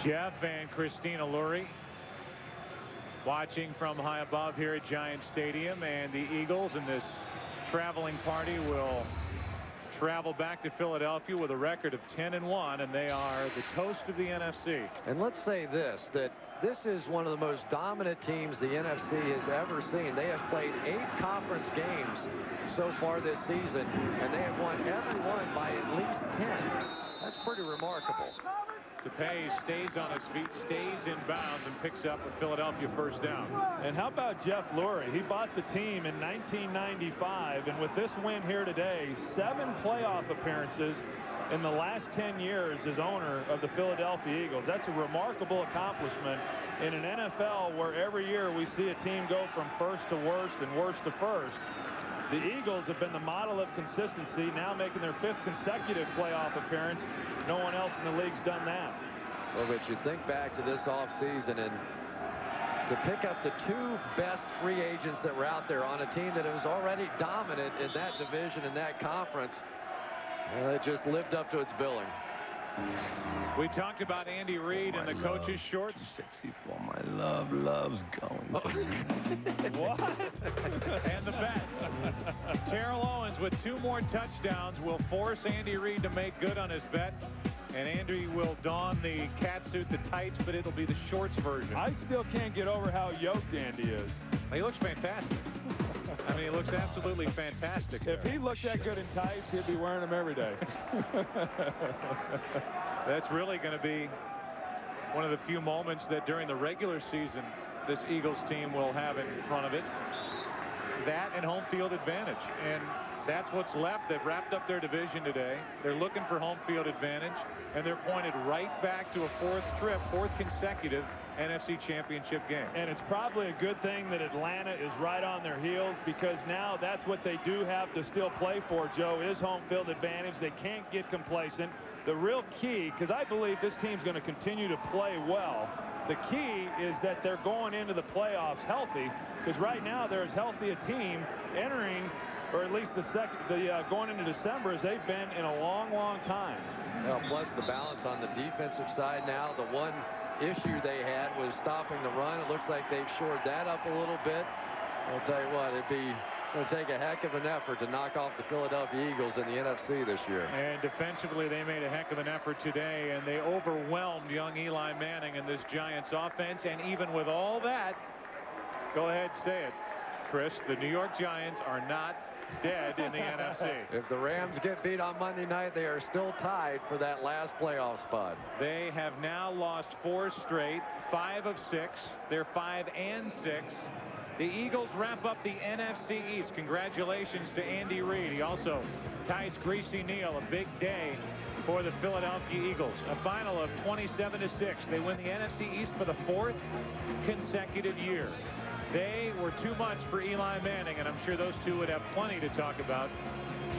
Jeff and Christina Lurie watching from high above here at Giant Stadium, and the Eagles in this traveling party will travel back to Philadelphia with a record of 10-1, and they are the toast of the NFC. And let's say this, that this is one of the most dominant teams the NFC has ever seen. They have played 8 conference games so far this season, and they have won every one by at least 10. That's pretty remarkable. to pay. Stays on his feet, stays in bounds, and picks up a Philadelphia first down. And how about Jeff Lurie? He bought the team in 1995, and with this win here today, 7 playoff appearances in the last 10 years as owner of the Philadelphia Eagles. That's a remarkable accomplishment in an NFL where every year we see a team go from first to worst and worst to first. The Eagles have been the model of consistency, now making their 5th consecutive playoff appearance. No one else in the league's done that. Well, but you think back to this offseason, and to pick up the 2 best free agents that were out there on a team that was already dominant in that division, in that conference, it just lived up to its billing. We talked about Andy Reid and the coach's shorts. Too sexy for my love. Love's going to What? And the bet. Terrell Owens with 2 more touchdowns will force Andy Reid to make good on his bet. And Andy will don the catsuit, the tights, but it'll be the shorts version. I still can't get over how yoked Andy is. He looks fantastic. I mean, he looks absolutely fantastic. If he looked that good in tights, he'd be wearing them every day. That's really going to be one of the few moments that during the regular season this Eagles team will have in front of it. That and home field advantage. And that's what's left. They've wrapped up their division today. They're looking for home field advantage, and they're pointed right back to a 4th consecutive NFC Championship game. And it's probably a good thing that Atlanta is right on their heels, because now that's what they do have to still play for, Joe, is home field advantage. They can't get complacent. The real key, because I believe this team's going to continue to play well, the key is that they're going into the playoffs healthy, because right now they're as healthy a team entering, or at least going into December, as they've been in a long, long time. Well, plus the balance on the defensive side now. The one issue they had was stopping the run. It looks like they've shored that up a little bit. I'll tell you what, it'd be going to take a heck of an effort to knock off the Philadelphia Eagles in the NFC this year. And defensively, they made a heck of an effort today, and they overwhelmed young Eli Manning in this Giants offense. And even with all that, go ahead, say it, Chris, the New York Giants are not dead in the NFC. If the Rams get beat on Monday night, they are still tied for that last playoff spot. They have now lost 4 straight, 5 of 6. They're 5 and 6. The Eagles wrap up the NFC East. Congratulations to Andy Reid. He also ties Greasy Neal. A big day for the Philadelphia Eagles. A final of 27-6. They win the NFC East for the 4th consecutive year. They were too much for Eli Manning, and I'm sure those two would have plenty to talk about.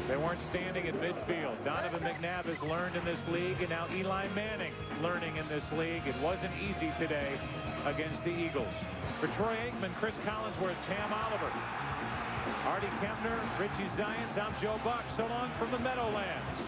They weren't standing at midfield. Donovan McNabb has learned in this league, and now Eli Manning learning in this league. It wasn't easy today against the Eagles. For Troy Aikman, Cris Collinsworth, Pam Oliver, Artie Kempner, Richie Zients, I'm Joe Buck. So long from the Meadowlands.